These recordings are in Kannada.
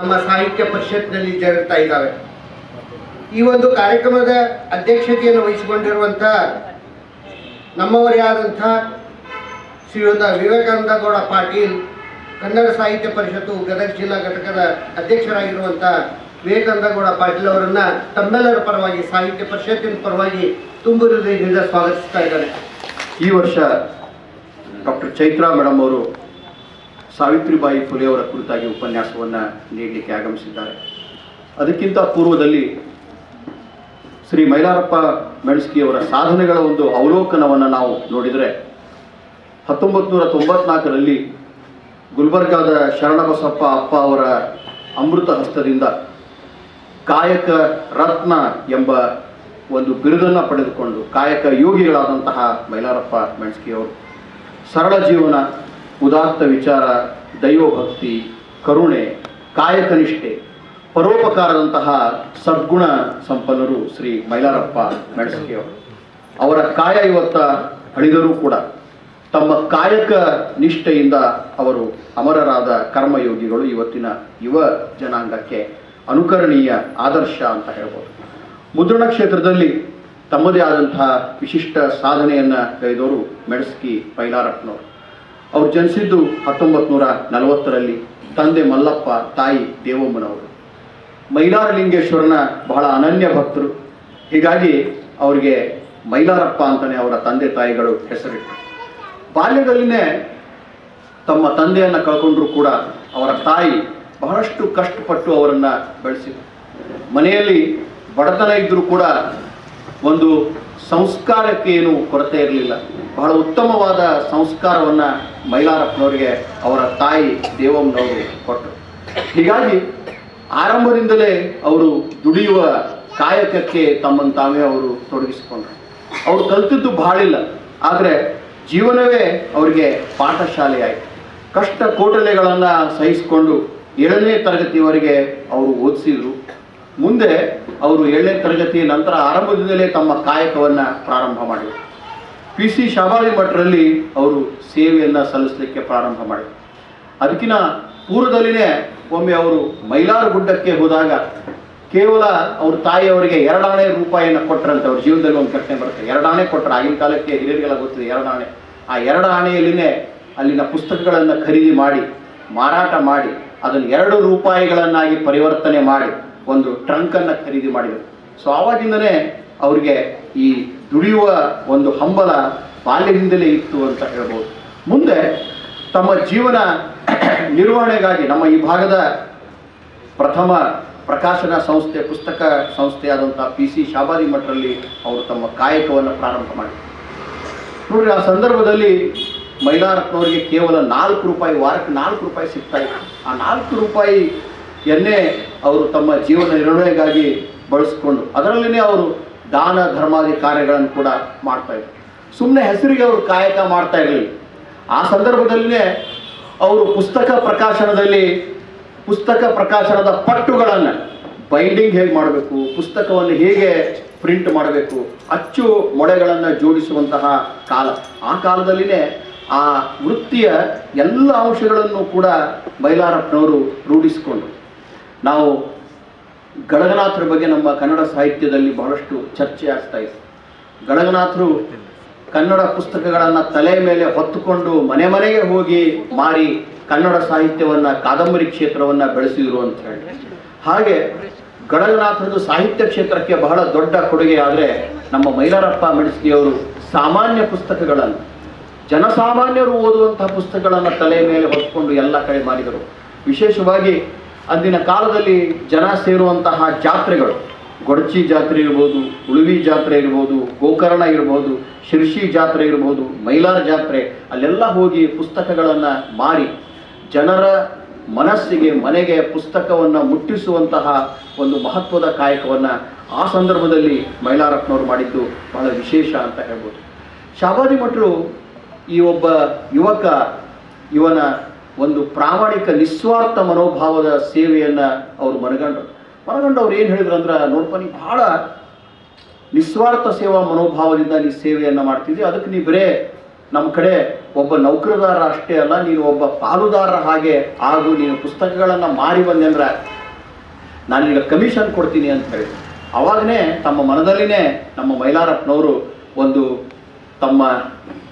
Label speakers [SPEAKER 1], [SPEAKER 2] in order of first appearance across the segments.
[SPEAKER 1] ನಮ್ಮ ಸಾಹಿತ್ಯ ಪರಿಷತ್ನಲ್ಲಿ ಜರುಗ್ತಾ ಇದ್ದಾವೆ. ಈ ಒಂದು ಕಾರ್ಯಕ್ರಮದ ಅಧ್ಯಕ್ಷತೆಯನ್ನು ವಹಿಸಿಕೊಂಡಿರುವಂಥ ನಮ್ಮವರೇ ಆದಂಥ ಶ್ರೀಯುತ ವಿವೇಕಾನಂದ ಗೌಡ ಪಾಟೀಲ್, ಕನ್ನಡ ಸಾಹಿತ್ಯ ಪರಿಷತ್ತು ಗದಗ ಜಿಲ್ಲಾ ಘಟಕದ ಅಧ್ಯಕ್ಷರಾಗಿರುವಂಥ ವಿವೇಕಾನಂದ ಗೌಡ ಪಾಟೀಲ್ ಅವರನ್ನು ತಮ್ಮೆಲ್ಲರ ಪರವಾಗಿ, ಸಾಹಿತ್ಯ ಪರಿಷತ್ತಿನ ಪರವಾಗಿ ತುಂಬು ಹೃದಯದಿಂದ ಸ್ವಾಗತಿಸ್ತಾ ಇದ್ದಾರೆ.
[SPEAKER 2] ಈ ವರ್ಷ ಡಾಕ್ಟರ್ ಚೈತ್ರಾ ಮೇಡಮ್ ಅವರು ಸಾವಿತ್ರಿಬಾಯಿ ಫುಲೆ ಅವರ ಕುರಿತಾಗಿ ಉಪನ್ಯಾಸವನ್ನು ನೀಡಲಿಕ್ಕೆ ಆಗಮಿಸಿದ್ದಾರೆ. ಅದಕ್ಕಿಂತ ಪೂರ್ವದಲ್ಲಿ ಶ್ರೀ ಮೈಲಾರಪ್ಪ ಮೆಣಸ್ಕಿಯವರ ಸಾಧನೆಗಳ ಒಂದು ಅವಲೋಕನವನ್ನು ನಾವು ನೋಡಿದರೆ 1994ರಲ್ಲಿ ಗುಲ್ಬರ್ಗಾದ ಶರಣಬಸಪ್ಪ ಅಪ್ಪ ಅವರ ಅಮೃತ ಹಸ್ತದಿಂದ ಕಾಯಕ ರತ್ನ ಎಂಬ ಒಂದು ಬಿರುದನ್ನು ಪಡೆದುಕೊಂಡು ಕಾಯಕ ಯೋಗಿಗಳಾದಂತಹ ಮೈಲಾರಪ್ಪ ಮೆಣಸ್ಕಿಯವರು ಸರಳ ಜೀವನ, ಉದಾತ್ತ ವಿಚಾರ, ದೈವಭಕ್ತಿ, ಕರುಣೆ, ಕಾಯಕನಿಷ್ಠೆ, ಪರೋಪಕಾರದಂತಹ ಸದ್ಗುಣ ಸಂಪನ್ನರು ಶ್ರೀ ಮೈಲಾರಪ್ಪ ಮೆಣಸ್ಕಿಯವರು. ಅವರ ಕಾಯ ಇವತ್ತ ಅಳಿದರೂ ಕೂಡ ತಮ್ಮ ಕಾಯಕ ನಿಷ್ಠೆಯಿಂದ ಅವರು ಅಮರರಾದ ಕರ್ಮಯೋಗಿಗಳು ಇವತ್ತಿನ ಯುವ ಜನಾಂಗಕ್ಕೆ ಅನುಕರಣೀಯ ಆದರ್ಶ ಅಂತ ಹೇಳ್ಬೋದು. ಮುದ್ರಣ ಕ್ಷೇತ್ರದಲ್ಲಿ ತಮ್ಮದೇ ಆದಂತಹ ವಿಶಿಷ್ಟ ಸಾಧನೆಯನ್ನು ಗೈದವರು ಮೆಣಸ್ಕಿ ಮೈಲಾರಪ್ಪನವರು. ಅವರು ಜನಿಸಿದ್ದು 1940ರಲ್ಲಿ. ತಂದೆ ಮಲ್ಲಪ್ಪ, ತಾಯಿ ದೇವಮ್ಮನವರು. ಮೈಲಾರಲಿಂಗೇಶ್ವರನ ಬಹಳ ಅನನ್ಯ ಭಕ್ತರು. ಹೀಗಾಗಿ ಅವರಿಗೆ ಮೈಲಾರಪ್ಪ ಅಂತಲೇ ಅವರ ತಂದೆ ತಾಯಿಗಳು ಹೆಸರಿಟ್ಟರು. ಬಾಲ್ಯದಲ್ಲಿನೇ ತಮ್ಮ ತಂದೆಯನ್ನು ಕಳ್ಕೊಂಡ್ರೂ ಕೂಡ ಅವರ ತಾಯಿ ಬಹಳಷ್ಟು ಕಷ್ಟಪಟ್ಟು ಅವರನ್ನು ಬೆಳೆಸಿದರು. ಮನೆಯಲ್ಲಿ ಬಡತನ ಇದ್ದರೂ ಕೂಡ ಒಂದು ಸಂಸ್ಕಾರಕ್ಕೆ ಏನು ಕೊರತೆ ಇರಲಿಲ್ಲ. ಬಹಳ ಉತ್ತಮವಾದ ಸಂಸ್ಕಾರವನ್ನು ಮೈಲಾರಪ್ಪನವರಿಗೆ ಅವರ ತಾಯಿ ದೇವಮ್ಮನವರು ಕೊಟ್ಟರು. ಹೀಗಾಗಿ ಆರಂಭದಿಂದಲೇ ಅವರು ದುಡಿಯುವ ಕಾಯಕಕ್ಕೆ ತಮ್ಮನ್ನು ತಾವೇ ಅವರು ತೊಡಗಿಸಿಕೊಂಡ್ರು. ಅವರು ಕಲಿತದ್ದು ಬಹಳಿಲ್ಲ, ಆದರೆ ಜೀವನವೇ ಅವರಿಗೆ ಪಾಠಶಾಲೆಯಾಯಿತು. ಕಷ್ಟ ಕೋಟಲೆಗಳನ್ನು ಸಹಿಸಿಕೊಂಡು 7ನೇ ತರಗತಿಯವರೆಗೆ ಅವರು ಓದಿಸಿದರು. ಮುಂದೆ ಅವರು 7ನೇ ತರಗತಿ ನಂತರ ಆರಂಭದಿಂದಲೇ ತಮ್ಮ ಕಾಯಕವನ್ನು ಪ್ರಾರಂಭ ಮಾಡಿದರು. PC ಶಾಬಾಳಿ ಮಠರಲ್ಲಿ ಅವರು ಸೇವೆಯನ್ನು ಸಲ್ಲಿಸಲಿಕ್ಕೆ ಪ್ರಾರಂಭ ಮಾಡಿದರು. ಅದಕ್ಕಿಂತ ಪೂರ್ವದಲ್ಲಿನೇ ಒಮ್ಮೆ ಅವರು ಮೈಲಾರ ಗುಡ್ಡಕ್ಕೆ ಹೋದಾಗ ಕೇವಲ ಅವ್ರ ತಾಯಿಯವರಿಗೆ 2 ಆಣೆ ರೂಪಾಯಿಯನ್ನು ಕೊಟ್ಟರಂತೆ. ಅವ್ರ ಜೀವನದಲ್ಲಿ ಒಂದು ಘಟನೆ ಬರುತ್ತೆ. 2 ಆಣೆ ಕೊಟ್ಟರು. ಆಗಿನ ಕಾಲಕ್ಕೆ ಹಿರಿಯರಿಗೆಲ್ಲ ಗೊತ್ತಿದೆ 2 ಆಣೆ. ಆ 2 ಆಣೆಯಲ್ಲಿನೇ ಅಲ್ಲಿನ ಪುಸ್ತಕಗಳನ್ನು ಖರೀದಿ ಮಾಡಿ, ಮಾರಾಟ ಮಾಡಿ, ಅದನ್ನು 2 ರೂಪಾಯಿಗಳನ್ನಾಗಿ ಪರಿವರ್ತನೆ ಮಾಡಿ ಒಂದು ಟ್ರಂಕನ್ನು ಖರೀದಿ ಮಾಡಿದರು. ಸೊ ಆವಾಗಿಂದನೇ ಅವರಿಗೆ ಈ ದುಡಿಯುವ ಒಂದು ಹಂಬಲ ಬಾಲ್ಯದಿಂದಲೇ ಇತ್ತು ಅಂತ ಹೇಳ್ಬೋದು. ಮುಂದೆ ತಮ್ಮ ಜೀವನ ನಿರ್ವಹಣೆಗಾಗಿ ನಮ್ಮ ಈ ಭಾಗದ ಪ್ರಥಮ ಪ್ರಕಾಶನ ಸಂಸ್ಥೆ, ಪುಸ್ತಕ ಸಂಸ್ಥೆಯಾದಂಥ PC ಶಾಬಾದಿ ಮಠರಲ್ಲಿ ಅವರು ತಮ್ಮ ಕಾಯಕವನ್ನು ಪ್ರಾರಂಭ ಮಾಡಿದರು. ನೋಡ್ರಿ, ಆ ಸಂದರ್ಭದಲ್ಲಿ ಮೈಲಾರಪ್ಪನವರಿಗೆ ಕೇವಲ 4 ರೂಪಾಯಿ, ವಾರಕ್ಕೆ 4 ರೂಪಾಯಿ ಸಿಗ್ತಾ ಇತ್ತು. ಆ 4 ರೂಪಾಯಿಯನ್ನೇ ಅವರು ತಮ್ಮ ಜೀವನ ನಿರ್ವಹಣೆಗಾಗಿ ಬಳಸ್ಕೊಂಡು ಅದರಲ್ಲೇ ಅವರು ದಾನ ಧರ್ಮಾದಿ ಕಾರ್ಯಗಳನ್ನು ಕೂಡ ಮಾಡ್ತಾಯಿದ್ರು. ಸುಮ್ಮನೆ ಹೆಸರಿಗೆ ಅವರು ಕಾಯಕ ಮಾಡ್ತಾ ಇರಲಿಲ್ಲ. ಆ ಸಂದರ್ಭದಲ್ಲಿನೇ ಅವರು ಪುಸ್ತಕ ಪ್ರಕಾಶನದ ಪಟ್ಟುಗಳನ್ನು ಬೈಂಡಿಂಗ್ ಹೇಗೆ ಮಾಡಬೇಕು, ಪುಸ್ತಕವನ್ನು ಹೇಗೆ ಪ್ರಿಂಟ್ ಮಾಡಬೇಕು, ಅಚ್ಚು ಮೊಳೆಗಳನ್ನು ಜೋಡಿಸುವಂತಹ ಕಾಲ. ಆ ಕಾಲದಲ್ಲಿನೇ ಆ ವೃತ್ತಿಯ ಎಲ್ಲ ಅಂಶಗಳನ್ನು ಕೂಡ ಮೈಲಾರಪ್ಪನವರು ರೂಢಿಸಿಕೊಂಡು, ನಾವು ಗಳಗನಾಥರ ಬಗ್ಗೆ ನಮ್ಮ ಕನ್ನಡ ಸಾಹಿತ್ಯದಲ್ಲಿ ಬಹಳಷ್ಟು ಚರ್ಚೆ ಆಗ್ತಾ ಇದೆ. ಗಳಗನಾಥರು ಕನ್ನಡ ಪುಸ್ತಕಗಳನ್ನು ತಲೆ ಮೇಲೆ ಹೊತ್ತುಕೊಂಡು ಮನೆ ಮನೆಗೆ ಹೋಗಿ ಮಾರಿ ಕನ್ನಡ ಸಾಹಿತ್ಯವನ್ನು, ಕಾದಂಬರಿ ಕ್ಷೇತ್ರವನ್ನು ಬೆಳೆಸಿದರು ಅಂತ ಹೇಳಿ. ಹಾಗೆ ಗಳಗನಾಥರದು ಸಾಹಿತ್ಯ ಕ್ಷೇತ್ರಕ್ಕೆ ಬಹಳ ದೊಡ್ಡ ಕೊಡುಗೆ. ಆದರೆ ನಮ್ಮ ಮೈಲಾರಪ್ಪ ಮೆಣಸ್ಕಿಯವರು ಸಾಮಾನ್ಯ ಪುಸ್ತಕಗಳನ್ನು, ಜನಸಾಮಾನ್ಯರು ಓದುವಂತಹ ಪುಸ್ತಕಗಳನ್ನು ತಲೆ ಮೇಲೆ ಹೊತ್ಕೊಂಡು ಎಲ್ಲ ಕಡೆ ಮಾಡಿದರು. ವಿಶೇಷವಾಗಿ ಅಂದಿನ ಕಾಲದಲ್ಲಿ ಜನ ಸೇರುವಂತಹ ಜಾತ್ರೆಗಳು, ಗೊಡಚಿ ಜಾತ್ರೆ ಇರ್ಬೋದು, ಉಳುವಿ ಜಾತ್ರೆ ಇರ್ಬೋದು, ಗೋಕರ್ಣ ಇರ್ಬೋದು, ಶಿರ್ಷಿ ಜಾತ್ರೆ ಇರ್ಬೋದು, ಮೈಲಾರ ಜಾತ್ರೆ, ಅಲ್ಲೆಲ್ಲ ಹೋಗಿ ಪುಸ್ತಕಗಳನ್ನು ಮಾರಿ ಜನರ ಮನಸ್ಸಿಗೆ, ಮನೆಗೆ ಪುಸ್ತಕವನ್ನು ಮುಟ್ಟಿಸುವಂತಹ ಒಂದು ಮಹತ್ವದ ಕಾಯಕವನ್ನು ಆ ಸಂದರ್ಭದಲ್ಲಿ ಮೈಲಾರಪ್ಪನವರು ಮಾಡಿದ್ದು ಬಹಳ ವಿಶೇಷ ಅಂತ ಹೇಳ್ಬೋದು. ಶಾಬಾದಿ ಮಠರು ಈ ಒಬ್ಬ ಯುವಕ, ಇವನ ಒಂದು ಪ್ರಾಮಾಣಿಕ ನಿಸ್ವಾರ್ಥ ಮನೋಭಾವದ ಸೇವೆಯನ್ನು ಅವರು ಮನಗಂಡು ಅವ್ರು ಏನು ಹೇಳಿದ್ರು ಅಂದ್ರೆ, ನೋಡ್ಪ ನೀ ಭಾಳ ನಿಸ್ವಾರ್ಥ ಸೇವಾ ಮನೋಭಾವದಿಂದ ನೀ ಸೇವೆಯನ್ನು ಮಾಡ್ತಿದ್ದಿ, ಅದಕ್ಕೆ ನೀ ಬರೇ ನಮ್ಮ ಕಡೆ ಒಬ್ಬ ನೌಕರದಾರ ಅಷ್ಟೇ ಅಲ್ಲ, ನೀನು ಒಬ್ಬ ಪಾಲುದಾರ ಹಾಗೆ ಹಾಗೂ ನೀನು ಪುಸ್ತಕಗಳನ್ನು ಮಾರಿ ಬಂದೆ ಅಂದ್ರೆ ನಾನೀಗ ಕಮಿಷನ್ ಕೊಡ್ತೀನಿ ಅಂತ ಹೇಳಿದ್ರು. ಅವಾಗನೇ ತಮ್ಮ ಮನದಲ್ಲಿನೇ ನಮ್ಮ ಮೈಲಾರಪ್ಪನವರು ಒಂದು ತಮ್ಮ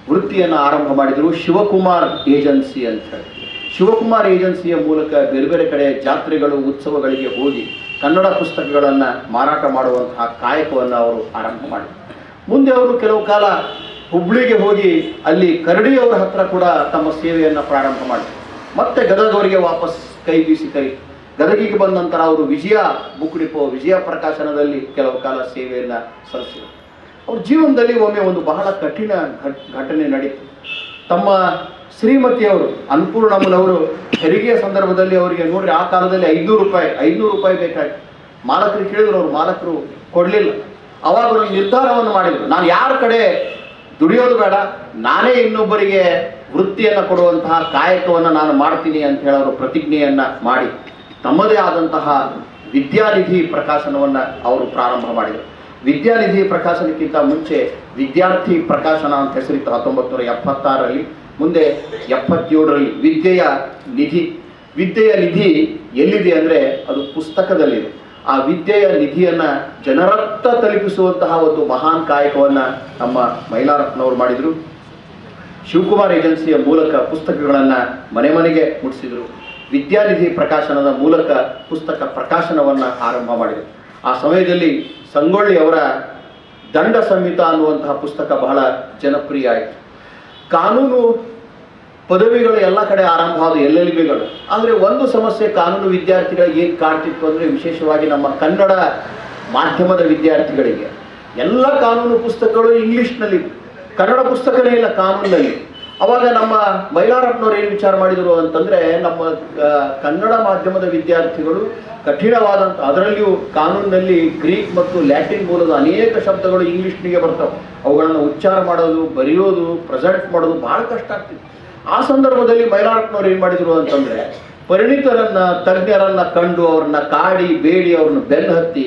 [SPEAKER 2] ವೃತ್ತಿಯನ್ನು ಆರಂಭ ಮಾಡಿದರು, ಶಿವಕುಮಾರ್ ಏಜೆನ್ಸಿ ಅಂತ ಹೇಳಿ. ಶಿವಕುಮಾರ್ ಏಜೆನ್ಸಿಯ ಮೂಲಕ ಬೇರೆ ಬೇರೆ ಕಡೆ ಜಾತ್ರೆಗಳು, ಉತ್ಸವಗಳಿಗೆ ಹೋಗಿ ಕನ್ನಡ ಪುಸ್ತಕಗಳನ್ನು ಮಾರಾಟ ಮಾಡುವಂತಹ ಕಾಯಕವನ್ನು ಅವರು ಆರಂಭ ಮಾಡಿದರು. ಮುಂದೆ ಅವರು ಕೆಲವು ಕಾಲ ಹುಬ್ಳಿಗೆ ಹೋಗಿ ಅಲ್ಲಿ ಕರಡಿಯವರ ಹತ್ರ ಕೂಡ ತಮ್ಮ ಸೇವೆಯನ್ನು ಪ್ರಾರಂಭ ಮಾಡಿದರು. ಮತ್ತೆ ಗದಗವರಿಗೆ ವಾಪಸ್ ಕೈ ಬೀಸಿ ಗದಗಿಗೆ ಬಂದ ನಂತರ ಅವರು ವಿಜಯ ಬುಕ್ ಡಿಪೋ, ವಿಜಯ ಪ್ರಕಾಶನದಲ್ಲಿ ಕೆಲವು ಕಾಲ ಸೇವೆಯನ್ನು ಸಲ್ಲಿಸಿದರು. ಅವ್ರ ಜೀವನದಲ್ಲಿ ಒಮ್ಮೆ ಒಂದು ಬಹಳ ಕಠಿಣ ಘಟನೆ ನಡೀತು. ತಮ್ಮ ಶ್ರೀಮತಿಯವರು ಅನ್ನಪೂರ್ಣಮ್ಮನವರು ಹೆರಿಗೆಯ ಸಂದರ್ಭದಲ್ಲಿ ಅವರಿಗೆ ನೋಡ್ರಿ, ಆ ಕಾಲದಲ್ಲಿ 500 ರೂಪಾಯಿ ಬೇಕಾಗಿತ್ತು. ಮಾಲಕರು ಕೇಳಿದ್ರು, ಅವರು ಮಾಲಕರು ಕೊಡಲಿಲ್ಲ. ಅವಾಗ ಅವರು ನಿರ್ಧಾರವನ್ನು ಮಾಡಿದರು, ನಾನು ಯಾರ ಕಡೆ ದುಡಿಯೋದು ಬೇಡ, ನಾನೇ ಇನ್ನೊಬ್ಬರಿಗೆ ವೃತ್ತಿಯನ್ನು ಕೊಡುವಂತಹ ಕಾಯಕವನ್ನು ನಾನು ಮಾಡ್ತೀನಿ ಅಂತ ಹೇಳಿ ಅವರು ಪ್ರತಿಜ್ಞೆಯನ್ನು ಮಾಡಿ ತಮ್ಮದೇ ಆದಂತಹ ವಿದ್ಯಾನಿಧಿ ಪ್ರಕಾಶನವನ್ನು ಅವರು ಪ್ರಾರಂಭ ಮಾಡಿದರು. ವಿದ್ಯಾನಿಧಿ ಪ್ರಕಾಶನಕ್ಕಿಂತ ಮುಂಚೆ ವಿದ್ಯಾರ್ಥಿ ಪ್ರಕಾಶನ ಅಂತ ಹೆಸರಿತ್ತು 1976ರಲ್ಲಿ. ಮುಂದೆ 77ರಲ್ಲಿ ವಿದ್ಯೆಯ ನಿಧಿ ಎಲ್ಲಿದೆ ಅಂದರೆ ಅದು ಪುಸ್ತಕದಲ್ಲಿದೆ. ಆ ವಿದ್ಯೆಯ ನಿಧಿಯನ್ನು ಜನರತ್ತ ತಲುಪಿಸುವಂತಹ ಒಂದು ಮಹಾನ್ ಕಾಯಕವನ್ನು ನಮ್ಮ ಮೈಲಾರಪ್ಪನವರು ಮಾಡಿದರು. ಶಿವಕುಮಾರ್ ಏಜೆನ್ಸಿಯ ಮೂಲಕ ಪುಸ್ತಕಗಳನ್ನು ಮನೆ ಮನೆಗೆ ಮುಟ್ಟಿಸಿದರು. ವಿದ್ಯಾನಿಧಿ ಪ್ರಕಾಶನದ ಮೂಲಕ ಪುಸ್ತಕ ಪ್ರಕಾಶನವನ್ನು ಆರಂಭ ಮಾಡಿದರು. ಆ ಸಮಯದಲ್ಲಿ ಸಂಗೊಳ್ಳಿ ಅವರ ದಂಡ ಸಂಹಿತ ಅನ್ನುವಂತಹ ಪುಸ್ತಕ ಬಹಳ ಜನಪ್ರಿಯ ಆಯಿತು. ಕಾನೂನು ಪದವಿಗಳು ಎಲ್ಲ ಕಡೆ ಆರಂಭ ಆದ LLBಗಳು. ಆದರೆ ಒಂದು ಸಮಸ್ಯೆ ಕಾನೂನು ವಿದ್ಯಾರ್ಥಿಗಳಿಗೆ ಏನು ಕಾಡ್ತಿತ್ತು ಅಂದರೆ, ವಿಶೇಷವಾಗಿ ನಮ್ಮ ಕನ್ನಡ ಮಾಧ್ಯಮದ ವಿದ್ಯಾರ್ಥಿಗಳಿಗೆ ಎಲ್ಲ ಕಾನೂನು ಪುಸ್ತಕಗಳು ಇಂಗ್ಲೀಷ್ನಲ್ಲಿ, ಕನ್ನಡ ಪುಸ್ತಕನೇ ಇಲ್ಲ ಕಾನೂನಲ್ಲಿ. ಅವಾಗ ನಮ್ಮ ಮೈಲಾರಪ್ಪನವ್ರು ಏನು ವಿಚಾರ ಮಾಡಿದರು ಅಂತಂದರೆ, ನಮ್ಮ ಕನ್ನಡ ಮಾಧ್ಯಮದ ವಿದ್ಯಾರ್ಥಿಗಳು ಕಠಿಣವಾದಂಥ, ಅದರಲ್ಲಿಯೂ ಕಾನೂನಿನಲ್ಲಿ ಗ್ರೀಕ್ ಮತ್ತು ಲ್ಯಾಟಿನ್ ಮೂಲದ ಅನೇಕ ಶಬ್ದಗಳು ಇಂಗ್ಲೀಷ್ನಿಗೆ ಬರ್ತವೆ. ಅವುಗಳನ್ನು ಉಚ್ಚಾರ ಮಾಡೋದು, ಬರೆಯೋದು, ಪ್ರೆಸೆಂಟ್ ಮಾಡೋದು ಭಾಳ ಕಷ್ಟ ಆಗ್ತಿತ್ತು. ಆ ಸಂದರ್ಭದಲ್ಲಿ ಮೈಲಾರಪ್ಪನವ್ರು ಏನು ಮಾಡಿದರು ಅಂತಂದರೆ, ಪರಿಣಿತರನ್ನು, ತಜ್ಞರನ್ನು ಕಂಡು ಅವ್ರನ್ನ ಕಾಡಿ ಬೇಡಿ ಅವ್ರನ್ನ ಬೆನ್ನು ಹತ್ತಿ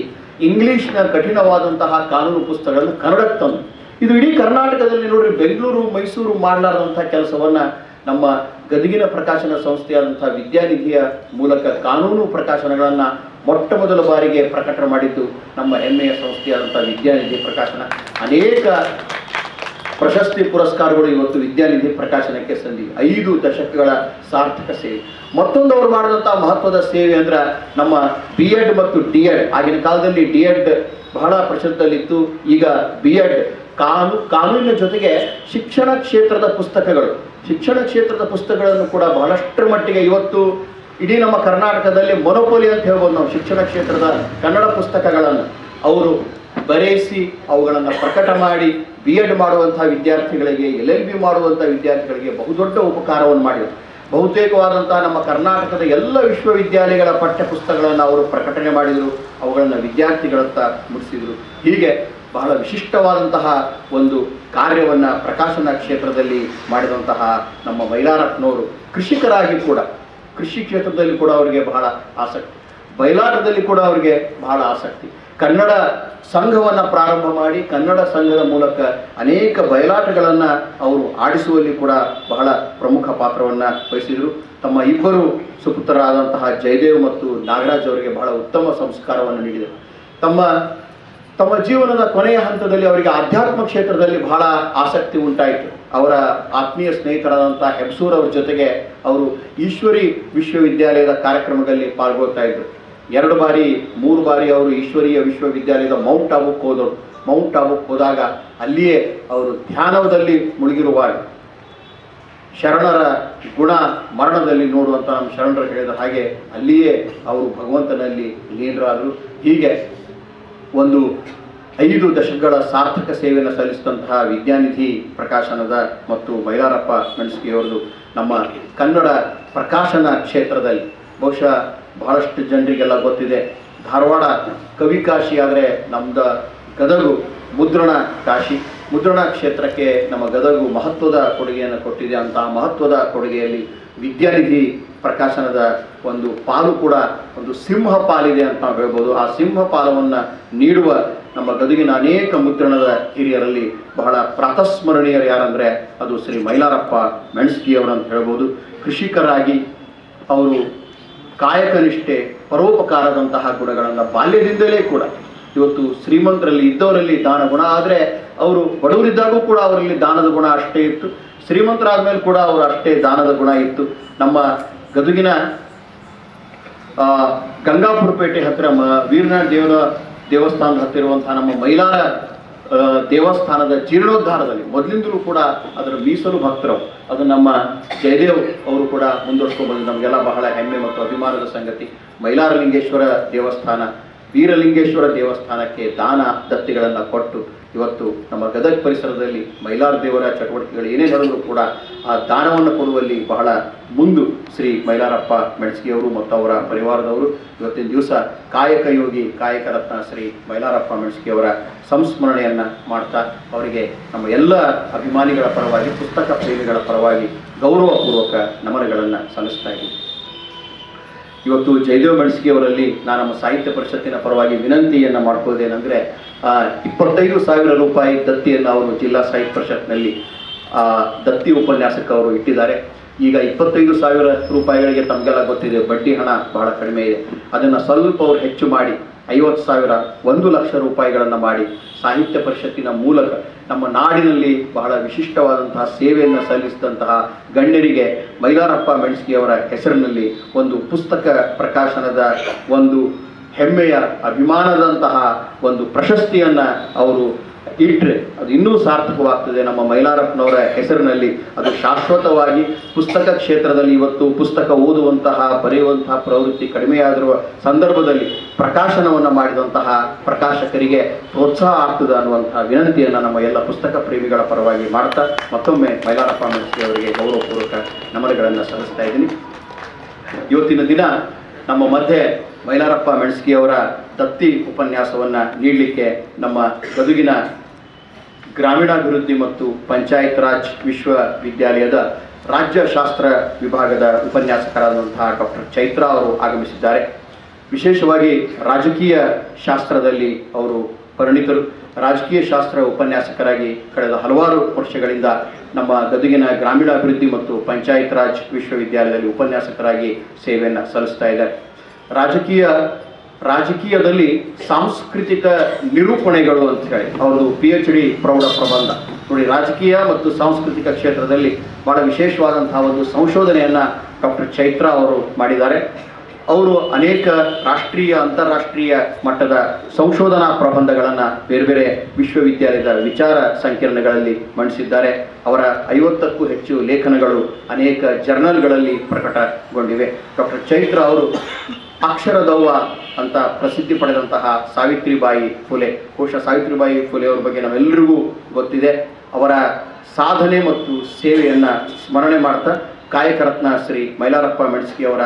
[SPEAKER 2] ಇಂಗ್ಲೀಷ್ನ ಕಠಿಣವಾದಂತಹ ಕಾನೂನು ಪುಸ್ತಕಗಳನ್ನು ಕನ್ನಡಕ್ಕೆ ತಂದು, ಇದು ಇಡೀ ಕರ್ನಾಟಕದಲ್ಲಿ ನೋಡ್ರಿ, ಬೆಂಗಳೂರು ಮೈಸೂರು ಮಾಡಲಾರದಂಥ ಕೆಲಸವನ್ನು ನಮ್ಮ ಗದಗಿನ ಪ್ರಕಾಶನ ಸಂಸ್ಥೆಯಾದಂಥ ವಿದ್ಯಾನಿಧಿಯ ಮೂಲಕ ಕಾನೂನು ಪ್ರಕಾಶನಗಳನ್ನು ಮೊಟ್ಟ ಮೊದಲ ಬಾರಿಗೆ ಪ್ರಕಟ ಮಾಡಿದ್ದು ನಮ್ಮ ಹೆಮ್ಮೆಯ ಸಂಸ್ಥೆಯಾದಂಥ ವಿದ್ಯಾನಿಧಿ ಪ್ರಕಾಶನ. ಅನೇಕ ಪ್ರಶಸ್ತಿ ಪುರಸ್ಕಾರಗಳು ಇವತ್ತು ವಿದ್ಯಾನಿಧಿ ಪ್ರಕಾಶನಕ್ಕೆ ಸಂದಿವೆ. 5 ದಶಕಗಳ ಸಾರ್ಥಕ ಸೇವೆ. ಮತ್ತೊಂದು ಅವರು ಮಾಡಿದಂಥ ಮಹತ್ವದ ಸೇವೆ ಅಂದ್ರೆ ನಮ್ಮ B.Ed ಮತ್ತು D.Ed. ಆಗಿನ ಕಾಲದಲ್ಲಿ D.Ed ಬಹಳ ಪ್ರಚಲಿತದಲ್ಲಿತ್ತು. ಈಗ B.Ed ಕಾನೂನಿನ ಜೊತೆಗೆ ಶಿಕ್ಷಣ ಕ್ಷೇತ್ರದ ಪುಸ್ತಕಗಳನ್ನು ಕೂಡ ಬಹಳಷ್ಟರ ಮಟ್ಟಿಗೆ ಇವತ್ತು ಇಡೀ ನಮ್ಮ ಕರ್ನಾಟಕದಲ್ಲಿ ಮೊನೋಪೋಲಿ ಅಂತ ಹೇಳ್ಬೋದು ನಾವು. ಶಿಕ್ಷಣ ಕ್ಷೇತ್ರದ ಕನ್ನಡ ಪುಸ್ತಕಗಳನ್ನು ಅವರು ಬರೆಯಿಸಿ ಅವುಗಳನ್ನು ಪ್ರಕಟ ಮಾಡಿ B.Ed ಮಾಡುವಂಥ ವಿದ್ಯಾರ್ಥಿಗಳಿಗೆ, LLB ಮಾಡುವಂಥ ವಿದ್ಯಾರ್ಥಿಗಳಿಗೆ ಬಹುದೊಡ್ಡ ಉಪಕಾರವನ್ನು ಮಾಡಿದರು. ಬಹುತೇಕವಾದಂಥ ನಮ್ಮ ಕರ್ನಾಟಕದ ಎಲ್ಲ ವಿಶ್ವವಿದ್ಯಾಲಯಗಳ ಪಠ್ಯಪುಸ್ತಕಗಳನ್ನು ಅವರು ಪ್ರಕಟಣೆ ಮಾಡಿದರು, ಅವುಗಳನ್ನು ವಿದ್ಯಾರ್ಥಿಗಳತ್ತ ಮುಟ್ಟಿಸಿದರು. ಹೀಗೆ ಬಹಳ ವಿಶಿಷ್ಟವಾದಂತಹ ಒಂದು ಕಾರ್ಯವನ್ನು ಪ್ರಕಾಶನ ಕ್ಷೇತ್ರದಲ್ಲಿ ಮಾಡಿದಂತಹ ನಮ್ಮ ಮೈಲಾರಪ್ಪನವರು ಕೃಷಿಕರಾಗಿ ಕೂಡ, ಕೃಷಿ ಕ್ಷೇತ್ರದಲ್ಲಿ ಕೂಡ ಅವರಿಗೆ ಬಹಳ ಆಸಕ್ತಿ, ಬಯಲಾಟದಲ್ಲಿ ಕೂಡ ಅವರಿಗೆ ಬಹಳ ಆಸಕ್ತಿ. ಕನ್ನಡ ಸಂಘವನ್ನು ಪ್ರಾರಂಭ ಮಾಡಿ ಕನ್ನಡ ಸಂಘದ ಮೂಲಕ ಅನೇಕ ಬಯಲಾಟಗಳನ್ನು ಅವರು ಆಡಿಸುವಲ್ಲಿ ಕೂಡ ಬಹಳ ಪ್ರಮುಖ ಪಾತ್ರವನ್ನು ವಹಿಸಿದರು. ತಮ್ಮ ಇಬ್ಬರು ಸುಪುತ್ರರಾದಂತಹ ಜಯದೇವ್ ಮತ್ತು ನಾಗರಾಜ್ ಅವರಿಗೆ ಬಹಳ ಉತ್ತಮ ಸಂಸ್ಕಾರವನ್ನು ನೀಡಿದರು. ತಮ್ಮ ಜೀವನದ ಕೊನೆಯ ಹಂತದಲ್ಲಿ ಅವರಿಗೆ ಆಧ್ಯಾತ್ಮ ಕ್ಷೇತ್ರದಲ್ಲಿ ಬಹಳ ಆಸಕ್ತಿ ಉಂಟಾಯಿತು. ಅವರ ಆತ್ಮೀಯ ಸ್ನೇಹಿತರಾದಂಥ ಹೆಬ್ಸೂರ್ ಅವ್ರ ಜೊತೆಗೆ ಅವರು ಈಶ್ವರಿ ವಿಶ್ವವಿದ್ಯಾಲಯದ ಕಾರ್ಯಕ್ರಮದಲ್ಲಿ ಪಾಲ್ಗೊಳ್ತಾ ಇದ್ದರು. 2 ಬಾರಿ 3 ಬಾರಿ ಅವರು ಈಶ್ವರೀಯ ವಿಶ್ವವಿದ್ಯಾಲಯದ ಮೌಂಟ್ ಆಬುಕ್ ಹೋದರು. ಮೌಂಟ್ ಆಬುಕ್ ಹೋದಾಗ ಅಲ್ಲಿಯೇ ಅವರು ಧ್ಯಾನದಲ್ಲಿ ಮುಳುಗಿರುವಾಗ ಶರಣರ ಗುಣ ಮರಣದಲ್ಲಿ ನೋಡುವಂಥ ನಮ್ಮ ಶರಣರು ಹೇಳಿದ ಹಾಗೆ ಅಲ್ಲಿಯೇ ಅವರು ಭಗವಂತನಲ್ಲಿ ಲೀನರಾದರು. ಹೀಗೆ ಒಂದು 5 ದಶಕಗಳ ಸಾರ್ಥಕ ಸೇವೆಯನ್ನು ಸಲ್ಲಿಸಿದಂತಹ ವಿದ್ಯಾನಿಧಿ ಪ್ರಕಾಶನದ ಮತ್ತು ಮೈಲಾರಪ್ಪ ಮೆಣಸ್ಕಿಯವರದು ನಮ್ಮ ಕನ್ನಡ ಪ್ರಕಾಶನ ಕ್ಷೇತ್ರದಲ್ಲಿ ಬಹುಶಃ ಬಹಳಷ್ಟು ಜನರಿಗೆಲ್ಲ ಗೊತ್ತಿದೆ. ಧಾರವಾಡ ಕವಿ ಕಾಶಿ ಆದರೆ ನಮ್ಮದು ಗದಗು ಮುದ್ರಣ ಕಾಶಿ. ಮುದ್ರಣ ಕ್ಷೇತ್ರಕ್ಕೆ ನಮ್ಮ ಗದಗು ಮಹತ್ವದ ಕೊಡುಗೆಯನ್ನು ಕೊಟ್ಟಿದೆ. ಅಂತಹ ಮಹತ್ವದ ಕೊಡುಗೆಯಲ್ಲಿ ವಿದ್ಯಾನಿಧಿ ಪ್ರಕಾಶನದ ಒಂದು ಪಾಲು ಕೂಡ ಒಂದು ಸಿಂಹ ಪಾಲಿದೆ ಅಂತ ನಾವು ಹೇಳ್ಬೋದು. ಆ ಸಿಂಹ ಪಾಲವನ್ನು ನೀಡುವ ನಮ್ಮ ಗದುಗಿನ ಅನೇಕ ಮುದ್ರಣದ ಹಿರಿಯರಲ್ಲಿ ಬಹಳ ಪ್ರಾತಸ್ಮರಣೀಯರು ಯಾರಂದರೆ ಅದು ಶ್ರೀ ಮೈಲಾರಪ್ಪ ಮೆಣಸ್ಕಿಯವರು ಅಂತ ಹೇಳ್ಬೋದು. ಕೃಷಿಕರಾಗಿ ಅವರು ಕಾಯಕನಿಷ್ಠೆ, ಪರೋಪಕಾರದಂತಹ ಗುಣಗಳನ್ನು ಬಾಲ್ಯದಿಂದಲೇ ಕೂಡ ಇವತ್ತು ಶ್ರೀಮಂತರಲ್ಲಿ ಇದ್ದವರಲ್ಲಿ ದಾನ ಗುಣ, ಆದರೆ ಅವರು ಬಡವರಿದ್ದಾಗೂ ಕೂಡ ಅವರಲ್ಲಿ ದಾನದ ಗುಣ ಅಷ್ಟೇ ಇತ್ತು. ಶ್ರೀಮಂತರಾದ ಮೇಲೆ ಕೂಡ ಅವರು ಅಷ್ಟೇ ದಾನದ ಗುಣ ಇತ್ತು. ನಮ್ಮ ಗದುಗಿನ ಗಂಗಾಪುರಪೇಟೆ ಹತ್ತಿರ ವೀರನಾಥ ದೇವಸ್ಥಾನದ ಹತ್ತಿರ ಇರುವಂತಹ ನಮ್ಮ ಮೈಲಾರ ದೇವಸ್ಥಾನದ ಜೀರ್ಣೋದ್ಧಾರದಲ್ಲಿ ಮೊದಲಿಂದಲೂ ಕೂಡ ಅದರ ಮೀಸಲು ಭಕ್ತರು, ಅದು ನಮ್ಮ ಜಯದೇವ್ ಅವರು ಕೂಡ ಮುಂದುವರ್ಸ್ಕೊಂಡು ನಮಗೆಲ್ಲ ಬಹಳ ಹೆಮ್ಮೆ ಮತ್ತು ಅಭಿಮಾನದ ಸಂಗತಿ. ಮೈಲಾರಲಿಂಗೇಶ್ವರ ದೇವಸ್ಥಾನ, ವೀರಲಿಂಗೇಶ್ವರ ದೇವಸ್ಥಾನಕ್ಕೆ ದಾನ ದತ್ತಿಗಳನ್ನು ಕೊಟ್ಟು ಇವತ್ತು ನಮ್ಮ ಗದಗ ಪರಿಸರದಲ್ಲಿ ಮೈಲಾರ ದೇವರ ಚಟುವಟಿಕೆಗಳು ಏನೇ ನಡೆದರೂ ಕೂಡ ಆ ದಾನವನ್ನು ಕೊಡುವಲ್ಲಿ ಬಹಳ ಮುಂದು ಶ್ರೀ ಮೈಲಾರಪ್ಪ ಮೆಣಸ್ಕಿಯವರು ಮತ್ತು ಅವರ ಪರಿವಾರದವರು. ಇವತ್ತಿನ ದಿವಸ ಕಾಯಕ ಯೋಗಿ, ಕಾಯಕ ರತ್ನ ಶ್ರೀ ಮೈಲಾರಪ್ಪ ಮೆಣಸ್ಕಿಯವರ ಸಂಸ್ಮರಣೆಯನ್ನು ಮಾಡ್ತಾ ಅವರಿಗೆ ನಮ್ಮ ಎಲ್ಲ ಅಭಿಮಾನಿಗಳ ಪರವಾಗಿ, ಪುಸ್ತಕ ಪ್ರೇಮಿಗಳ ಪರವಾಗಿ ಗೌರವಪೂರ್ವಕ ನಮನಗಳನ್ನು ಸಲ್ಲಿಸ್ತಾ ಇದ್ದೀನಿ. ಇವತ್ತು ಜಯದೇವ್ ಮೆಣಸ್ಕಿಯವರಲ್ಲಿ ನಾನು ನಮ್ಮ ಸಾಹಿತ್ಯ ಪರಿಷತ್ತಿನ ಪರವಾಗಿ ವಿನಂತಿಯನ್ನು ಮಾಡ್ಕೊಳ್ಳೋದೇನೆಂದರೆ 25,000 ರೂಪಾಯಿ ದತ್ತಿಯನ್ನು ಅವರು ಜಿಲ್ಲಾ ಸಾಹಿತ್ಯ ಪರಿಷತ್ನಲ್ಲಿ ದತ್ತಿ ಉಪನ್ಯಾಸಕ್ಕೆ ಅವರು ಇಟ್ಟಿದ್ದಾರೆ. ಈಗ 25,000 ರೂಪಾಯಿಗಳಿಗೆ ತಮಗೆಲ್ಲ ಗೊತ್ತಿದೆ, ಬಡ್ಡಿ ಹಣ ಬಹಳ ಕಡಿಮೆ ಇದೆ. ಅದನ್ನು ಸ್ವಲ್ಪ ಅವರು ಹೆಚ್ಚು ಮಾಡಿ 50,000, 1 ಲಕ್ಷ ರೂಪಾಯಿಗಳನ್ನು ಮಾಡಿ ಸಾಹಿತ್ಯ ಪರಿಷತ್ತಿನ ಮೂಲಕ ನಮ್ಮ ನಾಡಿನಲ್ಲಿ ಬಹಳ ವಿಶಿಷ್ಟವಾದಂತಹ ಸೇವೆಯನ್ನು ಸಲ್ಲಿಸಿದಂತಹ ಗಣ್ಯರಿಗೆ ಮೈಲಾರಪ್ಪ ಮೆಣಸ್ಕಿಯವರ ಹೆಸರಿನಲ್ಲಿ ಒಂದು ಪುಸ್ತಕ ಪ್ರಕಾಶನದ ಒಂದು ಹೆಮ್ಮೆಯ ಅಭಿಮಾನದಂತಹ ಒಂದು ಪ್ರಶಸ್ತಿಯನ್ನು ಅವರು ಇಟ್ಟರೆ ಅದು ಇನ್ನೂ ಸಾರ್ಥಕವಾಗ್ತದೆ. ನಮ್ಮ ಮೈಲಾರಪ್ಪನವರ ಹೆಸರಿನಲ್ಲಿ ಅದು ಶಾಶ್ವತವಾಗಿ ಪುಸ್ತಕ ಕ್ಷೇತ್ರದಲ್ಲಿ ಇವತ್ತು ಪುಸ್ತಕ ಓದುವಂತಹ, ಬರೆಯುವಂತಹ ಪ್ರವೃತ್ತಿ ಕಡಿಮೆಯಾಗಿರುವ ಸಂದರ್ಭದಲ್ಲಿ ಪ್ರಕಾಶನವನ್ನು ಮಾಡಿದಂತಹ ಪ್ರಕಾಶಕರಿಗೆ ಪ್ರೋತ್ಸಾಹ ಆಗ್ತದೆ ಅನ್ನುವಂತಹ ವಿನಂತಿಯನ್ನು ನಮ್ಮ ಎಲ್ಲ ಪುಸ್ತಕ ಪ್ರೇಮಿಗಳ ಪರವಾಗಿ ಮಾಡ್ತಾ ಮತ್ತೊಮ್ಮೆ ಮೈಲಾರಪ್ಪ ಮೆಣಸ್ಕಿ ಅವರಿಗೆ ಗೌರವಪೂರ್ವಕ ನಮನಗಳನ್ನು ಸಲ್ಲಿಸ್ತಾ ಇದ್ದೀನಿ. ಇವತ್ತಿನ ದಿನ ನಮ್ಮ ಮಧ್ಯೆ ಮೈಲಾರಪ್ಪ ಮೆಣಸ್ಕಿಯವರ ದತ್ತಿ ಉಪನ್ಯಾಸವನ್ನು ನೀಡಲಿಕ್ಕೆ ನಮ್ಮ ಗದುಗಿನ ಗ್ರಾಮೀಣಾಭಿವೃದ್ಧಿ ಮತ್ತು ಪಂಚಾಯತ್ ರಾಜ್ ವಿಶ್ವವಿದ್ಯಾಲಯದ ರಾಜ್ಯಶಾಸ್ತ್ರ ವಿಭಾಗದ ಉಪನ್ಯಾಸಕರಾದಂತಹ ಡಾಕ್ಟರ್ ಚೈತ್ರಾ ಅವರು ಆಗಮಿಸಿದ್ದಾರೆ. ವಿಶೇಷವಾಗಿ ರಾಜಕೀಯ ಶಾಸ್ತ್ರದಲ್ಲಿ ಅವರು ಪರಿಣಿತರು. ರಾಜಕೀಯ ಶಾಸ್ತ್ರ ಉಪನ್ಯಾಸಕರಾಗಿ ಕಳೆದ ಹಲವಾರು ವರ್ಷಗಳಿಂದ ನಮ್ಮ ಗದುಗಿನ ಗ್ರಾಮೀಣಾಭಿವೃದ್ಧಿ ಮತ್ತು ಪಂಚಾಯತ್ ರಾಜ್ ವಿಶ್ವವಿದ್ಯಾಲಯದಲ್ಲಿ ಉಪನ್ಯಾಸಕರಾಗಿ ಸೇವೆಯನ್ನು ಸಲ್ಲಿಸ್ತಾ ಇದ್ದಾರೆ. ರಾಜಕೀಯದಲ್ಲಿ ಸಾಂಸ್ಕೃತಿಕ ನಿರೂಪಣೆಗಳು ಅಂತ ಹೇಳಿ ಅವ್ರದ್ದು PhD ಪ್ರೌಢ ಪ್ರಬಂಧ ನೋಡಿ. ರಾಜಕೀಯ ಮತ್ತು ಸಾಂಸ್ಕೃತಿಕ ಕ್ಷೇತ್ರದಲ್ಲಿ ಬಹಳ ವಿಶೇಷವಾದಂತಹ ಒಂದು ಸಂಶೋಧನೆಯನ್ನು ಡಾಕ್ಟರ್ ಚೈತ್ರಾ ಅವರು ಮಾಡಿದ್ದಾರೆ. ಅವರು ಅನೇಕ ರಾಷ್ಟ್ರೀಯ, ಅಂತಾರಾಷ್ಟ್ರೀಯ ಮಟ್ಟದ ಸಂಶೋಧನಾ ಪ್ರಬಂಧಗಳನ್ನು ಬೇರೆ ಬೇರೆ ವಿಶ್ವವಿದ್ಯಾಲಯದ ವಿಚಾರ ಸಂಕಿರಣಗಳಲ್ಲಿ ಮಂಡಿಸಿದ್ದಾರೆ. ಅವರ 50ಕ್ಕೂ ಹೆಚ್ಚು ಲೇಖನಗಳು ಅನೇಕ ಜರ್ನಲ್ಗಳಲ್ಲಿ ಪ್ರಕಟಗೊಂಡಿವೆ. ಡಾಕ್ಟರ್ ಚೈತ್ರಾ ಅವರು ಅಕ್ಷರದವ್ವ ಅಂತ ಪ್ರಸಿದ್ಧಿ ಪಡೆದಂತಹ ಸಾವಿತ್ರಿಬಾಯಿ ಫುಲೆ, ಬಹುಶಃ ಸಾವಿತ್ರಿಬಾಯಿ ಫುಲೆ ಅವರ ಬಗ್ಗೆ ನಾವೆಲ್ಲರಿಗೂ ಗೊತ್ತಿದೆ. ಅವರ ಸಾಧನೆ ಮತ್ತು ಸೇವೆಯನ್ನು ಸ್ಮರಣೆ ಮಾಡ್ತಾ ಕಾಯಕ ರತ್ನ ಶ್ರೀ ಮೈಲಾರಪ್ಪ ಮೆಣಸ್ಕಿ ಅವರ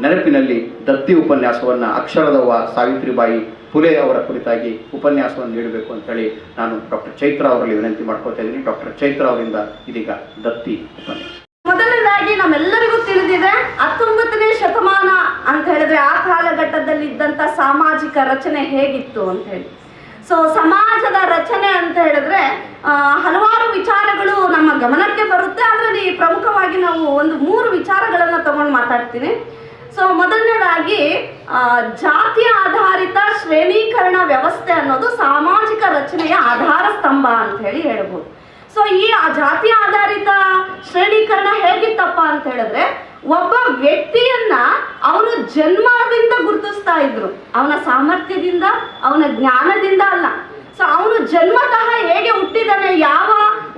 [SPEAKER 2] ನೆನಪಿನಲ್ಲಿ ದತ್ತಿ ಉಪನ್ಯಾಸವನ್ನು ಅಕ್ಷರದವ್ವ ಸಾವಿತ್ರಿಬಾಯಿ ಫುಲೆ ಅವರ ಕುರಿತಾಗಿ ಉಪನ್ಯಾಸವನ್ನು ನೀಡಬೇಕು ಅಂತೇಳಿ ನಾನು ಡಾಕ್ಟರ್ ಚೈತ್ರಾ ಅವರಲ್ಲಿ ವಿನಂತಿ ಮಾಡ್ಕೊಳ್ತಾ ಇದ್ದೀನಿ. ಡಾಕ್ಟರ್ ಚೈತ್ರಾ ಅವರಿಂದ ಇದೀಗ ದತ್ತಿ ಉಪನ್ಯಾಸ.
[SPEAKER 3] ಮೊದಲನೇದಾಗಿ ನಮ್ಮೆಲ್ಲರಿಗೂ ತಿಳಿದಿದೆ 19ನೇ ಶತಮಾನ ಅಂತ ಹೇಳಿದ್ರೆ ಆ ಕಾಲಘಟ್ಟದಲ್ಲಿ ಇದ್ದಂಥ ಸಾಮಾಜಿಕ ರಚನೆ ಹೇಗಿತ್ತು ಅಂತ ಹೇಳಿ. ಸೊ ಸಮಾಜದ ರಚನೆ ಅಂತ ಹೇಳಿದ್ರೆ ಹಲವಾರು ವಿಚಾರಗಳು ನಮ್ಮ ಗಮನಕ್ಕೆ ಬರುತ್ತೆ. ಅದರಲ್ಲಿ ಪ್ರಮುಖವಾಗಿ ನಾವು ಒಂದು 3 ವಿಚಾರಗಳನ್ನು ತಗೊಂಡು ಮಾತಾಡ್ತೀನಿ. ಸೊ ಮೊದಲನೇದಾಗಿ ಜಾತಿ ಆಧಾರಿತ ಶ್ರೇಣೀಕರಣ ವ್ಯವಸ್ಥೆ ಅನ್ನೋದು ಸಾಮಾಜಿಕ ರಚನೆಯ ಆಧಾರ ಸ್ತಂಭ ಅಂತ ಹೇಳಿ ಹೇಳ್ಬೋದು. ಸೊ ಈ ಜಾತಿ ಆಧಾರಿತ ಶ್ರೇಣೀಕರಣ ಹೇಗಿತ್ತಪ್ಪ ಅಂತ ಹೇಳಿದ್ರೆ, ಒಬ್ಬ ವ್ಯಕ್ತಿಯನ್ನ ಅವನು ಜನ್ಮದಿಂದ ಗುರುತಿಸ್ತಾ ಇದ್ರು, ಅವನ ಸಾಮರ್ಥ್ಯದಿಂದ, ಅವನ ಜ್ಞಾನದಿಂದ ಅಲ್ಲ. ಸೊ ಅವನು ಜನ್ಮತಃ ಹೇಗೆ ಹುಟ್ಟಿದಾನೆ, ಯಾವ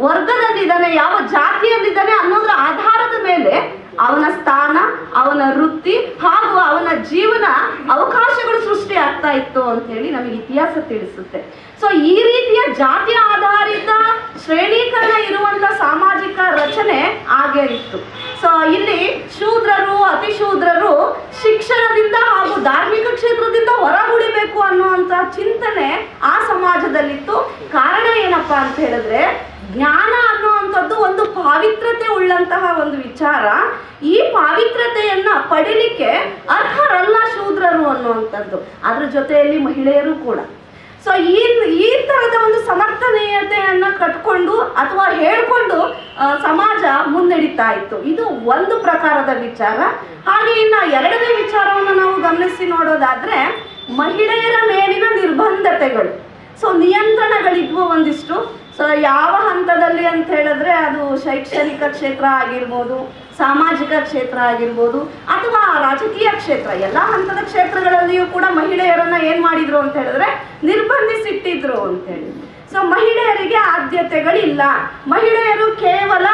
[SPEAKER 3] ವರ್ಗದಲ್ಲಿದ್ದಾನೆ, ಯಾವ ಜಾತಿಯಲ್ಲಿದ್ದಾನೆ ಅನ್ನೋದ್ರ ಆಧಾರದ ಮೇಲೆ ಅವನ ಸ್ಥಾನ, ಅವನ ವೃತ್ತಿ ಹಾಗೂ ಅವನ ಜೀವನ ಅವಕಾಶಗಳು ಸೃಷ್ಟಿ ಆಗ್ತಾ ಇತ್ತು ಅಂತ ಹೇಳಿ ನಮಗೆ ಇತಿಹಾಸ ತಿಳಿಸುತ್ತೆ. ಸೊ ಈ ರೀತಿಯ ಜಾತಿ ಆಧಾರಿತ ಶ್ರೇಣೀಕರಣ ಇರುವಂತ ಸಾಮಾಜಿಕ ರಚನೆ ಆಗೇ ಇತ್ತು. ಸೊ ಇಲ್ಲಿ ಶೂದ್ರರು, ಅತಿಶೂದ್ರರು ಶಿಕ್ಷಣದಿಂದ ಹಾಗೂ ಧಾರ್ಮಿಕ ಕ್ಷೇತ್ರದಿಂದ ಹೊರಗುಳಿಬೇಕು ಅನ್ನುವಂಥ ಚಿಂತನೆ ಆ ಸಮಾಜದಲ್ಲಿತ್ತು. ಕಾರಣ ಏನಪ್ಪಾ ಅಂತ ಹೇಳಿದ್ರೆ, ಜ್ಞಾನ ಅನ್ನುವಂಥದ್ದು ಒಂದು ಪಾವಿತ್ರತೆ ಉಳ್ಳಂತಹ ಒಂದು ವಿಚಾರ. ಈ ಪಾವಿತ್ರತೆಯನ್ನ ಪಡಿಲಿಕ್ಕೆ ಅರ್ಹರಲ್ಲ ಶೂದ್ರರು ಅನ್ನುವಂಥದ್ದು, ಅದ್ರ ಜೊತೆಯಲ್ಲಿ ಮಹಿಳೆಯರು ಕೂಡ. ಸೊ ಈ ಥರದ ಒಂದು ಸಮರ್ಥನೀಯತೆಯನ್ನು ಕಟ್ಕೊಂಡು ಅಥವಾ ಹೇಳ್ಕೊಂಡು ಸಮಾಜ ಮುನ್ನಡೀತಾ ಇತ್ತು. ಇದು ಒಂದು ಪ್ರಕಾರದ ವಿಚಾರ. ಹಾಗೆ ಇನ್ನು ಎರಡನೇ ವಿಚಾರವನ್ನು ನಾವು ಗಮನಿಸಿ ನೋಡೋದಾದ್ರೆ ಮಹಿಳೆಯರ ಮೇಲಿನ ನಿರ್ಬಂಧತೆಗಳು. ಸೊ ನಿಯಂತ್ರಣಗಳಿದ್ವು ಒಂದಿಷ್ಟು. ಸೊ ಯಾವ ಹಂತದಲ್ಲಿ ಅಂತ ಹೇಳಿದ್ರೆ ಅದು ಶೈಕ್ಷಣಿಕ ಕ್ಷೇತ್ರ ಆಗಿರ್ಬೋದು, ಸಾಮಾಜಿಕ ಕ್ಷೇತ್ರ ಆಗಿರ್ಬೋದು, ಅಥವಾ ರಾಜಕೀಯ ಕ್ಷೇತ್ರ, ಎಲ್ಲ ಹಂತದ ಕ್ಷೇತ್ರಗಳಲ್ಲಿಯೂ ಕೂಡ ಮಹಿಳೆಯರನ್ನ ಏನ್ ಮಾಡಿದ್ರು ಅಂತ ಹೇಳಿದ್ರೆ ನಿರ್ಬಂಧಿಸಿಟ್ಟಿದ್ರು ಅಂತೇಳಿ. ಸೊ ಮಹಿಳೆಯರಿಗೆ ಆದ್ಯತೆಗಳಿಲ್ಲ. ಮಹಿಳೆಯರು ಕೇವಲ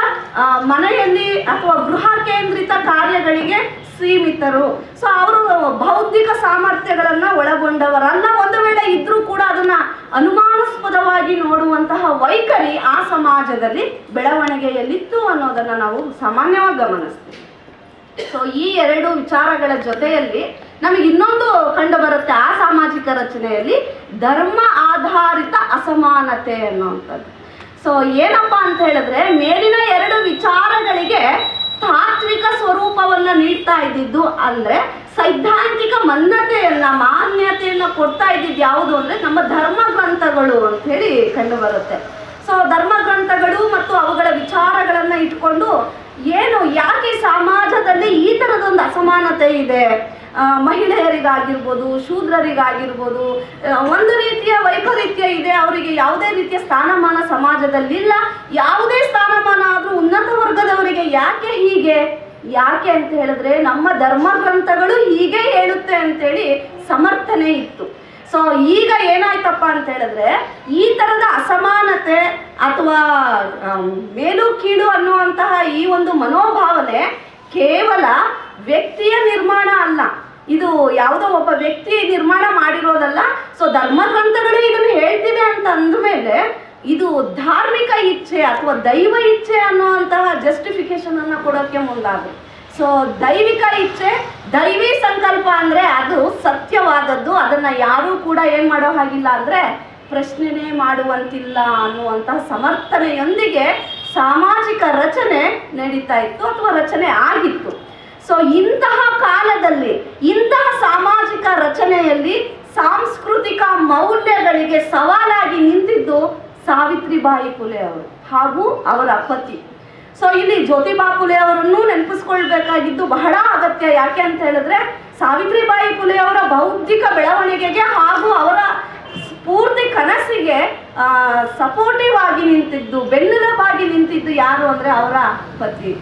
[SPEAKER 3] ಮನೆಯಲ್ಲಿ ಅಥವಾ ಗೃಹ ಕೇಂದ್ರಿತ ಕಾರ್ಯಗಳಿಗೆ ಸೀಮಿತರು. ಸೊ ಅವರು ಬೌದ್ಧಿಕ ಸಾಮರ್ಥ್ಯಗಳನ್ನ ಒಳಗೊಂಡವರಲ್ಲ. ಒಂದು ವೇಳೆ ಇದ್ರೂ ಕೂಡ ಅದನ್ನ ಅನುಮಾನಾಸ್ಪದವಾಗಿ ನೋಡುವಂತಹ ವೈಖರಿ ಆ ಸಮಾಜದಲ್ಲಿ ಬೆಳವಣಿಗೆಯಲ್ಲಿತ್ತು ಅನ್ನೋದನ್ನ ನಾವು ಸಾಮಾನ್ಯವಾಗಿ ಗಮನಿಸ್ತೀವಿ. ಸೊ ಈ ಎರಡು ವಿಚಾರಗಳ ಜೊತೆಯಲ್ಲಿ ನಮಗೆ ಇನ್ನೊಂದು ಕಂಡು ಬರುತ್ತೆ ಆ ಸಾಮಾಜಿಕ ರಚನೆಯಲ್ಲಿ, ಧರ್ಮ ಆಧಾರಿತ ಅಸಮಾನತೆ ಅನ್ನುವಂಥದ್ದು. ಸೊ ಏನಪ್ಪಾ ಅಂತ ಹೇಳಿದ್ರೆ ಮೇಲಿನ ಎರಡು ವಿಚಾರಗಳಿಗೆ ತಾತ್ವಿಕ ಸ್ವರೂಪವನ್ನ ನೀಡ್ತಾ ಇದ್ದಿದ್ದು ಅಂದ್ರೆ ಸೈದ್ಧಾಂತಿಕ ಮಾನ್ಯತೆಯನ್ನ ಕೊಡ್ತಾ ಇದ್ದಿದ್ದು ಯಾವುದು ಅಂದ್ರೆ ನಮ್ಮ ಧರ್ಮ ಗ್ರಂಥಗಳು ಅಂತ ಹೇಳಿ ಕಂಡು ಬರುತ್ತೆ. ಸೊ ಧರ್ಮ ಗ್ರಂಥಗಳು ಮತ್ತು ಅವುಗಳ ವಿಚಾರಗಳನ್ನ ಇಟ್ಕೊಂಡು ಯಾಕೆ ಸಮಾಜದಲ್ಲಿ ಈ ತರದೊಂದು ಅಸಮಾನತೆ ಇದೆ, ಮಹಿಳೆಯರಿಗಾಗಿರ್ಬೋದು, ಶೂದ್ರರಿಗಾಗಿರ್ಬೋದು ಒಂದು ರೀತಿಯ ವೈಪರೀತ್ಯ ಇದೆ, ಅವರಿಗೆ ಯಾವುದೇ ರೀತಿಯ ಸ್ಥಾನಮಾನ ಸಮಾಜದಲ್ಲಿಲ್ಲ, ಯಾವುದೇ ಸ್ಥಾನಮಾನ ಆದ್ರೂ ಉನ್ನತ ವರ್ಗದವರಿಗೆ ಯಾಕೆ ಹೀಗೆ, ಯಾಕೆ ಅಂತ ಹೇಳಿದ್ರೆ ನಮ್ಮ ಧರ್ಮ ಗ್ರಂಥಗಳು ಹೀಗೆ ಹೇಳುತ್ತೆ ಅಂತೇಳಿ ಸಮರ್ಥನೆ ಇತ್ತು. ಸೊ ಈಗ ಏನಾಯ್ತಪ್ಪ ಅಂತ ಹೇಳಿದ್ರೆ ಈ ತರದ ಅಸಮಾನತೆ ಅಥವಾ ಮೇಲು ಕೀಳು ಅನ್ನುವಂತಹ ಈ ಒಂದು ಮನೋಭಾವನೆ ಕೇವಲ ವ್ಯಕ್ತಿಯ ನಿರ್ಮಾಣ ಅಲ್ಲ, ಇದು ಯಾವುದೋ ಒಬ್ಬ ವ್ಯಕ್ತಿ ನಿರ್ಮಾಣ ಮಾಡಿರೋದಲ್ಲ. ಸೊ ಧರ್ಮಗ್ರಂಥಗಳು ಇದನ್ನು ಹೇಳ್ತಿದೆ ಅಂತ ಅಂದಮೇಲೆ ಇದು ಧಾರ್ಮಿಕ ಇಚ್ಛೆ ಅಥವಾ ದೈವ ಇಚ್ಛೆ ಅನ್ನುವಂತಹ ಜಸ್ಟಿಫಿಕೇಶನ್ ಅನ್ನ ಕೊಡೋಕ್ಕೆ ಮುಂದಾದ್ರು. ಸೊ ದೈವಿಕ ಇಚ್ಛೆ, ದೈವಿ ಸಂಕಲ್ಪ ಅಂದ್ರೆ ಅದು ಸತ್ಯವಾದದ್ದು, ಅದನ್ನ ಯಾರೂ ಕೂಡ ಏನ್ ಮಾಡೋ ಹಾಗಿಲ್ಲ ಅಂದ್ರೆ ಪ್ರಶ್ನೆನೇ ಮಾಡುವಂತಿಲ್ಲ ಅನ್ನುವಂತಹ ಸಮರ್ಥನೆಯೊಂದಿಗೆ ಸಾಮಾಜಿಕ ರಚನೆ ನಡೀತಾ ಇತ್ತು ಅಥವಾ ರಚನೆ ಆಗಿತ್ತು. ಸೊ ಇಂತಹ ಕಾಲದಲ್ಲಿ ಇಂತಹ ಸಾಮಾಜಿಕ ರಚನೆಯಲ್ಲಿ ಸಾಂಸ್ಕೃತಿಕ ಮೌಲ್ಯಗಳಿಗೆ ಸವಾಲಾಗಿ ನಿಂತಿದ್ದು ಸಾವಿತ್ರಿಬಾಯಿ ಫುಲೆ ಅವರು ಹಾಗೂ ಅವರ ಪತಿ. ಸೊ ಇಲ್ಲಿ ಜ್ಯೋತಿಬಾ ಫುಲೆ ಅವರನ್ನು ನೆನಪಿಸ್ಕೊಳ್ಬೇಕಾಗಿದ್ದು ಬಹಳ ಅಗತ್ಯ. ಯಾಕೆ ಅಂತ ಹೇಳಿದ್ರೆ ಸಾವಿತ್ರಿಬಾಯಿ ಫುಲೆ ಅವರ ಬೌದ್ಧಿಕ ಬೆಳವಣಿಗೆಗೆ ಹಾಗೂ ಅವರ ಪೂರ್ತಿ ಕನಸಿಗೆ ಸಪೋರ್ಟಿವ್ ಆಗಿ ನಿಂತಿದ್ದು, ಬೆನ್ನೆಲುಬಾಗಿ ನಿಂತಿದ್ದು ಯಾರು ಅಂದ್ರೆ ಅವರ ಪತಿ.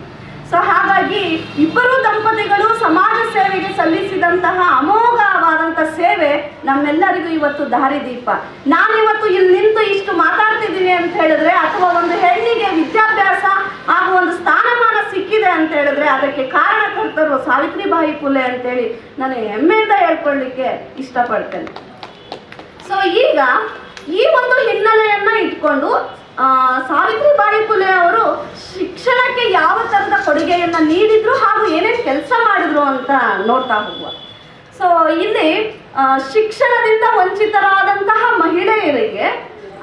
[SPEAKER 3] ಸೊ ಹಾಗಾಗಿ ಇಬ್ಬರು ದಂಪತಿಗಳು ಸಮಾಜ ಸೇವೆಗೆ ಸಲ್ಲಿಸಿದಂತಹ ಅಮೋಘವಾದಂಥ ಸೇವೆ ನಮ್ಮೆಲ್ಲರಿಗೂ ಇವತ್ತು ದಾರಿದೀಪ. ನಾನಿವತ್ತು ಇಲ್ಲಿ ನಿಂತು ಇಷ್ಟು ಮಾತಾಡ್ತಿದ್ದೀನಿ ಅಂತ ಹೇಳಿದ್ರೆ ಅಥವಾ ಒಂದು ಹೆಣ್ಣಿಗೆ ವಿದ್ಯಾಭ್ಯಾಸ ಹಾಗೂ ಒಂದು ಸ್ಥಾನಮಾನ ಸಿಕ್ಕಿದೆ ಅಂತ ಹೇಳಿದ್ರೆ ಅದಕ್ಕೆ ಕಾರಣಕರ್ತರು ಸಾವಿತ್ರಿಬಾಯಿ ಫುಲೆ ಅಂತೇಳಿ ನಾನು ಹೆಮ್ಮೆಯಿಂದ ಹೇಳ್ಕೊಳ್ಳಿಕ್ಕೆ ಇಷ್ಟಪಡ್ತೇನೆ. ಸೊ ಈಗ ಈ ಒಂದು ಹಿನ್ನೆಲೆಯನ್ನ ಇಟ್ಕೊಂಡು ಸಾವಿತ್ರಿಬಾಯಿ ಫುಲೆ ಅವರು ಶಿಕ್ಷಣಕ್ಕೆ ಯಾವ ಥರದ ಕೊಡುಗೆಯನ್ನು ನೀಡಿದ್ರು ಹಾಗೂ ಏನೇನು ಕೆಲಸ ಮಾಡಿದ್ರು ಅಂತ ನೋಡ್ತಾ ಹೋಗುವ. ಸೊ ಇಲ್ಲಿ ಶಿಕ್ಷಣದಿಂದ ವಂಚಿತರಾದಂತಹ ಮಹಿಳೆಯರಿಗೆ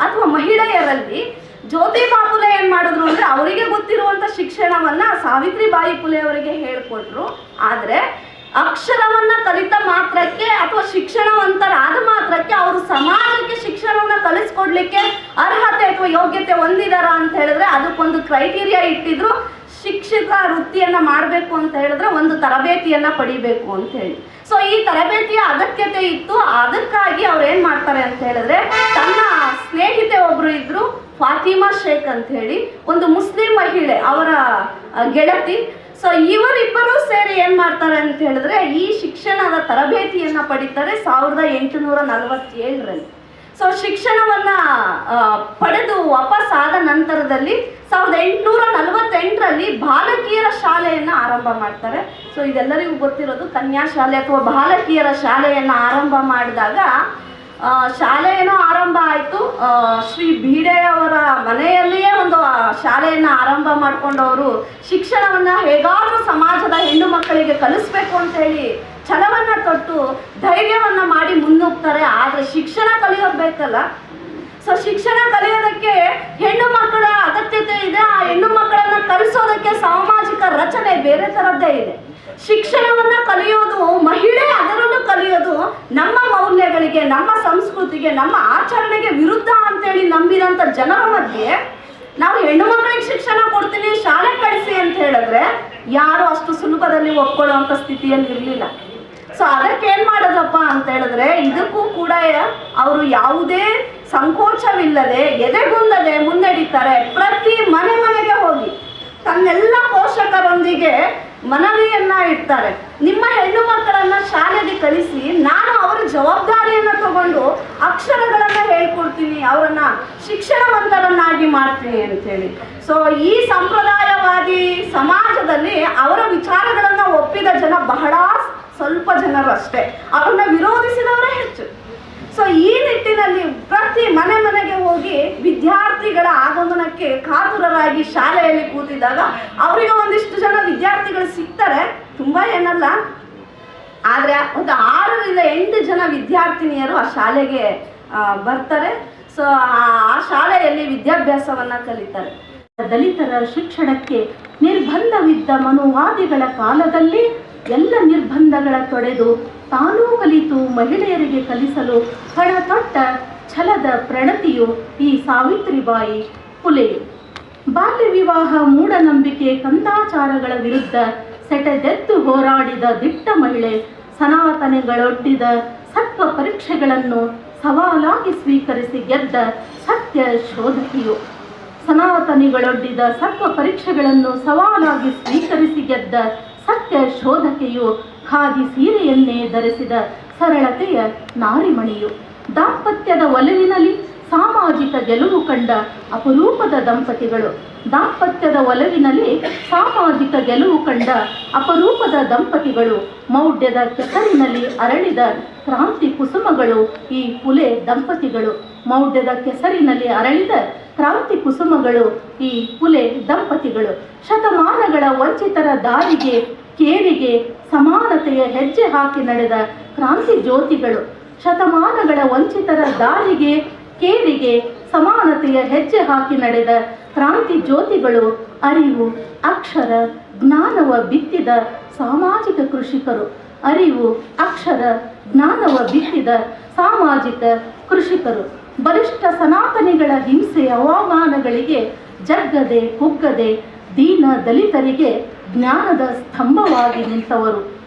[SPEAKER 3] ಅಥವಾ ಮಹಿಳೆಯರಲ್ಲಿ ಜ್ಯೋತಿಬಾ ಫುಲೆ ಏನು ಮಾಡಿದ್ರು ಅಂದರೆ ಅವರಿಗೆ ಗೊತ್ತಿರುವಂಥ ಶಿಕ್ಷಣವನ್ನ ಸಾವಿತ್ರಿಬಾಯಿ ಫುಲೆ ಅವರಿಗೆ ಹೇಳಿಕೊಟ್ರು. ಆದರೆ ಅಕ್ಷರವನ್ನ ಕಲಿತ ಮಾತ್ರಕ್ಕೆ ಅಥವಾ ಶಿಕ್ಷಣವಂತರಾದ ಮಾತ್ರಕ್ಕೆ ಅವರು ಸಮಾಜಕ್ಕೆ ಶಿಕ್ಷಣವನ್ನ ಕಲಿಸ್ಕೊಡ್ಲಿಕ್ಕೆ ಅರ್ಹತೆ ಅಥವಾ ಯೋಗ್ಯತೆ ಹೊಂದಿದಾರ ಅಂತ ಹೇಳಿದ್ರೆ ಅದಕ್ಕೊಂದು ಕ್ರೈಟೀರಿಯಾ ಇಟ್ಟಿದ್ರು. ಶಿಕ್ಷಕ ವೃತ್ತಿಯನ್ನ ಮಾಡಬೇಕು ಅಂತ ಹೇಳಿದ್ರೆ ಒಂದು ತರಬೇತಿಯನ್ನ ಪಡಿಬೇಕು ಅಂತ ಹೇಳಿ. ಸೊ ಈ ತರಬೇತಿಯ ಅಗತ್ಯತೆ ಇತ್ತು. ಅದಕ್ಕಾಗಿ ಅವ್ರು ಏನ್ ಮಾಡ್ತಾರೆ ಅಂತ ಹೇಳಿದ್ರೆ ತನ್ನ ಸ್ನೇಹಿತೆ ಒಬ್ರು ಇದ್ರು, ಫಾತಿಮಾ ಶೇಖ್ ಅಂತ ಹೇಳಿ, ಒಂದು ಮುಸ್ಲಿಂ ಮಹಿಳೆ, ಅವರ ಗೆಳತಿ. ಸೊ ಇವರಿಬ್ಬರು ಸೇರಿ ಏನ್ ಮಾಡ್ತಾರೆ ಅಂತ ಹೇಳಿದ್ರೆ ಈ ಶಿಕ್ಷಣದ ತರಬೇತಿಯನ್ನ ಪಡಿತಾರೆ 1847ರಲ್ಲಿ. ಸೊ ಶಿಕ್ಷಣವನ್ನ ಪಡೆದು ವಾಪಸ್ಸಾದ ನಂತರದಲ್ಲಿ 1848ರಲ್ಲಿ ಬಾಲಕಿಯರ ಶಾಲೆಯನ್ನ ಆರಂಭ ಮಾಡ್ತಾರೆ. ಸೊ ಇದೆಲ್ಲರಿಗೂ ಗೊತ್ತಿರೋದು ಕನ್ಯಾ ಶಾಲೆ ಅಥವಾ ಬಾಲಕಿಯರ ಶಾಲೆಯನ್ನ ಆರಂಭ ಮಾಡಿದಾಗ ಶಾಲೆ ಏನೋ ಆರಂಭ ಆಯಿತು. ಶ್ರೀ ಬೀಡೆಯವರ ಮನೆಯಲ್ಲಿಯೇ ಒಂದು ಶಾಲೆಯನ್ನು ಆರಂಭ ಮಾಡಿಕೊಂಡವರು ಶಿಕ್ಷಣವನ್ನು ಹೇಗಾದರೂ ಸಮಾಜದ ಹೆಣ್ಣು ಮಕ್ಕಳಿಗೆ ಕಲಿಸ್ಬೇಕು ಅಂತೇಳಿ ಛಲವನ್ನು ತೊಟ್ಟು ಧೈರ್ಯವನ್ನು ಮಾಡಿ ಮುನ್ನುಗ್ತಾರೆ. ಆದರೆ ಶಿಕ್ಷಣ ಕಲಿಯೋದು ಬೇಕಲ್ಲ. ಸೊ ಶಿಕ್ಷಣ ಕಲಿಯೋದಕ್ಕೆ ಹೆಣ್ಣು ಮಕ್ಕಳ ಅಗತ್ಯತೆ ಇದೆ. ಆ ಹೆಣ್ಣು ಮಕ್ಕಳನ್ನು ಕಲಿಸೋದಕ್ಕೆ ಸಾಮಾಜಿಕ ರಚನೆ ಬೇರೆ ಥರದ್ದೇ ಇದೆ. ಶಿಕ್ಷಣವನ್ನ ಕಲಿಯೋದು ಮಹಿಳೆ, ಅದರಲ್ಲೂ ಕಲಿಯೋದು ನಮ್ಮ ಮೌಲ್ಯಗಳಿಗೆ, ನಮ್ಮ ಸಂಸ್ಕೃತಿ ಸಂಸ್ಕೃತಿಗೆ ನಮ್ಮ ಆಚರಣೆಗೆ ವಿರುದ್ಧ ಅಂತೇಳಿ ನಂಬಿದಂಥ ಜನರ ಮಧ್ಯೆ ನಾವು ಹೆಣ್ಣು ಮಕ್ಕಳಿಗೆ ಶಿಕ್ಷಣ ಕೊಡ್ತೀನಿ ಶಾಲೆ ಕಳಿಸಿ ಅಂತ ಹೇಳಿದ್ರೆ ಯಾರು ಅಷ್ಟು ಸುಲಭದಲ್ಲಿ ಒಪ್ಕೊಳ್ಳುವಂಥ ಸ್ಥಿತಿಯಲ್ಲಿ ಇರಲಿಲ್ಲ. ಸೊ ಅದಕ್ಕೆ ಏನ್ ಮಾಡೋದಪ್ಪ ಅಂತ ಹೇಳಿದ್ರೆ ಇದಕ್ಕೂ ಕೂಡ ಅವರು ಯಾವುದೇ ಸಂಕೋಚವಿಲ್ಲದೆ ಎದೆಗುಂದದೆ ಮುನ್ನಡೀತಾರೆ. ಪ್ರತಿ ಮನೆಗೆ ಹೋಗಿ ತನ್ನೆಲ್ಲ ಪೋಷಕರೊಂದಿಗೆ ಮನವಿಯನ್ನ ಇಡ್ತಾರೆ. ನಿಮ್ಮ ಹೆಣ್ಣು ಮಕ್ಕಳನ್ನ ಶಾಲೆಗೆ ಕಳಿಸಿ, ನಾನು ಅವರ ಜವಾಬ್ದಾರಿಯನ್ನ ತಗೊಂಡು ಅಕ್ಷರಗಳನ್ನ ಹೇಳ್ಕೊಡ್ತೀನಿ, ಅವರನ್ನ ಶಿಕ್ಷಣವಂತರನ್ನಾಗಿ ಮಾಡ್ತೀನಿ ಅಂತೇಳಿ. ಸೊ ಈ ಸಂಪ್ರದಾಯವಾದಿ ಸಮಾಜದಲ್ಲಿ ಅವರ ವಿಚಾರಗಳನ್ನ ಒಪ್ಪಿದ ಜನ ಬಹಳ ಸ್ವಲ್ಪ ಜನರು ಅಷ್ಟೇ, ಅವರನ್ನ ವಿರೋಧಿಸಿದವರೇ ಹೆಚ್ಚು. ಸೊ ಈ ನಿಟ್ಟಿನಲ್ಲಿ ಪ್ರತಿ ಮನೆಗೆ ಹೋಗಿ ವಿದ್ಯಾರ್ಥಿಗಳ ಆಗಮನಕ್ಕೆ ಕಾತುರರಾಗಿ ಶಾಲೆಯಲ್ಲಿ ಕೂತಿದ್ದಾಗ ಅವರಿಗೆ ಒಂದಿಷ್ಟು ಜನ ವಿದ್ಯಾರ್ಥಿಗಳು ಸಿಗ್ತಾರೆ, ತುಂಬ ಏನಲ್ಲ, ಆದರೆ ಒಂದು 6ರಿಂದ 8 ಜನ ವಿದ್ಯಾರ್ಥಿನಿಯರು ಆ ಶಾಲೆಗೆ ಬರ್ತಾರೆ. ಸೊ ಆ ಶಾಲೆಯಲ್ಲಿ ವಿದ್ಯಾಭ್ಯಾಸವನ್ನ ಕಲಿತಾರೆ.
[SPEAKER 4] ದಲಿತರ ಶಿಕ್ಷಣಕ್ಕೆ ನಿರ್ಬಂಧವಿದ್ದ ಮನುವಾದಿಗಳ ಕಾಲದಲ್ಲಿ ಎಲ್ಲ ನಿರ್ಬಂಧಗಳ ತೊಡೆದು ತಾನೂ ಕಲಿತು ಮಹಿಳೆಯರಿಗೆ ಕಲಿಸಲು ಹಣ ತೊಟ್ಟ ಛಲದ ಪ್ರಣತಿಯು ಈ ಸಾವಿತ್ರಿಬಾಯಿ ಫುಲೆ. ಬಾಲ್ಯ ವಿವಾಹ, ಮೂಢನಂಬಿಕೆ, ಕಂದಾಚಾರಗಳ ವಿರುದ್ಧ ಸೆಟೆದೆದ್ದು ಹೋರಾಡಿದ ದಿಟ್ಟ ಮಹಿಳೆ. ಸನಾತನಿಗಳೊಡ್ಡಿದ ಸತ್ವ ಪರೀಕ್ಷೆಗಳನ್ನು ಸವಾಲಾಗಿ ಸ್ವೀಕರಿಸಿ ಗೆದ್ದ ಸತ್ಯ ಶೋಧಕಿಯು. ಸನಾತನಿಗಳೊಡ್ಡಿದ ಸತ್ವ ಪರೀಕ್ಷೆಗಳನ್ನು ಸವಾಲಾಗಿ ಸ್ವೀಕರಿಸಿ ಗೆದ್ದ ಸತ್ಯ ಶೋಧಕೆಯು. ಖಾದಿ ಸೀರೆಯನ್ನೇ ಧರಿಸಿದ ಸರಳತೆಯ ನಾರಿಮಣಿಯು. ದಾಂಪತ್ಯದ ಒಲವಿನಲ್ಲಿ ಸಾಮಾಜಿಕ ಗೆಲುವು ಕಂಡ ಅಪರೂಪದ ದಂಪತಿಗಳು. ದಾಂಪತ್ಯದ ಒಲವಿನಲ್ಲಿ ಸಾಮಾಜಿಕ ಗೆಲುವು ಕಂಡ ಅಪರೂಪದ ದಂಪತಿಗಳು. ಮೌಢ್ಯದ ಕೆಸರಿನಲ್ಲಿ ಅರಳಿದ ಕ್ರಾಂತಿ ಕುಸುಮಗಳು ಈ ಫುಲೆ ದಂಪತಿಗಳು. ಮೌಢ್ಯದ ಕೆಸರಿನಲ್ಲಿ ಅರಳಿದ ಕ್ರಾಂತಿ ಕುಸುಮಗಳು ಈ ಫುಲೆ ದಂಪತಿಗಳು. ಶತಮಾನಗಳ ವಂಚಿತರ ದಾರಿಗೆ ಕೇರಿಗೆ ಸಮಾನತೆಯ ಹೆಜ್ಜೆ ಹಾಕಿ ನಡೆದ ಕ್ರಾಂತಿ ಜ್ಯೋತಿಗಳು. ಶತಮಾನಗಳ ವಂಚಿತರ ದಾರಿಗೆ ಕೇರಿಗೆ ಸಮಾನತೆಯ ಹೆಜ್ಜೆ ಹಾಕಿ ನಡೆದ ಕ್ರಾಂತಿ ಜ್ಯೋತಿಗಳು. ಅರಿವು, ಅಕ್ಷರ, ಜ್ಞಾನವ ಬಿತ್ತಿದ ಸಾಮಾಜಿಕ ಕೃಷಿಕರು. ಅರಿವು, ಅಕ್ಷರ, ಜ್ಞಾನವ ಬಿತ್ತಿದ ಸಾಮಾಜಿಕ ಕೃಷಿಕರು. ಬಲಿಷ್ಠ ಸನಾತನಿಗಳ ಹಿಂಸೆ ಅವಮಾನಗಳಿಗೆ ಜಗ್ಗದೆ ಕುಗ್ಗದೆ ದೀನ ದಲಿತರಿಗೆ ಜ್ಞಾನದ ಸ್ತಂಭವಾಗಿ ನಿಂತವರು.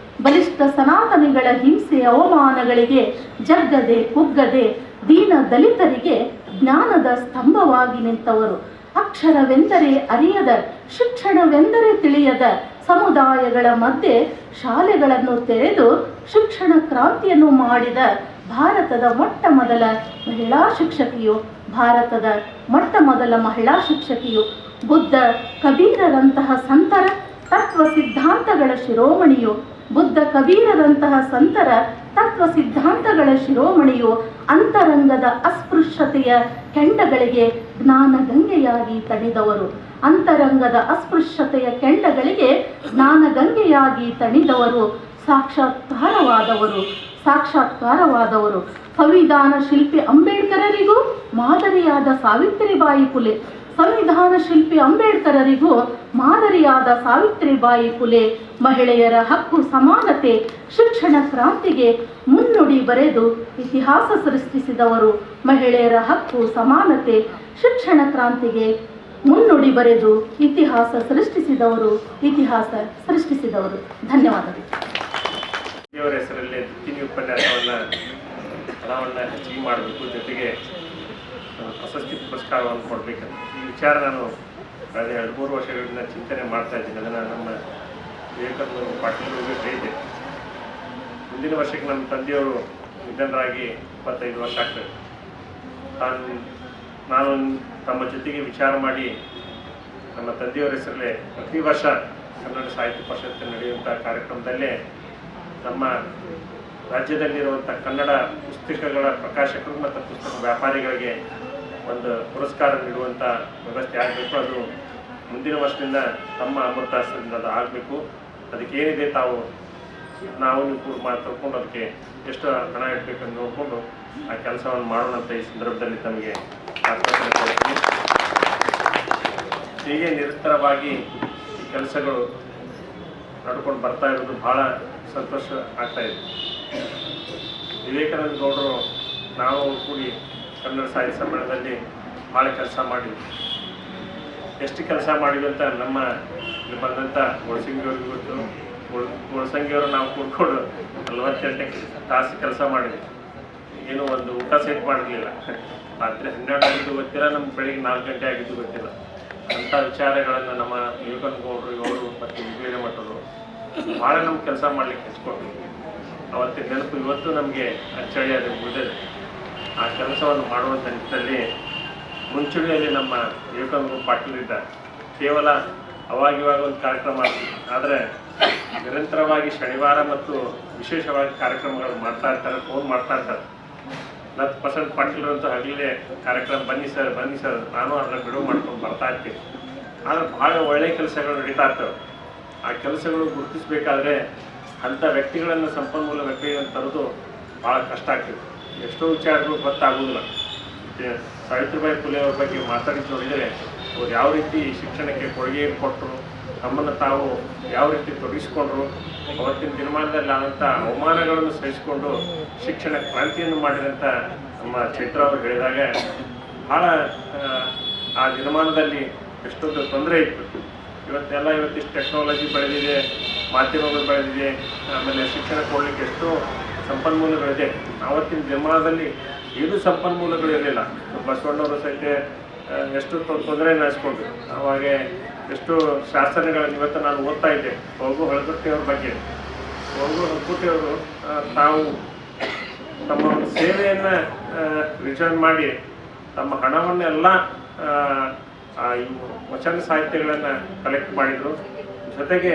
[SPEAKER 4] ಬಲಿಷ್ಠ ಸನಾತನಿಗಳ ಹಿಂಸೆ ಅವಮಾನಗಳಿಗೆ ಜಗ್ಗದೆ ಕುಗ್ಗದೆ ದೀನ ದಲಿತರಿಗೆ ಜ್ಞಾನದ ಸ್ತಂಭವಾಗಿ ನಿಂತವರು. ಅಕ್ಷರವೆಂದರೆ ಅರಿಯದ, ಶಿಕ್ಷಣವೆಂದರೆ ತಿಳಿಯದ ಸಮುದಾಯಗಳ ಮಧ್ಯೆ ಶಾಲೆಗಳನ್ನು ತೆರೆದು ಶಿಕ್ಷಣ ಕ್ರಾಂತಿಯನ್ನು ಮಾಡಿದ ಭಾರತದ ಮೊಟ್ಟ ಮೊದಲ ಮಹಿಳಾ ಶಿಕ್ಷಕಿಯು. ಭಾರತದ ಮೊಟ್ಟ ಮೊದಲ ಮಹಿಳಾ ಶಿಕ್ಷಕಿಯು. ಬುದ್ಧ ಕಬೀರರಂತಹ ಸಂತರ ತತ್ವ ಸಿದ್ಧಾಂತಗಳ ಶಿರೋಮಣಿಯು. ಬುದ್ಧ ಕಬೀರರಂತಹ ಸಂತರ ತತ್ವ ಸಿದ್ಧಾಂತಗಳ ಶಿರೋಮಣಿಯು. ಅಂತರಂಗದ ಅಸ್ಪೃಶ್ಯತೆಯ ಕೆಂಡಗಳಿಗೆ ಜ್ಞಾನಗಂಗೆಯಾಗಿ ತಣಿದವರು. ಅಂತರಂಗದ ಅಸ್ಪೃಶ್ಯತೆಯ ಕೆಂಡಗಳಿಗೆ ಜ್ಞಾನಗಂಗೆಯಾಗಿ ತಣಿದವರು. ಸಾಕ್ಷಾತ್ಕಾರವಾದವರು. ಸಂವಿಧಾನ ಶಿಲ್ಪಿ ಅಂಬೇಡ್ಕರರಿಗೂ ಮಾದರಿಯಾದ ಸಾವಿತ್ರಿಬಾಯಿ ಫುಲೆ. ಸಂವಿಧಾನ ಶಿಲ್ಪಿ ಅಂಬೇಡ್ಕರರಿಗೂ ಮಾದರಿಯಾದ ಸಾವಿತ್ರಿಬಾಯಿ ಫುಲೆ ಮಹಿಳೆಯರ ಹಕ್ಕು, ಸಮಾನತೆ, ಶಿಕ್ಷಣ ಕ್ರಾಂತಿಗೆ ಮುನ್ನುಡಿ ಬರೆದು ಇತಿಹಾಸ ಸೃಷ್ಟಿಸಿದವರು. ಮಹಿಳೆಯರ ಹಕ್ಕು, ಸಮಾನತೆ, ಶಿಕ್ಷಣ ಕ್ರಾಂತಿಗೆ ಮುನ್ನುಡಿ ಬರೆದು ಇತಿಹಾಸ ಸೃಷ್ಟಿಸಿದವರು. ಧನ್ಯವಾದಗಳು.
[SPEAKER 5] ದೇವರ ಹೆಸರಲ್ಲಿ ತಿನಿ ಉಪನ್ಯಾಸವನ್ನು ಹಣವನ್ನು ಹೆಚ್ಚಿಗೆ ಮಾಡಬೇಕು, ಜೊತೆಗೆ ಪ್ರಶಸ್ತಿ ಪುರಸ್ಕಾರವನ್ನು ಕೊಡಬೇಕಂತ ಈ ವಿಚಾರ ನಾನು ಕಳೆದ 2-3 ವರ್ಷಗಳಿಂದ ಚಿಂತನೆ ಮಾಡ್ತಾ ಇದ್ದೀನಿ. ಅದನ್ನು ನಮ್ಮ ವಿವೇಕಾನಂದ ಪಾಟೀಲರಿಗೆ ಹೇಳಿದೆ. ಮುಂದಿನ ವರ್ಷಕ್ಕೆ ನಮ್ಮ ತಂದೆಯವರು ನಿಧನರಾಗಿ 25 ವರ್ಷ ಆಗ್ತದೆ. ನಾನು ತಮ್ಮ ಜೊತೆಗೆ ವಿಚಾರ ಮಾಡಿ ನಮ್ಮ ತಂದೆಯವರ ಹೆಸರಲ್ಲೇ ಪ್ರತಿ ವರ್ಷ ಕನ್ನಡ ಸಾಹಿತ್ಯ ಪರಿಷತ್ತು ನಡೆಯುವಂಥ ಕಾರ್ಯಕ್ರಮದಲ್ಲೇ ನಮ್ಮ ರಾಜ್ಯದಲ್ಲಿರುವಂಥ ಕನ್ನಡ ಪುಸ್ತಕಗಳ ಪ್ರಕಾಶಕರು ಮತ್ತು ಪುಸ್ತಕ ವ್ಯಾಪಾರಿಗಳಿಗೆ ಒಂದು ಪುರಸ್ಕಾರ ನೀಡುವಂಥ ವ್ಯವಸ್ಥೆ ಆಗಬೇಕು. ಅದು ಮುಂದಿನ ವರ್ಷದಿಂದ ತಮ್ಮ ಅಮೃತ ಹಸ್ತದಿಂದ ಅದು ಆಗಬೇಕು. ಅದಕ್ಕೇನಿದೆ ನಾವು ನೀವು ಕೂಡ ಮಾತಾಡ್ಕೊಂಡು ಅದಕ್ಕೆ ಎಷ್ಟು ಹಣ ಇಡಬೇಕಂತ ನೋಡಿಕೊಂಡು ಆ ಕೆಲಸವನ್ನು ಮಾಡೋಣ ಅಂತ ಈ ಸಂದರ್ಭದಲ್ಲಿ ತಮಗೆ ಆಶ್ವಾಸನೆ ಕೊಡ್ತೀನಿ. ಹೀಗೆ ನಿರಂತರವಾಗಿ ಈ ಕೆಲಸಗಳು ನಡ್ಕೊಂಡು ಬರ್ತಾ ಇರೋದು ಭಾಳ ಸಂತೋಷ ಆಗ್ತಾಯಿದೆ. ವಿವೇಕಾನಂದ ಗೌಡರು ನಾವು ಕೂಡಿ ಕನ್ನಡ ಸಾಹಿತ್ಯ ಸಮ್ಮೇಳನದಲ್ಲಿ ಭಾಳ ಕೆಲಸ ಮಾಡಿದ್ವಿ. ಎಷ್ಟು ಕೆಲಸ ಮಾಡಿದ್ವಿ ಅಂತ ನಮ್ಮ ಇಲ್ಲಿ ಬಂದಂಥ ಗೊಳಸಂಗಿಯವ್ರಿಗೆ ಗೊತ್ತು. ಗೊಳಸಂಗಿಯವರು ನಾವು ಕೂತ್ಕೊಂಡು 48 ತಾಸು ಕೆಲಸ ಮಾಡಿದ್ವಿ. ಏನು ಒಂದು ಊಟ ಸೆಟ್ ಮಾಡಿರಲಿಲ್ಲ. ರಾತ್ರಿ 12 ಆಗಿದ್ದು ಗೊತ್ತಿಲ್ಲ, ನಮ್ಗೆ ಬೆಳಿಗ್ಗೆ 4 ಗಂಟೆ ಆಗಿದ್ದು ಗೊತ್ತಿಲ್ಲ. ಅಂಥ ವಿಚಾರಗಳನ್ನು ನಮ್ಮ ವಿವೇಕಾನಂದ ಅವರು ಮತ್ತು ಇಂಗ್ಲೀಷ ಮಠರು ಭಾಳ ನಮ್ಗೆ ಕೆಲಸ ಮಾಡಲಿಕ್ಕೆ ಹಚ್ಕೊಟ್ರು. ಅವತ್ತಿನ ನೆನಪು ಇವತ್ತು ನಮಗೆ ಅಚ್ಚಳಿ ಅದು ಉಳಿದಿದೆ. ಆ ಕೆಲಸವನ್ನು ಮಾಡುವಂಥ ನಿಟ್ಟಿನಲ್ಲಿ ಮುಂಚೂಣಿಯಲ್ಲಿ ನಮ್ಮ ವಿವೇಕಾನಂದ ಪಾಟೀಲ್ ಕೇವಲ ಅವಾಗಿವಾಗ ಒಂದು ಕಾರ್ಯಕ್ರಮ ಮಾಡ್ತೀವಿ, ಆದರೆ ನಿರಂತರವಾಗಿ ಶನಿವಾರ ಮತ್ತು ವಿಶೇಷವಾಗಿ ಕಾರ್ಯಕ್ರಮಗಳು ಮಾಡ್ತಾ ಇರ್ತಾರೆ, ಫೋನ್ ಮಾಡ್ತಾ ಇರ್ತಾರೆ. 10% ಪಾಟೀಲರಂತೂ ಹಗಲೇ ಕಾರ್ಯಕ್ರಮ ಬನ್ನಿ ಸರ್ ನಾನು ಅದರ ಬಿಡುವು ಮಾಡ್ಕೊಂಡು ಬರ್ತಾ ಇರ್ತೀನಿ. ಆದರೆ ಭಾಳ ಒಳ್ಳೆಯ ಕೆಲಸಗಳು ನಡೀತಾ ಇರ್ತವೆ. ಆ ಕೆಲಸಗಳು ಗುರುತಿಸಬೇಕಾದ್ರೆ ಅಂಥ ವ್ಯಕ್ತಿಗಳನ್ನು, ಸಂಪನ್ಮೂಲ ವ್ಯಕ್ತಿಗಳನ್ನು ತರೋದು ಭಾಳ ಕಷ್ಟ ಆಗ್ತದೆ. ಎಷ್ಟೋ ವಿಚಾರಗಳು ಗೊತ್ತಾಗೋದಿಲ್ಲ. ಸಾವಿತ್ರಿಬಾಯಿ ಫುಲೆ ಅವ್ರ ಬಗ್ಗೆ ಮಾತಾಡಿದ್ದು ನೋಡಿದರೆ ಅವ್ರು ಯಾವ ರೀತಿ ಶಿಕ್ಷಣಕ್ಕೆ ಕೊಡುಗೆಯನ್ನು ಕೊಟ್ಟರು, ತಮ್ಮನ್ನು ತಾವು ಯಾವ ರೀತಿ ತೊಡಗಿಸಿಕೊಂಡ್ರು, ಅವತ್ತಿನ ದಿನಮಾನದಲ್ಲಿ ಆದಂಥ ಅವಮಾನಗಳನ್ನು ಸಹಿಸಿಕೊಂಡು ಶಿಕ್ಷಣ ಕ್ರಾಂತಿಯನ್ನು ಮಾಡಿದಂಥ ನಮ್ಮ ಚೈತ್ರ ಅವರು ಹೇಳಿದಾಗ ಭಾಳ ಆ ದಿನಮಾನದಲ್ಲಿ ಎಷ್ಟೊಂದು ತೊಂದರೆ ಇತ್ತು. ಇವತ್ತಿಷ್ಟು ಟೆಕ್ನಾಲಜಿ ಬೆಳೆದಿದೆ, ಮಾಧ್ಯಮಗಳು ಬೆಳೆದಿದೆ, ಆಮೇಲೆ ಶಿಕ್ಷಣ ಕೊಡಲಿಕ್ಕೆ ಎಷ್ಟೋ ಸಂಪನ್ಮೂಲಗಳಿದೆ. ಆವತ್ತಿನ ದಿನಮಾನದಲ್ಲಿ ಏನೂ ಸಂಪನ್ಮೂಲಗಳು ಇರಲಿಲ್ಲ. ಬಸವಣ್ಣವರು ಸಹಿತ ಎಷ್ಟು ತೊಂದರೆ ನಡೆಸ್ಕೊಂಡ್ರು. ಅವಾಗ ಎಷ್ಟೋ ಶಾಸನಗಳನ್ನು ಇವತ್ತು ನಾನು ಓದ್ತಾ ಇದ್ದೆ. ಹೋಗು ಹಳಕಟ್ಟಿಯವ್ರ ಬಗ್ಗೆ. ಹೋಗು ಹಳಕಟ್ಟಿಯವರು ತಾವು ತಮ್ಮ ಒಂದು ಸೇವೆಯನ್ನು ರಿಟರ್ನ್ ಮಾಡಿ ತಮ್ಮ ಹಣವನ್ನೆಲ್ಲ ಇವು ವಚನ ಸಾಹಿತ್ಯಗಳನ್ನು ಕಲೆಕ್ಟ್ ಮಾಡಿದರು. ಜೊತೆಗೆ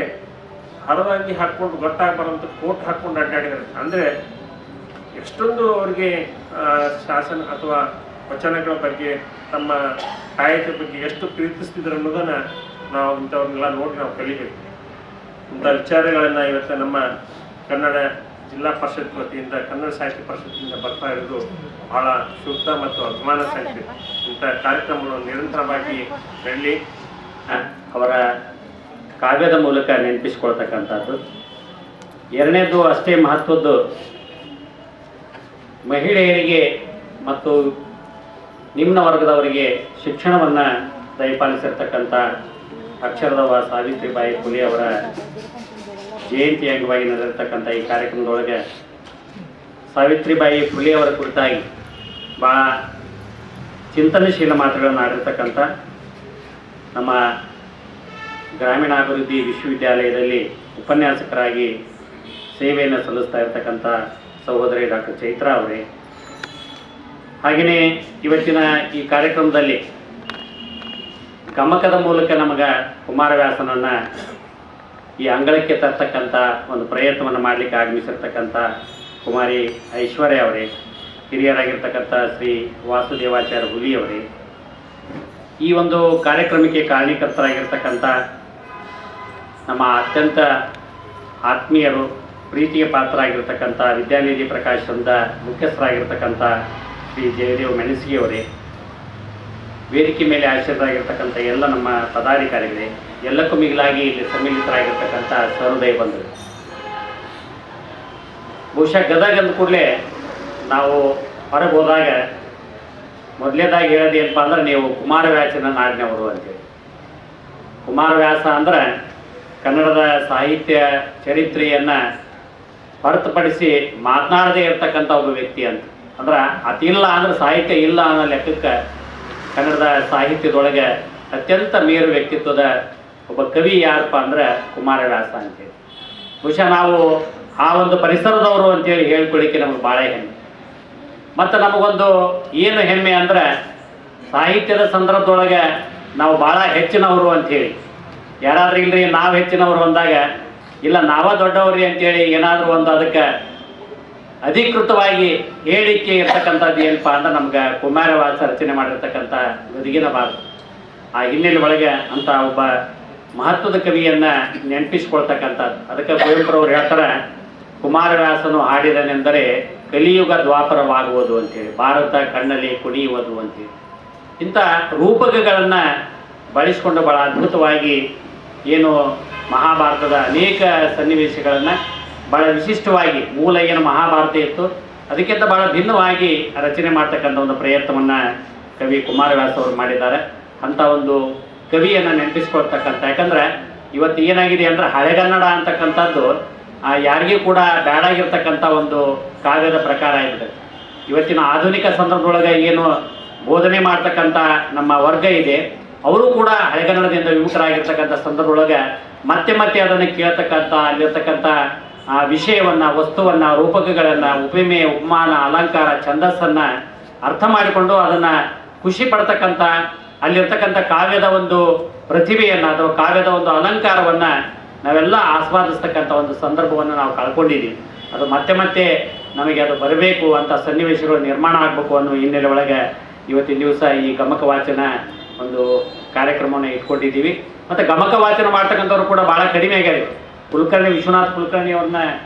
[SPEAKER 5] ಹರದಂಗಿ ಹಾಕ್ಕೊಂಡು ಗೊತ್ತಾಗಬಾರಂತ ಕೋಟ್ ಹಾಕ್ಕೊಂಡು ಅಡ್ಡಾಡಿದರು. ಅಂದರೆ ಎಷ್ಟೊಂದು ಅವರಿಗೆ ಶಾಸನ ಅಥವಾ ವಚನಗಳ ಬಗ್ಗೆ, ತಮ್ಮ ಸಾಹಿತ್ಯ ಬಗ್ಗೆ ಎಷ್ಟು ಪ್ರೀತಿಸ್ತಿದ್ರು ಅನ್ನೋದನ್ನು ನಾವು ಇಂಥವ್ರನ್ನೆಲ್ಲ ನೋಡಿ ನಾವು ಕಲಿಬೇಕು. ಇಂಥ ವಿಚಾರಗಳನ್ನು ಇವತ್ತು ನಮ್ಮ ಕನ್ನಡ ಜಿಲ್ಲಾ ಪರಿಷತ್ ವತಿಯಿಂದ, ಕನ್ನಡ ಸಾಹಿತ್ಯ ಪರಿಷತ್ತಿನಿಂದ ಬರ್ತಾ ಇರೋದು ಬಹಳ ಸೂಕ್ತ ಮತ್ತು ಅಭಿಮಾನ ಸಂಖ್ಯೆ. ಇಂಥ ಕಾರ್ಯಕ್ರಮಗಳು ನಿರಂತರವಾಗಿ ನಡೀಲಿ.
[SPEAKER 6] ಅವರ ಕಾವ್ಯದ ಮೂಲಕ ನೆನಪಿಸ್ಕೊಳ್ತಕ್ಕಂಥದ್ದು. ಎರಡನೇದು ಅಷ್ಟೇ ಮಹತ್ವದ್ದು, ಮಹಿಳೆಯರಿಗೆ ಮತ್ತು ನಿಮ್ನ ವರ್ಗದವರಿಗೆ ಶಿಕ್ಷಣವನ್ನು ದಯಪಾಲಿಸಿರ್ತಕ್ಕಂಥ ಅಕ್ಷರದವ ಸಾವಿತ್ರಿಬಾಯಿ ಫುಲೆ ಅವರ ಜಯಂತಿ ಅಂಗವಾಗಿ ನಡೆದಿರ್ತಕ್ಕಂಥ ಈ ಕಾರ್ಯಕ್ರಮದೊಳಗೆ ಸಾವಿತ್ರಿಬಾಯಿ ಫುಲೆ ಅವರ ಕುರಿತಾಗಿ ಭಾಳ ಚಿಂತನಶೀಲ ಮಾತುಗಳನ್ನು ಆಡಿರ್ತಕ್ಕಂಥ ನಮ್ಮ ಗ್ರಾಮೀಣಾಭಿವೃದ್ಧಿ ವಿಶ್ವವಿದ್ಯಾಲಯದಲ್ಲಿ ಉಪನ್ಯಾಸಕರಾಗಿ ಸೇವೆಯನ್ನು ಸಲ್ಲಿಸ್ತಾ ಇರತಕ್ಕಂಥ ಸಹೋದರಿ ಡಾಕ್ಟರ್ ಚೈತ್ರಾ ಅವರೇ, ಹಾಗೆಯೇ ಇವತ್ತಿನ ಈ ಕಾರ್ಯಕ್ರಮದಲ್ಲಿ ಗಮಕದ ಮೂಲಕ ನಮಗೆ ಕುಮಾರವ್ಯಾಸನನ್ನು ಈ ಅಂಗಳಕ್ಕೆ ತರ್ತಕ್ಕಂಥ ಒಂದು ಪ್ರಯತ್ನವನ್ನು ಮಾಡಲಿಕ್ಕೆ ಆಗಮಿಸಿರ್ತಕ್ಕಂಥ ಕುಮಾರಿ ಐಶ್ವರ್ಯ ಅವರೇ, ಹಿರಿಯರಾಗಿರ್ತಕ್ಕಂಥ ಶ್ರೀ ವಾಸುದೇವಾಚಾರ್ಯ ಹುಲಿಯವರೇ, ಈ ಒಂದು ಕಾರ್ಯಕ್ರಮಕ್ಕೆ ಕಾರಣೀಕರ್ತರಾಗಿರ್ತಕ್ಕಂಥ ನಮ್ಮ ಅತ್ಯಂತ ಆತ್ಮೀಯರು, ಪ್ರೀತಿಗೆ ಪಾತ್ರರಾಗಿರ್ತಕ್ಕಂಥ ವಿದ್ಯಾನಿಧಿ ಪ್ರಕಾಶನದ ಮುಖ್ಯಸ್ಥರಾಗಿರ್ತಕ್ಕಂಥ ಶ್ರೀ ಜಯದೇವ್ ಮೆಣಸಿಗೆಯವರೇ, ವೇದಿಕೆ ಮೇಲೆ ಆಶ್ರಯರಾಗಿರ್ತಕ್ಕಂಥ ಎಲ್ಲ ನಮ್ಮ ಪದಾಧಿಕಾರಿಗಳೇ, ಎಲ್ಲಕ್ಕೂ ಮಿಗಿಲಾಗಿ ಇಲ್ಲಿ ಸಮ್ಮಿಲಿತರಾಗಿರ್ತಕ್ಕಂಥ ಸಹೃದಯ ಬಂಧುಗಳು. ಬಹುಶಃ ಗದಗ ಅಂದ ಕೂಡಲೇ ನಾವು ಹೊರಗೆ ಹೋದಾಗ ಮೊದಲೇದಾಗಿ ಹೇಳೋದು ಏನಪ್ಪ ಅಂದ್ರೆ, ನೀವು ಕುಮಾರವ್ಯಾಸನ ನಾಡಿನವರು ಅಂತೇಳಿ. ಕುಮಾರವ್ಯಾಸ ಅಂದ್ರೆ ಕನ್ನಡದ ಸಾಹಿತ್ಯ ಚರಿತ್ರೆಯನ್ನು ಹೊರತುಪಡಿಸಿ ಮಾತನಾಡದೇ ಇರತಕ್ಕಂಥ ಒಬ್ಬ ವ್ಯಕ್ತಿ ಅಂತ. ಅಂದ್ರೆ ಅತಿಲ್ಲ ಅಂದ್ರೆ ಸಾಹಿತ್ಯ ಇಲ್ಲ ಅನ್ನೋ ಲೆಕ್ಕಕ್ಕೆ ಕನ್ನಡದ ಸಾಹಿತ್ಯದೊಳಗೆ ಅತ್ಯಂತ ಮೇರು ವ್ಯಕ್ತಿತ್ವದ ಒಬ್ಬ ಕವಿ ಯಾರಪ್ಪ ಅಂದ್ರೆ ಕುಮಾರವ್ಯಾಸ ಅಂತೇಳಿ. ಬಹುಶಃ ನಾವು ಆ ಒಂದು ಪರಿಸರದವರು ಅಂತೇಳಿ ಹೇಳ್ಕೊಳ್ಳಿಕ್ಕೆ ನಮಗೆ ಭಾಳ ಹೆಮ್ಮೆ. ಮತ್ತು ನಮಗೊಂದು ಏನು ಹೆಮ್ಮೆ ಅಂದ್ರೆ, ಸಾಹಿತ್ಯದ ಸಂದರ್ಭದೊಳಗೆ ನಾವು ಭಾಳ ಹೆಚ್ಚಿನವರು ಅಂಥೇಳಿ, ಯಾರಾದ್ರೂ ಇಲ್ಲರಿ ನಾವು ಹೆಚ್ಚಿನವರು ಅಂದಾಗ, ಇಲ್ಲ ನಾವ ದೊಡ್ಡವ್ರಿ ಅಂತೇಳಿ ಏನಾದರೂ ಒಂದು ಅದಕ್ಕೆ ಅಧಿಕೃತವಾಗಿ ಹೇಳಿಕೆ ಇರ್ತಕ್ಕಂಥದ್ದು ಏನಪ್ಪ ಅಂದ್ರೆ ನಮ್ಗೆ ಕುಮಾರವ್ಯಾಸ ರಚನೆ ಮಾಡಿರ್ತಕ್ಕಂಥ ಗದಗಿನ ಭಾರತ. ಆ ಹಿನ್ನೆಲೆ ಒಳಗೆ ಅಂತ ಒಬ್ಬ ಮಹತ್ವದ ಕವಿಯನ್ನು ನೆನಪಿಸ್ಕೊಳ್ತಕ್ಕಂಥದ್ದು. ಅದಕ್ಕೆ ಕುವೆಂಪುರವ್ರು ಹೇಳ್ತಾರೆ, ಕುಮಾರವ್ಯಾಸನು ಹಾಡಿದನೆಂದರೆ ಕಲಿಯುಗ ದ್ವಾಪರವಾಗುವುದು ಅಂತೇಳಿ, ಭಾರತ ಕಣ್ಣಲ್ಲಿ ಕುಣಿಯುವುದು ಅಂತೇಳಿ. ಇಂಥ ರೂಪಕಗಳನ್ನು ಬಳಸಿಕೊಂಡು ಭಾಳ ಅದ್ಭುತವಾಗಿ ಏನು ಮಹಾಭಾರತದ ಅನೇಕ ಸನ್ನಿವೇಶಗಳನ್ನು ಭಾಳ ವಿಶಿಷ್ಟವಾಗಿ, ಮೂಲ ಏನು ಮಹಾಭಾರತ ಇತ್ತು ಅದಕ್ಕಿಂತ ಬಹಳ ಭಿನ್ನವಾಗಿ ರಚನೆ ಮಾಡ್ತಕ್ಕಂಥ ಒಂದು ಪ್ರಯತ್ನವನ್ನು ಕವಿ ಕುಮಾರವ್ಯಾಸ ಅವರು ಮಾಡಿದ್ದಾರೆ. ಅಂಥ ಒಂದು ಕವಿಯನ್ನು ನೆನಪಿಸ್ಕೊಳ್ತಕ್ಕಂಥ, ಯಾಕಂದರೆ ಇವತ್ತು ಏನಾಗಿದೆ ಅಂದರೆ ಹಳೆಗನ್ನಡ ಅಂತಕ್ಕಂಥದ್ದು ಯಾರಿಗೂ ಕೂಡ ಬೇಡಾಗಿರ್ತಕ್ಕಂಥ ಒಂದು ಕಾವ್ಯದ ಪ್ರಕಾರ ಆಗಿದೆ. ಇವತ್ತಿನ ಆಧುನಿಕ ಸಂದರ್ಭದೊಳಗೆ ಏನು ಬೋಧನೆ ಮಾಡ್ತಕ್ಕಂಥ ನಮ್ಮ ವರ್ಗ ಇದೆ, ಅವರು ಕೂಡ ಹಳೆಗನ್ನಡದಿಂದ ವಿಮುಖರಾಗಿರ್ತಕ್ಕಂಥ ಸಂದರ್ಭದೊಳಗೆ ಮತ್ತೆ ಮತ್ತೆ ಅದನ್ನು ಕೇಳ್ತಕ್ಕಂಥ, ಅಲ್ಲಿರ್ತಕ್ಕಂಥ ವಿಷಯವನ್ನು, ವಸ್ತುವನ್ನು, ರೂಪಕಗಳನ್ನು, ಉಪಮೆ, ಉಪಮಾನ, ಅಲಂಕಾರ, ಛಂದಸ್ಸನ್ನು ಅರ್ಥ ಮಾಡಿಕೊಂಡು ಅದನ್ನು ಖುಷಿ ಪಡ್ತಕ್ಕಂಥ, ಅಲ್ಲಿರ್ತಕ್ಕಂಥ ಕಾವ್ಯದ ಒಂದು ಪ್ರತಿಭೆಯನ್ನು ಅಥವಾ ಕಾವ್ಯದ ಒಂದು ಅಲಂಕಾರವನ್ನು ನಾವೆಲ್ಲ ಆಸ್ವಾದಿಸ್ತಕ್ಕಂಥ ಒಂದು ಸಂದರ್ಭವನ್ನು ನಾವು ಕಳ್ಕೊಂಡಿದ್ದೀವಿ. ಅದು ಮತ್ತೆ ಮತ್ತೆ ನಮಗೆ ಅದು ಬರಬೇಕು ಅಂತ ಸನ್ನಿವೇಶಗಳು ನಿರ್ಮಾಣ ಆಗಬೇಕು ಅನ್ನೋ ಹಿನ್ನೆಲೆ ಒಳಗೆ ಇವತ್ತಿನ ದಿವಸ ಈ ಗಮಕ ವಾಚನ ಒಂದು ಕಾರ್ಯಕ್ರಮವನ್ನು ಇಟ್ಕೊಂಡಿದ್ದೀವಿ. ಮತ್ತು ಗಮಕ ವಾಚನ ಮಾಡ್ತಕ್ಕಂಥವ್ರು ಕೂಡ ಭಾಳ ಕಡಿಮೆ ಆಗ್ಯಾರ. ಕುಲಕರ್ಣಿ, ವಿಶ್ವನಾಥ್ ಕುಲಕರ್ಣಿ ಅವ್ರನ್ನ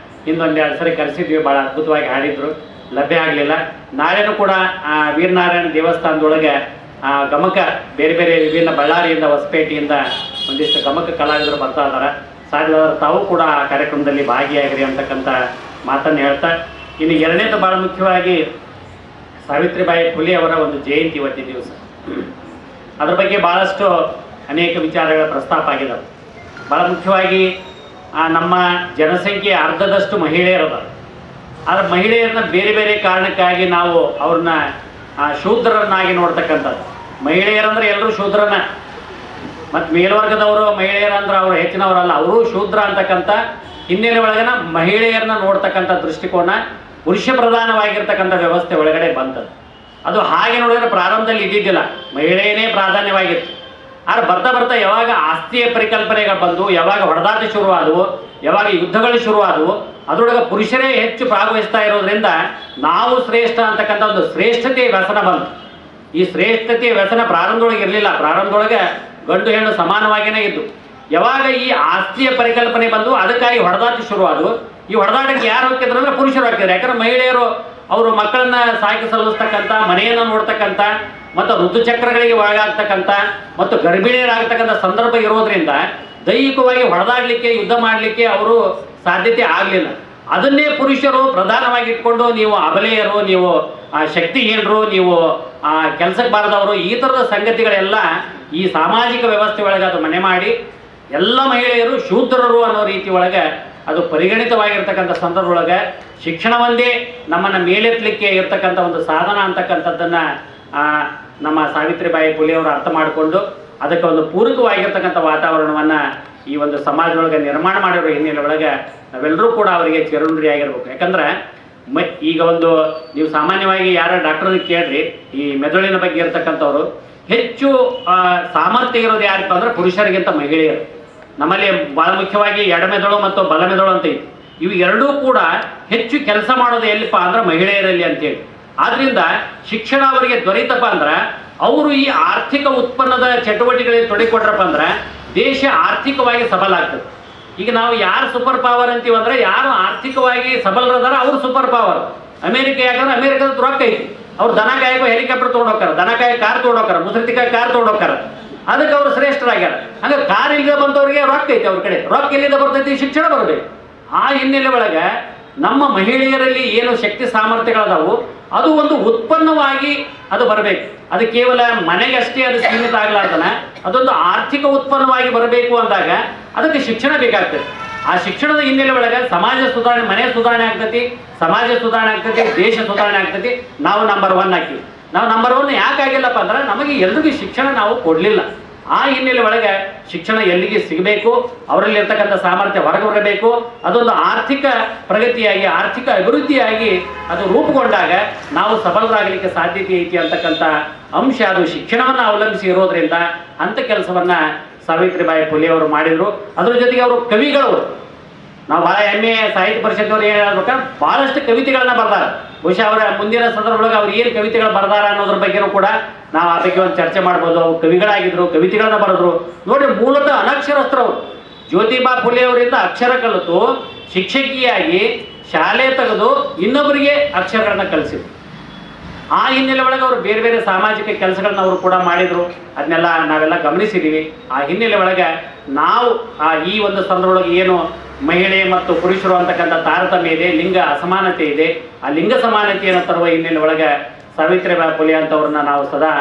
[SPEAKER 6] ಹಿಂದೊಂದು 2 ಸರಿ ಕರೆಸಿದ್ವಿ, ಭಾಳ ಅದ್ಭುತವಾಗಿ ಹಾಡಿದ್ರು, ಲಭ್ಯ ಆಗಲಿಲ್ಲ. ನಾಳೆನೂ ಕೂಡ ವೀರನಾರಾಯಣ ದೇವಸ್ಥಾನದೊಳಗೆ ಗಮಕ ಬೇರೆ ಬೇರೆ ವಿಭಿನ್ನ ಬಳ್ಳಾರಿಯಿಂದ, ಹೊಸಪೇಟೆಯಿಂದ ಒಂದಿಷ್ಟು ಗಮಕ ಕಲಾವಿದರು ಬರ್ತಾ ಇದ್ದಾರೆ. ಸಾಧ್ಯವಾದ್ರೆ ತಾವು ಕೂಡ ಆ ಕಾರ್ಯಕ್ರಮದಲ್ಲಿ ಭಾಗಿಯಾಗಿರಿ ಅಂತಕ್ಕಂಥ ಮಾತನ್ನು ಹೇಳ್ತಾ, ಇನ್ನು ಎರಡನೇದು ಭಾಳ ಮುಖ್ಯವಾಗಿ ಸಾವಿತ್ರಿಬಾಯಿ ಫುಲೆ ಅವರ ಒಂದು ಜಯಂತಿ ಇವತ್ತಿನ ದಿವಸ. ಅದ್ರ ಬಗ್ಗೆ ಭಾಳಷ್ಟು ಅನೇಕ ವಿಚಾರಗಳ ಪ್ರಸ್ತಾಪ ಆಗಿದ್ದಾವೆ. ಭಾಳ ಮುಖ್ಯವಾಗಿ ನಮ್ಮ ಜನಸಂಖ್ಯೆ ಅರ್ಧದಷ್ಟು ಮಹಿಳೆಯರದ. ಆದರೆ ಮಹಿಳೆಯರನ್ನ ಬೇರೆ ಬೇರೆ ಕಾರಣಕ್ಕಾಗಿ ನಾವು ಅವ್ರನ್ನ ಶೂದ್ರರನ್ನಾಗಿ ನೋಡ್ತಕ್ಕಂಥದ್ದು. ಮಹಿಳೆಯರಂದ್ರೆ ಎಲ್ಲರೂ ಶೂದ್ರನ, ಮತ್ತು ಮೇಲ್ವರ್ಗದವರು ಮಹಿಳೆಯರಂದ್ರೆ ಅವರು ಹೆಚ್ಚಿನವರಲ್ಲ, ಅವರು ಶೂದ್ರ ಅಂತಕ್ಕಂಥ ಹಿನ್ನೆಲೆ ಒಳಗನ ಮಹಿಳೆಯರನ್ನ ನೋಡ್ತಕ್ಕಂಥ ದೃಷ್ಟಿಕೋನ ಪುರುಷ ಪ್ರಧಾನವಾಗಿರ್ತಕ್ಕಂಥ ವ್ಯವಸ್ಥೆ ಒಳಗಡೆ ಬಂತದ್ದು. ಅದು ಹಾಗೆ ನೋಡಿದ್ರೆ ಪ್ರಾರಂಭದಲ್ಲಿ ಇದ್ದಿದ್ದಿಲ್ಲ, ಮಹಿಳೆಯೇ ಪ್ರಾಧಾನ್ಯವಾಗಿತ್ತು. ಆದರೆ ಬರ್ತಾ ಬರ್ತಾ ಯಾವಾಗ ಆಸ್ತಿಯ ಪರಿಕಲ್ಪನೆಗಳು ಬಂದು, ಯಾವಾಗ ಹೊಡೆದಾಟ ಶುರುವಾದವು, ಯಾವಾಗ ಯುದ್ಧಗಳು ಶುರುವಾದವು, ಅದರೊಳಗೆ ಪುರುಷರೇ ಹೆಚ್ಚು ಭಾಗವಹಿಸ್ತಾ ಇರೋದ್ರಿಂದ ನಾವು ಶ್ರೇಷ್ಠ ಅಂತಕ್ಕಂಥ ಒಂದು ಶ್ರೇಷ್ಠತೆಯ ವ್ಯಸನ ಬಂತು. ಈ ಶ್ರೇಷ್ಠತೆಯ ವ್ಯಸನ ಪ್ರಾರಂಭದೊಳಗೆ ಇರಲಿಲ್ಲ. ಪ್ರಾರಂಭದೊಳಗೆ ಗಂಡು ಹೆಣ್ಣು ಸಮಾನವಾಗಿಯೇ ಇದ್ದು, ಯಾವಾಗ ಈ ಆಸ್ತಿಯ ಪರಿಕಲ್ಪನೆ ಬಂದು ಅದಕ್ಕಾಗಿ ಹೊಡೆದಾಟ ಶುರುವಾದವು. ಈ ಹೊಡೆದಾಟಕ್ಕೆ ಯಾರು ಹೋಗ್ತಿದ್ರು ಅಂದರೆ ಪುರುಷರು ಹೋಗ್ತಿದ್ರು. ಯಾಕಂದ್ರೆ ಮಹಿಳೆಯರು ಅವರು ಮಕ್ಕಳನ್ನ ಸಾಕಿ ಸಲ್ಲಿಸ್ತಕ್ಕಂಥ, ಮನೆಯನ್ನು ನೋಡ್ತಕ್ಕಂಥ, ಮತ್ತು ಋತುಚಕ್ರಗಳಿಗೆ ಒಳಗಾಗ್ತಕ್ಕಂಥ ಮತ್ತು ಗರ್ಭಿಣಿಯರಾಗ್ತಕ್ಕಂಥ ಸಂದರ್ಭ ಇರೋದ್ರಿಂದ ದೈಹಿಕವಾಗಿ ಹೊಡೆದಾಡಲಿಕ್ಕೆ, ಯುದ್ಧ ಮಾಡಲಿಕ್ಕೆ ಅವರು ಸಾಧ್ಯತೆ ಆಗಲಿಲ್ಲ. ಅದನ್ನೇ ಪುರುಷರು ಪ್ರಧಾನವಾಗಿ ಇಟ್ಕೊಂಡು ನೀವು ಅಬಲೆಯರು, ನೀವು ಶಕ್ತಿಹೀನರು, ನೀವು ಕೆಲಸಕ್ಕೆ ಬಾರದವರು, ಈ ಥರದ ಸಂಗತಿಗಳೆಲ್ಲ ಈ ಸಾಮಾಜಿಕ ವ್ಯವಸ್ಥೆ ಒಳಗೆ ಅದು ಮನೆ ಮಾಡಿ ಎಲ್ಲ ಮಹಿಳೆಯರು ಶೂದ್ರರು ಅನ್ನೋ ರೀತಿ ಒಳಗೆ ಅದು ಪರಿಗಣಿತವಾಗಿರ್ತಕ್ಕಂಥ ಸಂದರ್ಭದೊಳಗೆ ಶಿಕ್ಷಣವೊಂದೇ ನಮ್ಮನ್ನು ಮೇಲೆತ್ತಲಿಕ್ಕೆ ಇರ್ತಕ್ಕಂಥ ಒಂದು ಸಾಧನ ಅಂತಕ್ಕಂಥದ್ದನ್ನು ನಮ್ಮ ಸಾವಿತ್ರಿಬಾಯಿ ಫುಲೆಯವರು ಅರ್ಥ ಮಾಡಿಕೊಂಡು ಅದಕ್ಕೆ ಒಂದು ಪೂರಕವಾಗಿರ್ತಕ್ಕಂಥ ವಾತಾವರಣವನ್ನು ಈ ಒಂದು ಸಮಾಜದೊಳಗೆ ನಿರ್ಮಾಣ ಮಾಡಿರೋ ಹಿನ್ನೆಲೆ ಒಳಗೆ ನಾವೆಲ್ಲರೂ ಕೂಡ ಅವರಿಗೆ ಚಿರಋಣಿಯಾಗಿರ್ಬೇಕು. ಯಾಕಂದ್ರೆ ಈಗ ಒಂದು ನೀವು ಸಾಮಾನ್ಯವಾಗಿ ಯಾರ ಡಾಕ್ಟರ್ಗೆ ಕೇಳ್ರಿ, ಈ ಮೆದುಳಿನ ಬಗ್ಗೆ ಇರ್ತಕ್ಕಂಥವ್ರು ಹೆಚ್ಚು ಸಾಮರ್ಥ್ಯ ಇರೋದು ಯಾರಪ್ಪ ಅಂದ್ರೆ ಪುರುಷರಿಗಿಂತ ಮಹಿಳೆಯರು. ನಮ್ಮಲ್ಲಿ ಭಾಳ ಮುಖ್ಯವಾಗಿ ಎಡಮೆದುಳು ಮತ್ತು ಬಲಮೆದುಳು ಅಂತ ಇತ್ತು. ಇವು ಎರಡೂ ಕೂಡ ಹೆಚ್ಚು ಕೆಲಸ ಮಾಡೋದು ಎಲ್ಲಿಪ್ಪ ಅಂದ್ರೆ ಮಹಿಳೆಯರಲ್ಲಿ ಅಂತೇಳಿ. ಆದ್ರಿಂದ ಶಿಕ್ಷಣ ಅವರಿಗೆ ದೊರೀತಪ್ಪ ಅಂದ್ರೆ ಅವರು ಈ ಆರ್ಥಿಕ ಉತ್ಪನ್ನದ ಚಟುವಟಿಕೆಗಳಲ್ಲಿ ತೊಡಗಿಕೊಟ್ರಪ್ಪ ಅಂದ್ರೆ ದೇಶ ಆರ್ಥಿಕವಾಗಿ ಸಬಲ ಆಗ್ತದೆ. ಈಗ ನಾವು ಯಾರು ಸೂಪರ್ ಪವರ್ ಅಂತೀವಿ ಅಂದ್ರೆ ಯಾರು ಆರ್ಥಿಕವಾಗಿ ಸಬಲರದಾರ ಅವರು ಸೂಪರ್ ಪವರ್. ಅಮೇರಿಕ ಯಾಕಂದ್ರೆ ಅಮೇರಿಕದ ರೊಕ್ಕ ಐತಿ, ಅವ್ರು ದನ ಕಾಯಕೋ ಹೆಲಿಕಾಪ್ಟರ್ ತೊಗೊಂಡೋಗ್ತಾರ, ದನ ಕಾಯ ಕಾರ್ ತೊಗೊಂಡೋಗ್ತಾರ, ಮುಸೃತಿಕಾಯಿ ಕಾರ್ ತೊಗೊಂಡೋಗ್ತಾರ, ಅದಕ್ಕೆ ಅವರು ಶ್ರೇಷ್ಠರಾಗ್ಯಾರ. ಹಂಗೆ ಕಾರ್ ಇಲ್ಲದೆ ಬಂದವ್ರಿಗೆ ರೊಕ್ಕ ಐತಿ, ಅವ್ರ ಕಡೆ ರೊಕ್ಕ ಇಲ್ಲದೆ ಬರ್ತೈತಿ, ಶಿಕ್ಷಣ ಬರಬೇಕು. ಆ ಹಿನ್ನೆಲೆ ಒಳಗೆ ನಮ್ಮ ಮಹಿಳೆಯರಲ್ಲಿ ಏನು ಶಕ್ತಿ ಸಾಮರ್ಥ್ಯಗಳದಾವು ಅದು ಒಂದು ಉತ್ಪನ್ನವಾಗಿ ಅದು ಬರಬೇಕು. ಅದು ಕೇವಲ ಮನೆಗಷ್ಟೇ ಅದು ಸೀಮಿತ ಆಗಲಾರ್ದನ ಅದೊಂದು ಆರ್ಥಿಕ ಉತ್ಪನ್ನವಾಗಿ ಬರಬೇಕು ಅಂದಾಗ ಅದಕ್ಕೆ ಶಿಕ್ಷಣ ಬೇಕಾಗ್ತದೆ. ಆ ಶಿಕ್ಷಣದ ಹಿನ್ನೆಲೆ ಒಳಗೆ ಸಮಾಜ ಸುಧಾರಣೆ, ಮನೆ ಸುಧಾರಣೆ ಆಗ್ತೈತಿ, ಸಮಾಜ ಸುಧಾರಣೆ ಆಗ್ತೈತಿ, ದೇಶ ಸುಧಾರಣೆ ಆಗ್ತೈತಿ. ನಾವು ನಂಬರ್ 1 ಹಾಕಿವಿ. ನಾವು ನಂಬರ್ 1 ಯಾಕಾಗಿಲ್ಲಪ್ಪ ಅಂದ್ರೆ ನಮಗೆ ಎಲ್ರಿಗೂ ಶಿಕ್ಷಣ ನಾವು ಕೊಡಲಿಲ್ಲ. ಆ ಹಿನ್ನೆಲೆ ಒಳಗೆ ಶಿಕ್ಷಣ ಎಲ್ಲಿಗೆ ಸಿಗಬೇಕು, ಅವರಲ್ಲಿ ಇರ್ತಕ್ಕಂಥ ಸಾಮರ್ಥ್ಯ ಹೊರಗೆ ಬರಬೇಕು. ಅದೊಂದು ಆರ್ಥಿಕ ಪ್ರಗತಿಯಾಗಿ, ಆರ್ಥಿಕ ಅಭಿವೃದ್ಧಿಯಾಗಿ ಅದು ರೂಪುಗೊಂಡಾಗ ನಾವು ಸಫಲರಾಗಲಿಕ್ಕೆ ಸಾಧ್ಯತೆ ಐತಿ ಅಂತಕ್ಕಂಥ ಅಂಶ ಅದು ಶಿಕ್ಷಣವನ್ನು ಅವಲಂಬಿಸಿ ಇರೋದ್ರಿಂದ ಅಂಥ ಕೆಲಸವನ್ನು ಸಾವಿತ್ರಿಬಾಯಿ ಫುಲೆಯವರು ಮಾಡಿದರು. ಅದ್ರ ಜೊತೆಗೆ ಅವರು ಕವಿಗಳು, ನಾವು ಭಾಳ ಹೆಮ್ಮೆ ಸಾಹಿತ್ಯ ಪರಿಷತ್ತವ್ರು ಏನು ಹೇಳ್ಬೇಕಾದ್ರೆ ಭಾಳಷ್ಟು ಕವಿತೆಗಳನ್ನ ಬರ್ದಾರ. ಬಹುಶಃ ಅವರ ಮುಂದಿನ ಸಂದರ್ಭದೊಳಗೆ ಅವ್ರು ಏನು ಕವಿತೆಗಳು ಬರ್ದಾರ ಅನ್ನೋದ್ರ ಬಗ್ಗೆನೂ ಕೂಡ ನಾವು ಆ ಬಗ್ಗೆ ಒಂದು ಚರ್ಚೆ ಮಾಡ್ಬೋದು. ಅವ್ರು ಕವಿಗಳಾಗಿದ್ರು, ಕವಿತೆಗಳನ್ನ ಬರೆದ್ರು. ನೋಡಿ, ಮೂಲತಃ ಅನಕ್ಷರಸ್ಥರವರು. ಜ್ಯೋತಿಬಾ ಫುಲೆ ಅವರಿಂದ ಅಕ್ಷರ ಕಲಿತು ಶಿಕ್ಷಕಿಯಾಗಿ ಶಾಲೆ ತೆಗೆದು ಇನ್ನೊಬ್ಬರಿಗೆ ಅಕ್ಷರಗಳನ್ನ ಕಲಿಸಿದ್ರು. ಆ ಹಿನ್ನೆಲೆ ಒಳಗೆ ಅವರು ಬೇರೆ ಬೇರೆ ಸಾಮಾಜಿಕ ಕೆಲಸಗಳನ್ನ ಅವರು ಕೂಡ ಮಾಡಿದರು. ಅದನ್ನೆಲ್ಲ ನಾವೆಲ್ಲ ಗಮನಿಸಿದ್ದೀವಿ. ಆ ಹಿನ್ನೆಲೆ ಒಳಗೆ ನಾವು ಈ ಒಂದು ಸಂದರ್ಭದೊಳಗೆ ಏನು ಮಹಿಳೆ ಮತ್ತು ಪುರುಷರು ಅಂತಕ್ಕಂಥ ತಾರತಮ್ಯ ಇದೆ, ಲಿಂಗ ಅಸಮಾನತೆ ಇದೆ, ಆ ಲಿಂಗ ಸಮಾನತೆಯನ್ನು ತರುವ ಹಿನ್ನೆಲೆ ಒಳಗೆ ಸಾವಿತ್ರಿಬಾಯಿ ಫುಲೆ ಅಂತವ್ರನ್ನ ನಾವು ಸದಾ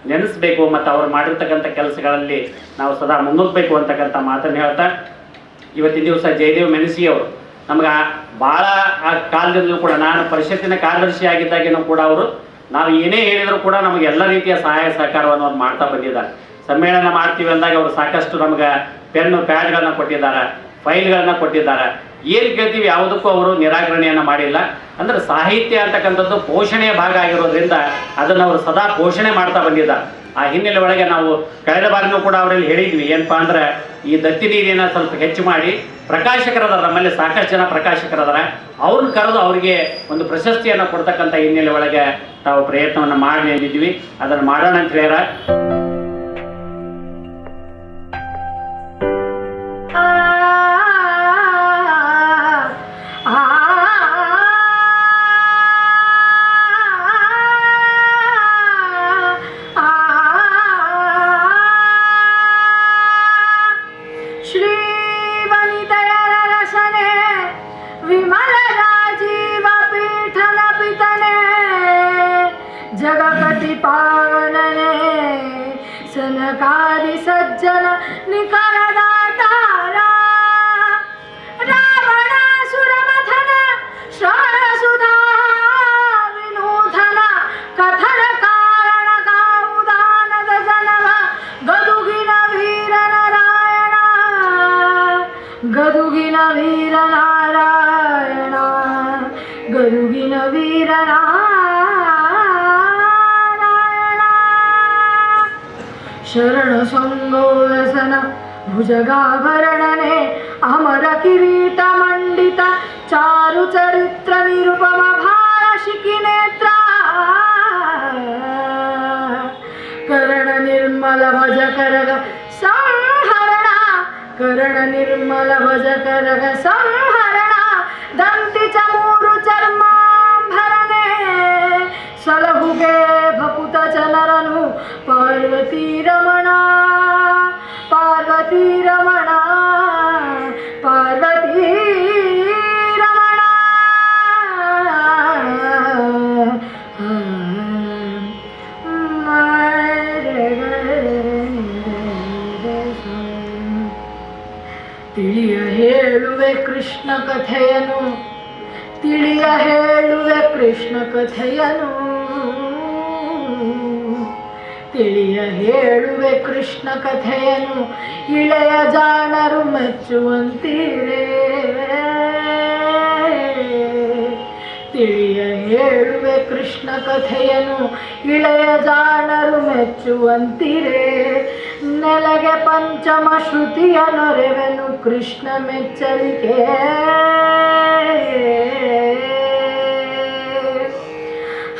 [SPEAKER 6] ನೆನೆಸ್ಬೇಕು ಮತ್ತು ಅವ್ರು ಮಾಡಿರ್ತಕ್ಕಂಥ ಕೆಲಸಗಳಲ್ಲಿ ನಾವು ಸದಾ ಮುನ್ನುಗ್ಗಬೇಕು ಅಂತಕ್ಕಂಥ ಮಾತನ್ನು ಹೇಳ್ತಾ, ಇವತ್ತಿನ ದಿವಸ ಜಯದೇವ್ ಮೆಣಸಿ ಅವರು ನಮ್ಗೆ ಭಾಳ ಆ ಕಾಲದಿಂದಲೂ ಕೂಡ, ನಾನು ಪರಿಷತ್ತಿನ ಕಾರ್ಯದರ್ಶಿ ಆಗಿದ್ದಾಗೇನೂ ಕೂಡ ಅವರು ನಾವು ಏನೇ ಹೇಳಿದರೂ ಕೂಡ ನಮಗೆ ಎಲ್ಲ ರೀತಿಯ ಸಹಾಯ ಸಹಕಾರವನ್ನು ಅವ್ರು ಮಾಡ್ತಾ ಬಂದಿದ್ದಾರೆ. ಸಮ್ಮೇಳನ ಮಾಡ್ತೀವಿ ಅಂದಾಗ ಅವರು ಸಾಕಷ್ಟು ನಮ್ಗೆ ಪೆನ್ನು ಪ್ಯಾಡ್ಗಳನ್ನ ಕೊಟ್ಟಿದ್ದಾರೆ, ಫೈಲ್ಗಳನ್ನ ಕೊಟ್ಟಿದ್ದಾರೆ. ಏನು ಕೇಳ್ತೀವಿ ಯಾವುದಕ್ಕೂ ಅವರು ನಿರಾಕರಣೆಯನ್ನು ಮಾಡಿಲ್ಲ. ಅಂದರೆ ಸಾಹಿತ್ಯ ಅಂತಕ್ಕಂಥದ್ದು ಪೋಷಣೆಯ ಭಾಗ ಆಗಿರೋದ್ರಿಂದ ಅದನ್ನು ಅವರು ಸದಾ ಪೋಷಣೆ ಮಾಡ್ತಾ ಬಂದಿದ್ದಾರೆ. ಆ ಹಿನ್ನೆಲೆ ಒಳಗೆ ನಾವು ಕಳೆದ ಬಾರಿನೂ ಕೂಡ ಅವರಲ್ಲಿ ಹೇಳಿದ್ವಿ, ಏನಪ್ಪಾ ಅಂದ್ರೆ ಈ ದತ್ತಿ ನೀರಿನ ಸ್ವಲ್ಪ ಹೆಚ್ಚು ಮಾಡಿ ಪ್ರಕಾಶಕರದಾರ, ನಮ್ಮಲ್ಲಿ ಸಾಕಷ್ಟು ಜನ ಪ್ರಕಾಶಕರದಾರ, ಅವ್ರನ್ನ ಕರೆದು ಅವರಿಗೆ ಒಂದು ಪ್ರಶಸ್ತಿಯನ್ನು ಕೊಡ್ತಕ್ಕಂಥ ಹಿನ್ನೆಲೆ ಒಳಗೆ ನಾವು ಪ್ರಯತ್ನವನ್ನು ಮಾಡಿ ಅಂದಿದ್ವಿ. ಅದನ್ನು ಮಾಡೋಣ ಅಂತ ಹೇಳ್ಯಾರ.
[SPEAKER 7] जगपति पावनने सनकादि सज्जन निकरदातारा रावणासुरमथन श्रवणसुधा विनूथन कथन कारण काउदानद जनव गदुगिन वीर नारायण गदुगिन वीर नारायण गदुगिन वीर शरण संगो व्यसन भुजगाभरणने अमर किरीट मंडित चारु चरित्र निरुपम भाषिकी नेत्र करण निर्मल भज करग संहरण करण निर्मल भज करग संहरण दंति चमूरु चर्मांभरने सलहुगे भकुत चनरनु पार्वती रमणा पार्वती रमणा पार्वती रमणा ತಿಳಿಯ ಹೇಳುವೆ ಕೃಷ್ಣ ಕಥೆಯನು ತಿಳಿಯ ಹೇಳುವೆ ಕೃಷ್ಣ ಕಥೆಯನು ತಿಳಿಯ ಹೇಳುವೆ ಕೃಷ್ಣ ಕಥೆಯನು ಇಳೆಯ ಜಾಣರು ಮೆಚ್ಚುವಂತೀರೇ ತಿಳಿಯ ಹೇಳುವೆ ಕೃಷ್ಣ ಕಥೆಯನು ಇಳೆಯ ಜಾಣರು ಮೆಚ್ಚುವಂತೀರೇ ನೆಲಗೆ ಪಂಚಮ ಶ್ರುತಿಯ ನೊರೆವೆನು ಕೃಷ್ಣ ಮೆಚ್ಚಲಿಕೆ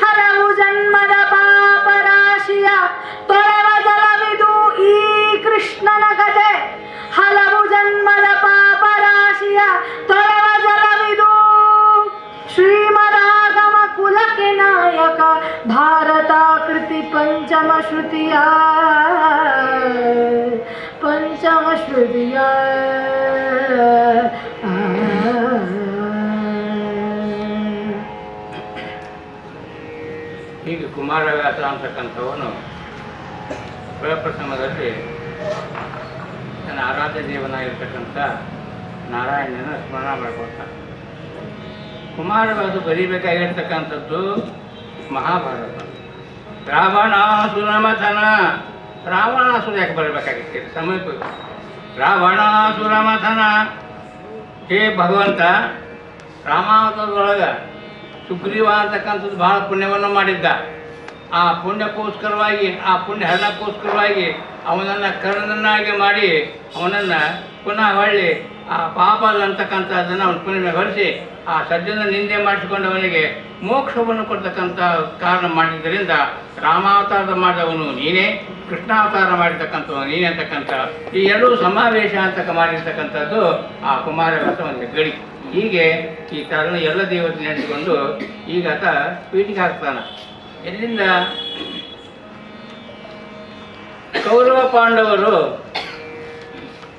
[SPEAKER 7] ಹಲವು ಜನ್ಮದ ಪಾಪ ರಾಶಿಯ ತೊಳೆವ ಜಲವಿದು ಈ ಕೃಷ್ಣನ ಕಥೆ ಹಲವು ಜನ್ಮದ ಪಾಪ ರಾಶಿಯ ತೊಳೆವ ಜಲವಿದು ಶ್ರೀಮದಾಗಮ ಕುಲಕ್ಕೆ ನಾಯಕ ಭಾರತಾಕೃತಿ ಪಂಚಮ ಶ್ರುತಿಯ
[SPEAKER 8] ಹೀಗೆ ಕುಮಾರವ್ಯಾಸ ಅಂತಕ್ಕಂಥವನು ಪ್ರಸಂಗದಲ್ಲಿ ನನ್ನ ಆರಾಧ್ಯ ದೇವನಾಗಿರ್ತಕ್ಕಂಥ ನಾರಾಯಣನ ಸ್ಮರಣ ಮಾಡ್ಕೊಳ್ತಾನೆ. ಕುಮಾರವ್ಯಾಸ ಬರೀಬೇಕಾಗಿರ್ತಕ್ಕಂಥದ್ದು ಮಹಾಭಾರತ. ರಾವಣಾಸುರಮಥನ, ರಾವಣಾಸುರ ಯಾಕೆ ಬರಬೇಕಾಗಿತ್ತು ಸಮೀಪ? ರಾವಣಾಸುರಮಥನ, ಹೇ ಭಗವಂತ, ರಾಮಾವತಾರದೊಳಗೆ ಸುಗ್ರೀವ ಅಂತಕ್ಕಂಥದ್ದು ಬಹಳ ಪುಣ್ಯವನ್ನು ಮಾಡಿದ್ದ. ಆ ಪುಣ್ಯಕ್ಕೋಸ್ಕರವಾಗಿ, ಆ ಪುಣ್ಯ ಹರಣಕ್ಕೋಸ್ಕರವಾಗಿ ಅವನನ್ನು ಕರ್ಣನಾಗಿ ಮಾಡಿ ಅವನನ್ನು ಪುನಃ ಹೊಳ್ಳಿ ಆ ಪಾಪದ ಅಂತಕ್ಕಂಥದ್ದನ್ನು ಅವನ ಪುಣ್ಯ ಹೊರಿಸಿ ಆ ಸಜ್ಜನ ನಿಂದೆ ಮಾಡಿಸಿಕೊಂಡವನಿಗೆ ಮೋಕ್ಷವನ್ನು ಕೊಡ್ತಕ್ಕಂಥ ಕಾರಣ ಮಾಡಿದ್ದರಿಂದ ರಾಮಾವತಾರ ಮಾಡಿದವನು ನೀನೇ, ಕೃಷ್ಣಾವತಾರ ಮಾಡಿರ್ತಕ್ಕಂಥವನು ನೀನೇ ಅಂತಕ್ಕಂಥ ಈ ಎರಡೂ ಸಮಾವೇಶ ಅಂತ ಮಾಡಿರ್ತಕ್ಕಂಥದ್ದು ಆ ಕುಮಾರವ್ಯಾಸ ಒಂದು ಗಡಿ. ಹೀಗೆ ಈ ಕಾರಣ ಎಲ್ಲ ದೇವತೆ ನೆನೆಸಿಕೊಂಡು ಈಗ ಆತ ಪೀಠಿಗೆ ಹಾಕ್ತಾನೆ. ಎಲ್ಲಿಂದ? ಕೌರವ ಪಾಂಡವರು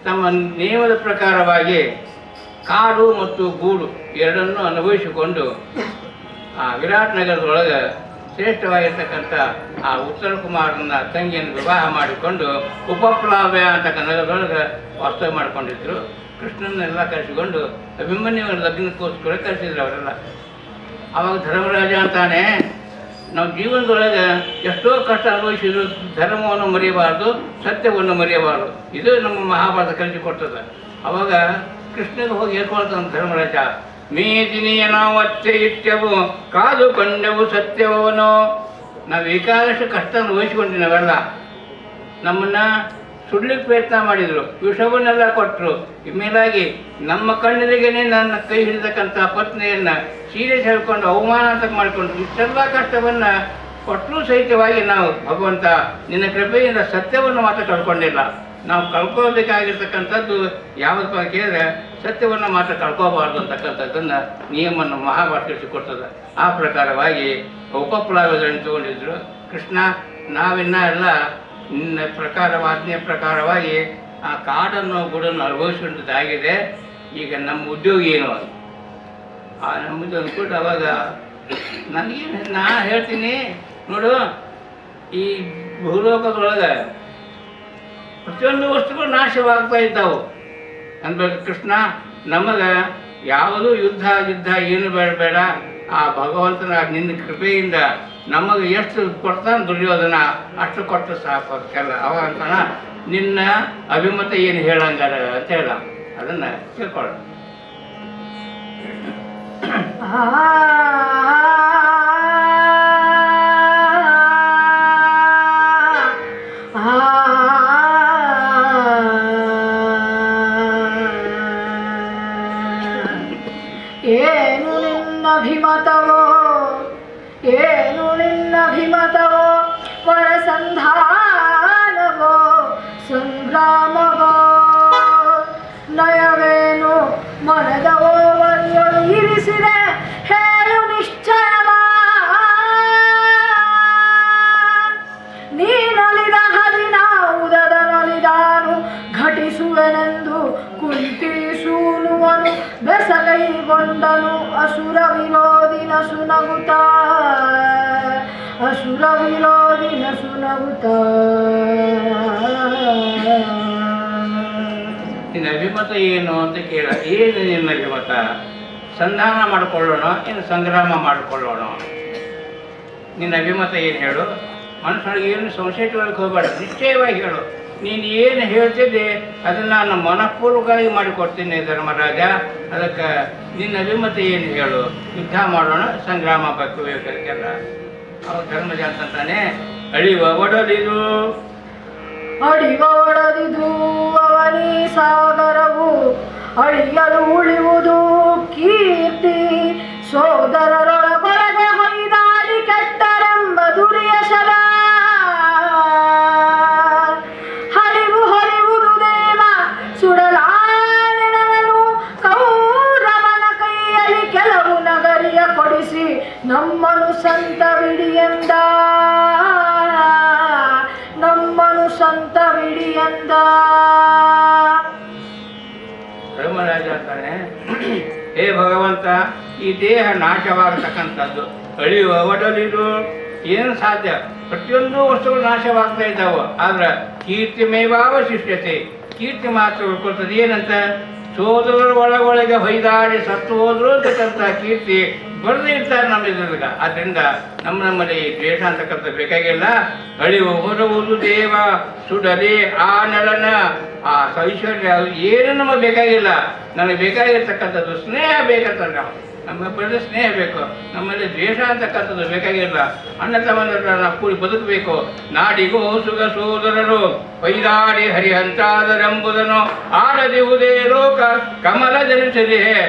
[SPEAKER 8] ತಮ್ಮ ನಿಯಮದ ಪ್ರಕಾರವಾಗಿ ಕಾಡು ಮತ್ತು ಗೂಡು ಎರಡನ್ನೂ ಅನುಭವಿಸಿಕೊಂಡು ಆ ವಿರಾಟ್ ನಗರದೊಳಗೆ ಶ್ರೇಷ್ಠವಾಗಿರ್ತಕ್ಕಂಥ ಆ ಉತ್ತರ ಕುಮಾರನ ತಂಗಿಯನ್ನು ವಿವಾಹ ಮಾಡಿಕೊಂಡು ಉಪಪ್ಲಾವ್ಯ ಅಂತಕ್ಕ ನಗರದೊಳಗೆ ವಾಸ್ತವ್ಯ ಮಾಡಿಕೊಂಡಿದ್ರು. ಕೃಷ್ಣನ್ನೆಲ್ಲ ಕರೆಸಿಕೊಂಡು ಅಭಿಮನ್ಯುವಿನ ಲಗ್ನಕ್ಕೋಸ್ಕರ ಕರೆಸಿದ್ರು ಅವರೆಲ್ಲ. ಆವಾಗ ಧರ್ಮರಾಜ ಅಂತಾನೆ, ನಾವು ಜೀವನದೊಳಗೆ ಎಷ್ಟೋ ಕಷ್ಟ ಅನುಭವಿಸಿದ್ರು, ಧರ್ಮವನ್ನು ಮರೆಯಬಾರ್ದು, ಸತ್ಯವನ್ನು ಮರೆಯಬಾರ್ದು. ಇದು ನಮ್ಮ ಮಹಾಭಾರತ ಕಲಿಸಿಕೊಡ್ತದೆ. ಅವಾಗ ಕೃಷ್ಣಗೆ ಹೋಗಿ ಹೇಳ್ಕೊಳ್ತಾನೆ ಧರ್ಮರಾಜ, ಮೇದಿನಿಯ ನಾವು ಅಚ್ಚೆ ಇಟ್ಟೆವು ಕಾದುಕೊಂಡೆವು ಸತ್ಯವನು. ನಾವು ಬೇಕಾದಷ್ಟು ಕಷ್ಟ ಅನುಭವಿಸಿಕೊಂಡ್ವಿ. ನಾವೆಲ್ಲ ನಮ್ಮನ್ನು ಸುಡ್ಲಿಕ್ಕೆ ಪ್ರಯತ್ನ ಮಾಡಿದರು, ವಿಷವನ್ನೆಲ್ಲ ಕೊಟ್ಟರು. ಮೇಲಾಗಿ ನಮ್ಮ ಕಣ್ಣೆದುರಿಗೇನೆ ನನ್ನ ಕೈ ಹಿಡಿತಕ್ಕಂಥ ಪತ್ನಿಯನ್ನು ಸೀರೆ ಹೇಳ್ಕೊಂಡು ಅವಮಾನ ಅಂತ ಮಾಡಿಕೊಂಡು ಇಷ್ಟೆಲ್ಲ ಕಷ್ಟವನ್ನು ಕೊಟ್ಟರೂ ಸಹಿತವಾಗಿ ನಾವು ಭಗವಂತ ನಿನ್ನ ಕೃಪೆಯಿಂದ ಸತ್ಯವನ್ನು ಮಾತ್ರ ಕಳ್ಕೊಂಡಿಲ್ಲ. ನಾವು ಕಳ್ಕೊಳ್ಬೇಕಾಗಿರ್ತಕ್ಕಂಥದ್ದು ಯಾವುದಪ್ಪ ಕೇಳಿದ್ರೆ ಸತ್ಯವನ್ನು ಮಾತ್ರ ಕಳ್ಕೋಬಾರ್ದು ಅಂತಕ್ಕಂಥದ್ದನ್ನು ನಿಯಮವನ್ನು ಮಹಾಭಾರತ ತಿಳಿಸಿಕೊಡ್ತದೆ. ಆ ಪ್ರಕಾರವಾಗಿ ಉಪಪ್ಲಾವ್ಯಗಳನ್ನು ತಗೊಂಡಿದ್ರು. ಕೃಷ್ಣ ನಾವಿನ್ನ ಎಲ್ಲ ನಿನ್ನ ಆಜ್ಞೆಯ ಪ್ರಕಾರವಾಗಿ ಆ ಕಾಡನ್ನು ಗೂಡನ್ನು ಅನುಭವಿಸಿಕೊಂಡದ್ದಾಗಿದೆ. ಈಗ ನಮ್ಮ ಉದ್ಯೋಗ ಏನು ಆ ನಮ್ಮದು ಅಂದ್ಬಿಟ್ಟು ಅವಾಗ ನನಗೇನು ನಾ ಹೇಳ್ತೀನಿ ನೋಡು, ಈ ಭೂಲೋಕದೊಳಗೆ ಪ್ರತಿಯೊಂದು ವಸ್ತುಗಳು ನಾಶವಾಗ್ತಾ ಇದ್ದಾವೆ ಅನ್ಬೇಕು. ಕೃಷ್ಣ ನಮಗೆ ಯಾವುದೂ ಯುದ್ಧ ಏನು ಬೇಡ, ಆ ಭಗವಂತನ ನಿನ್ನ ಕೃಪೆಯಿಂದ ನಮಗೆ ಎಷ್ಟು ಕೊಡ್ತಾನೆ ದುರ್ಯೋಧನ ಅಷ್ಟು ಕೊಟ್ಟು ಸಾಕು ಅದಕ್ಕೆಲ್ಲ. ಅವ ಅಂತಾನ ನಿನ್ನ ಅಭಿಮತ ಏನು ಹೇಳಂಗಾರ ಅಂತ ಹೇಳ, ಅದನ್ನು ಕೇಳ್ಕೊಳ್ಳ.
[SPEAKER 7] ಏನು ನಿನ್ನಭಿಮತವೋ, ಏನು ನಿನ್ನಭಿಮತವೋ, ವರಸಂಧಾನವೋ ಸಂಗ್ರಾಮವೋ, ನಯವೇನು ಮನದವೋ ವರ್ಯಳು ಇರಿಸಿದೆ ಹೇಳು ನಿಶ್ಚಯವ. ನೀನೊಲಿದ ಹರಿನಾವುದದ ನಲಿದಾನು ಘಟಿಸುವೆನೆಂದು ಕುಂತಿಸೂನುವನು ಬೆಸಗೈಗೊಂಡನು ಅಸುರ ವಿರೋಧಿನ ಸುನಗುತ್ತ, ಅಸುರ ವಿರೋಧಿನ ಸುನಗುತ್ತ.
[SPEAKER 8] ನಿನ್ನ ಅಭಿಮತ ಏನು ಅಂತ ಕೇಳ. ಏನು ನಿನ್ನ ಅಭಿಮತ? ಸಂಧಾನ ಮಾಡಿಕೊಳ್ಳೋಣ, ಇನ್ನು ಸಂಗ್ರಾಮ ಮಾಡಿಕೊಳ್ಳೋಣ? ನಿನ್ನ ಅಭಿಮತ ಏನು ಹೇಳು. ಮನಸ್ಸೊಳಗೆ ಏನು ಸಂಶಯಕ್ಕೆ ಹೋಗಬೇಡ, ನಿಶ್ಚಯವಾಗಿ ಹೇಳು. ನೀನು ಏನು ಹೇಳ್ತಿದ್ದೆ ಅದನ್ನು ನಾನು ಮನಪೂರ್ವಕವಾಗಿ ಮಾಡಿಕೊಡ್ತೀನಿ ಧರ್ಮರಾಜ. ಅದಕ್ಕೆ ನಿನ್ನ ಅಭಿಮತ ಏನು ಹೇಳು. ಯುದ್ಧ ಮಾಡೋಣ, ಸಂಗ್ರಾಮ ಬೇಕೆಲ್ಲ. ಅವ ಧರ್ಮಜ ಅಂತಾನೆ, ಅಳಿವ ಒಡಲಿದು
[SPEAKER 7] ಅಡಿವ ಒಡದಿದು ಅವನಿ ಸಾಗರವು, ಅಳಿಯಲು ಉಳಿಯುವುದು ಕೀರ್ತಿ. ಸೋದರರೊಳಗೊಳಗೆ ಹೊಯ್ದಾಡಿ ಕೆಟ್ಟರೆಂಬ ದುರಿಯ ಶರ, ಹರಿವು ಹೊರಿವುದು ದೇವ ಸುಡಲಾನೆನನು. ಕೌರವನ ಕೈಯಲ್ಲಿ ಕೆಲವು ನಗರಿಯ ಕೊಡಿಸಿ ನಮ್ಮನು ಸಂತ ಬಿಡಿಯಂದ, ನಮ್ಮನು ಸಂತ ಬಿಡಿಯಂದ.
[SPEAKER 8] ಧರ್ಮರಾಜ ಅಂತಾನೆ, ಹೇ ಭಗವಂತ, ಈ ದೇಹ ನಾಶವಾಗತಕ್ಕಂಥದ್ದು, ಅಳಿಯುವ ಒಡಲಿದು ಏನು ಸಾಧ್ಯ? ಪ್ರತಿಯೊಂದು ವಸ್ತುಗಳು ನಾಶವಾಗ್ತಾ ಇದ್ದಾವೆ. ಆದ್ರೆ ಕೀರ್ತಿ ಮೇವಾವಶಿಷ್ಯತೆ, ಕೀರ್ತಿ ಮಾತ್ರ ಉಳ್ಕೊಳ್ತದೆ. ಏನಂತ? ಸೋದರರ ಒಳಗೊಳಗೆ ಹೊಯ್ದಾಡಿ ಸತ್ತು ಹೋದ್ರು ಅಂತಕ್ಕಂಥ ಕೀರ್ತಿ ಬರೆದೇ ಇರ್ತಾರೆ ನಮ್ಮ ಇದ್ರೊಳಗ. ಆದ್ದರಿಂದ ನಮ್ಮಲ್ಲಿ ದ್ವೇಷ ಅಂತಕ್ಕಂಥ ಬೇಕಾಗಿಲ್ಲ. ಅಳಿವು ಹೊರವುದು ದೇವ ಸುಡಲಿ ಆ ನೆಲನ, ಆ ಐಶ್ವರ್ಯ ಏನು ನಮಗೆ ಬೇಕಾಗಿಲ್ಲ. ನನಗೆ ಬೇಕಾಗಿರ್ತಕ್ಕಂಥದ್ದು ಸ್ನೇಹ ಬೇಕಂತ. ನಮ್ಮ ಬರೀ ಸ್ನೇಹ ಬೇಕು, ನಮ್ಮಲ್ಲಿ ದ್ವೇಷ ಅಂತಕ್ಕಂಥದ್ದು ಬೇಕಾಗಿಲ್ಲ. ಅಣ್ಣ ತಮ್ಮಂದ್ರ ನಾವು ಕೂಡಿ ಬದುಕಬೇಕು. ನಾಡಿಗೂ ಸುಗ ಸೋದರರು ಹೊಯ್ದಾಡಿ ಹರಿಹಂತಾದರೆಂಬುದನ್ನು ಆಡದಿವುದೇ ಲೋಕ ಕಮಲ ಜನಿಸದೆ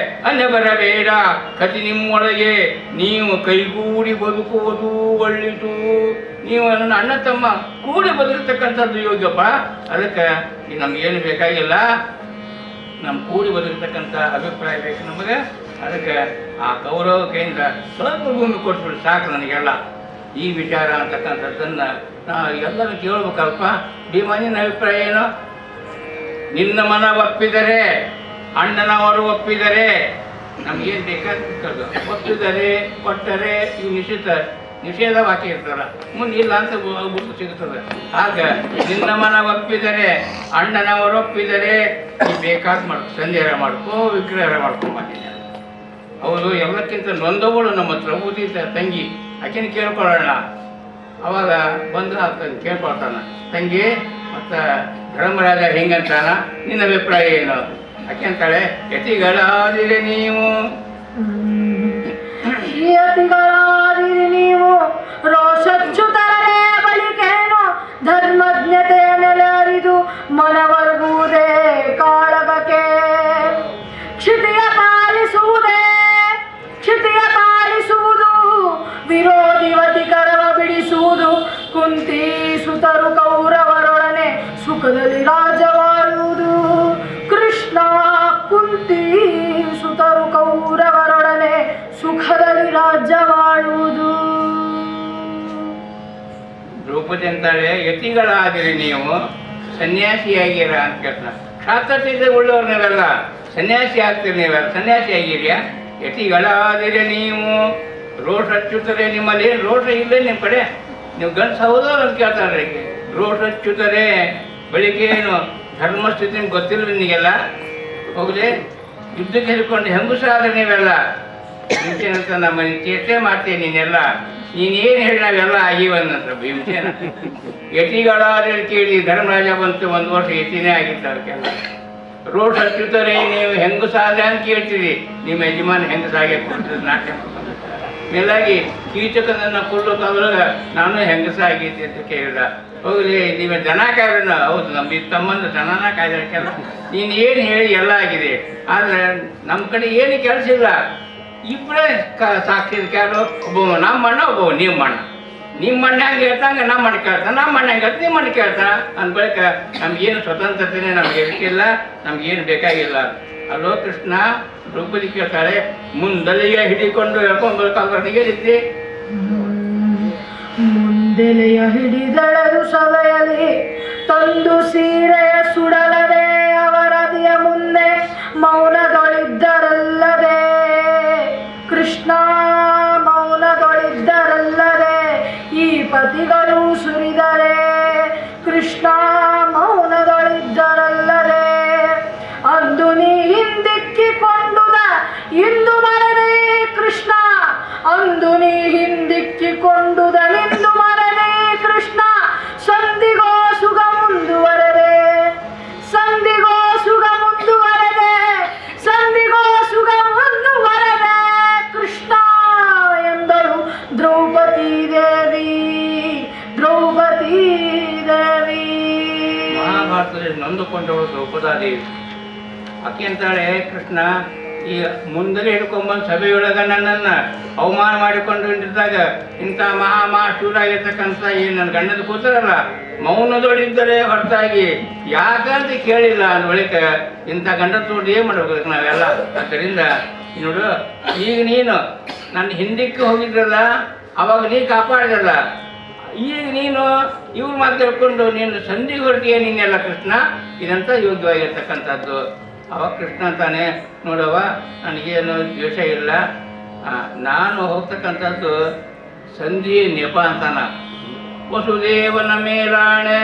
[SPEAKER 8] ಅನ್ನ ಬರಬೇಡ. ಕತಿ ನಿಮ್ಮೊಳಗೆ ನೀವು ಕೈಗೂಡಿ ಬದುಕುವುದು ಒಳ್ಳಿತು. ನೀವು ನನ್ನ ಅಣ್ಣ ತಮ್ಮ ಕೂಡಿ ಬದುಕತಕ್ಕಂಥದ್ದು ಯೋಗ್ಯಪ್ಪ. ಅದಕ್ಕೆ ನಮಗೇನು ಬೇಕಾಗಿಲ್ಲ, ನಮ್ಮ ಕೂಡಿ ಬದುಕತಕ್ಕಂಥ ಅಭಿಪ್ರಾಯ ಬೇಕು ನಮಗೆ. ಅದಕ್ಕೆ ಆ ಕೌರವ ಕೈಯಿಂದ ಸ್ವಲ್ಪ ಭೂಮಿ ಕೊಟ್ಬಿಟ್ಟು ಸಾಕು ನನಗೆಲ್ಲ. ಈ ವಿಚಾರ ಅಂತಕ್ಕಂಥದ್ದನ್ನು ನಾವು ಎಲ್ಲರೂ ಕೇಳಬೇಕಲ್ಪ. ಭೀಮ ನಿನ್ನ ಅಭಿಪ್ರಾಯ ಏನು? ನಿನ್ನ ಮನ ಒಪ್ಪಿದರೆ, ಅಣ್ಣನವರು ಒಪ್ಪಿದರೆ, ನಮಗೇನು ಬೇಕಾದ ಒಪ್ಪಿದರೆ ಕೊಟ್ಟರೆ ಇವು ನಿಷೇಧ ವಾಕ್ಯ ಇರ್ತಲ್ಲ, ಮುಂದೆ ಇಲ್ಲ ಅಂತ ಗುರುತು ಸಿಗುತ್ತದೆ. ಆಗ ನಿನ್ನ ಮನ ಒಪ್ಪಿದರೆ, ಅಣ್ಣನವರು ಒಪ್ಪಿದರೆ, ನೀ ಬೇಕಾದ ಮಾಡ್ಕೊ, ಸಂದೇಹ ಮಾಡ್ಕೋ, ವಿಗ್ರಹ ಮಾಡ್ಕೊಂಬಂದಿದ್ದೆ. ಹೌದು, ಎಲ್ಲಕ್ಕಿಂತ ನೊಂದವಳು ನಮ್ಮ ಹತ್ರ ಊದಿತ ತಂಗಿ, ಆಕೆನ ಕೇಳ್ಕೊಳ್ಳೋಣ. ಅವಾಗ ಬಂದ್ರೆ ಆತ ಕೇಳ್ಕೊಳ್ತಾನ, ತಂಗಿ ಮತ್ತು ಧರ್ಮರಾಜ ಹೆಂಗಂತಾನ, ನಿನ್ನ ಅಭಿಪ್ರಾಯ ಏನು? ಆಕೆ ಅಂತಾಳೆ, ಯತಿಗಳಾದಿರೆ ನೀವು,
[SPEAKER 7] ಯತಿಗಳಾದಿರಿ ನೀವು, ರೋಷಚ್ಯುತರೇ ಬಳಿಕೇನು ಧರ್ಮಜ್ಞತೆಯ ನೆಲೆ ಅರಿದು ಮನವರ್ಗುವುದೇ ಕಾಳಗಕ್ಕೆ. ಕ್ಷಿತಿಯ ಪಾಲಿಸುವುದು ವಿರೋಧಿವತಿ ಕರವ ಬಿಡಿಸುವುದು, ಕುಂತಿ ಸುತರು ಕೌರವರೊಡನೆ ಸುಖದಲ್ಲಿ ರಾಜವಾಳುವುದು. ಕೃಷ್ಣ ಕುಂತಿ ಸುತರು ಕೌರವರೊಡನೆ ಸುಖದಲ್ಲಿ ರಾಜ್ಯವಾಳುವುದು.
[SPEAKER 8] ದ್ರೌಪದಿ ಅಂತಾಳೆ, ಯತಿಗಳಾದಿರಿ ನೀವು, ಸನ್ಯಾಸಿಯಾಗಿರ ಅಂತ ಕೇಳ್ತಾನೆ. ಶಾಸ್ತ್ರತೆ ಉಳ್ಳವ್ರು ನೀವೆಲ್ಲ ಸನ್ಯಾಸಿ ಆಗ್ತೀರಿ, ನೀವೆಲ್ಲ ಸನ್ಯಾಸಿ ಆಗಿರ್ಯಾ? ಯತಿಗಳಾದಿರಿ ನೀವು, ರೋಷ ಹಚ್ಚುತ್ತಾರೆ, ನಿಮ್ಮಲ್ಲಿ ಏನು ರೋಷ ಇಲ್ಲ ನಿಮ್ಮ ಕಡೆ? ನೀವು ಗಂಡಸ ಹೌದೋ ಅಂತ ಕೇಳ್ತಾರೆ. ರೋಷ ಹಚ್ಚುತ್ತಾರೆ, ಬೆಳಿಗ್ಗೆ ಏನು ಧರ್ಮಸ್ಥಿತಿ ನಿಮ್ಗೆ ಗೊತ್ತಿಲ್ಲ ನಿನಗೆಲ್ಲ? ಹೋಗಲಿ, ಯುದ್ಧಕ್ಕೆ ಹಿಡ್ಕೊಂಡು ಹೆಂಗುಸಾದ್ರೆ ನೀವೆಲ್ಲ ಭೀಮಸೇನಂತ ನಮ್ಮ ಚೇಷ್ಟೆ ಮಾಡ್ತೀನಿ, ನೀನೆಲ್ಲ ನೀನೇನು ಹೇಳಿ ನಾವೆಲ್ಲ ಆಗಿವಂತ ಭೀಮಸೇನ. ಯತಿಗಳಾದ್ರೆ ಕೇಳಿ ಧರ್ಮರಾಜ ಬಂತು, 1 ವರ್ಷ ಯತಿನೇ ಆಗಿತ್ತು ಅದಕ್ಕೆಲ್ಲ. ರೋಡ್ ಹಚ್ಚುತ್ತಾರೆ, ನೀವು ಹೆಂಗುಸಾದ್ರೆ ಅಂತ ಕೇಳ್ತೀರಿ, ನಿಮ್ಮ ಯಜಮಾನ ಹೆಂಗಸಾಗೆ ಕೊಡ್ತೀರಿ ನಾಟ್ಯ. ಮೇಲಾಗಿ ಕೀಚಕನನ್ನು ಕೊಲ್ಲೋಕಾದ್ರಾಗ ನಾನು ಹೆಂಗಸ ಆಗೈತಿ ಅಂತ ಕೇಳಿದ. ಹೋಗ್ಲಿ, ನೀವು ದನ ಕಾಯ್ದ, ಹೌದು ನಮ್ಮ ತಮ್ಮಂದು ದನನ ಕಾಯ್ದಕ್ಕೆಲ್ಲ ನೀನು ಏನು ಹೇಳಿ ಎಲ್ಲ ಆಗಿದೆ. ಆದರೆ ನಮ್ಮ ಕಡೆ ಏನು ಕೆಲಸ ಇಲ್ಲ, ಇಬ್ಬರೇ ಸಾಕ್ಷಿ ಕ್ಯಾರು, ಒಬ್ಬ ನಮ್ಮ ಅಣ್ಣ, ಒಬ್ಬ ನಿಮ್ಮ ಅಣ್ಣ. ನಿಮ್ಮ ಅಣ್ಣ ಹೆಂಗೆ ಹೇಳ್ತಂಗೆ ನಮ್ಮ ಅಣ್ಣ ಕೇಳ್ತಾನೆ, ನಮ್ಮ ಅಣ್ಣ ಹೆಂಗೆ ಹೇಳ್ತ ನಿಮ್ಮ ಅಣ್ಣ ಕೇಳ್ತಾನೆ. ಅಂದ ಬಳಿಕ ನಮಗೇನು ಸ್ವತಂತ್ರತೆನೇ ನಮಗೆ ಬೇಕಿಲ್ಲ, ನಮಗೇನು ಬೇಕಾಗಿಲ್ಲ. ಅಲ್ಲೋ ಕೃಷ್ಣ, ದ್ರೌಪದಿ ಕೇಳ್ತಾಳೆ, ಮುಂದಲೆಯ ಹಿಡಿಕೊಂಡು ಹೇಳ್ಕೊಂಡ್ಬೇಕಾದ್ರೆ ರೀತಿ
[SPEAKER 7] ಮುಂದೆಲೆಯ ಹಿಡಿದಳೆದು ಸಭೆಯಲ್ಲಿ ತಂದು ಸೀರೆಯ ಸುಡಲದೆ ಅವರದಿಯ ಮುಂದೆ ಮೌನದೊಳಿದ್ದರಲ್ಲದೆ. ಕೃಷ್ಣ ಮೌನದೊಳಿದ್ದರಲ್ಲದೆ ಈ ಪತಿಗಳು ಸುರಿದರೆ. ಕೃಷ್ಣ ಮೌನದೊಳಿದ್ದರಲ್ಲದೆ ಅಂದು ನೀ ಹಿಂದಿಕ್ಕಿಕೊಂಡುದ ಇಂದು ಮರದೆ. ಕೃಷ್ಣ ಅಂದು ನೀ ಹಿಂದಿಕ್ಕಿಕೊಂಡುದ ಇಂದು ಮರದೆ. ಕೃಷ್ಣ ಸಂಧಿಗೋ ಸುಗ ಮುಂದುವರೆದೆ, ಸಂಧಿಗೋ ಸುಗ ಮುಂದುವರೆದೆ, ಸಂಧಿಗೋ ಸುಗ ಮುಂದುವರೆದೆ. ಕೃಷ್ಣ ಎಂದರು ದ್ರೌಪದಿ ದೇವಿ, ದ್ರೌಪದಿ ದೇವಿ.
[SPEAKER 8] ಮಹಾಭಾರತದಲ್ಲಿ ನೊಂದುಕೊಂಡವಳು ದ್ರೌಪದಾದೇವಿ. ಆಕೆ ಅಂತಾಳೆ, ಕೃಷ್ಣ ಈ ಮುಂದಲೇ ಹಿಡ್ಕೊಂಬಂದು ಸಭೆಯೊಳಗ ನನ್ನನ್ನು ಅವಮಾನ ಮಾಡಿಕೊಂಡು ನಿಂತಿದ್ದಾಗ ಇಂಥ ಶೂರಾಗಿರ್ತಕ್ಕಂಥ ಈ ನನ್ನ ಗಂಡದ ಕೂತರಲ್ಲ ಮೌನದೊಳಿದ್ದರೆ ಹೊರತಾಗಿ ಯಾಕಂತ ಕೇಳಿಲ್ಲ. ಅಂದ ಬಳಿಕ ಇಂಥ ಗಂಡ ತೋಡಿ ಏನು ಮಾಡ್ಬೇಕು ನಾವೆಲ್ಲ? ಆದ್ದರಿಂದ ನೋಡು, ಈಗ ನೀನು ನನ್ನ ಹಿಂದಕ್ಕೆ ಹೋಗಿದ್ರಲ್ಲ, ಅವಾಗ ನೀ ಕಾಪಾಡಿದಲ್ಲ, ಈಗ ನೀನು ಇವ್ರು ಮಾತಾಡ್ಕೊಂಡು ನೀನು ಸಂಧಿಗೆ ಹೊರಟಿಯ ನೀನೆಲ್ಲ ಕೃಷ್ಣ, ಇದಂತ ಯೋಗ್ಯವಾಗಿರ್ತಕ್ಕಂಥದ್ದು. ಅವಾಗ ಕೃಷ್ಣ ಅಂತಾನೆ, ನೋಡವ ನನಗೇನು ದ್ವೇಷ ಇಲ್ಲ, ನಾನು ಹೋಗ್ತಕ್ಕಂಥದ್ದು ಸಂಧಿ ನೆಪ ಅಂತಾನ. ವಸುದೇವನ ಮೇಲಾಣೆ,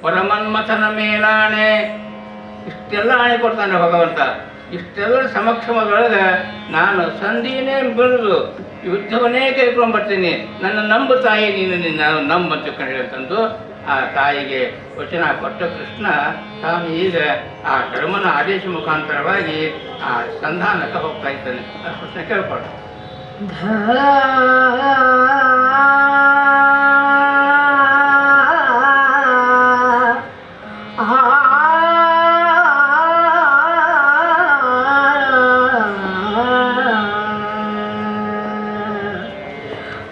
[SPEAKER 8] ಪರಮನ್ಮಥನ ಮೇಲಾಣೆ, ಇಷ್ಟೆಲ್ಲ ಆಣೆ ಕೊಡ್ತಾನೆ ಭಗವಂತ. ಇಷ್ಟೆಲ್ಲ ಸಮಕ್ಷಮದೊಳಗೆ ನಾನು ಸಂಧಿನೇ ಬಿಡುದು, ಯುದ್ಧವನ್ನೇ ಕೈಗೊಂಡ್ಬರ್ತೀನಿ, ನನ್ನ ನಂಬು ತಾಯಿ ನೀನು, ನಿನ್ನ ನಂಬಂತ ಹೇಳಿದಂತಂದು ಆ ತಾಯಿಗೆ ವಚನ ಕೊಟ್ಟ ಕೃಷ್ಣ ತಾನು ಈಗ ಆ ಧರ್ಮನ ಆದೇಶ ಮುಖಾಂತರವಾಗಿ ಆ ಸಂಧಾನಕ್ಕೆ ಹೋಗ್ತಾ ಇದ್ದಾನೆ. ಕೃಷ್ಣ ಕೇಳ್ಕೊಡ.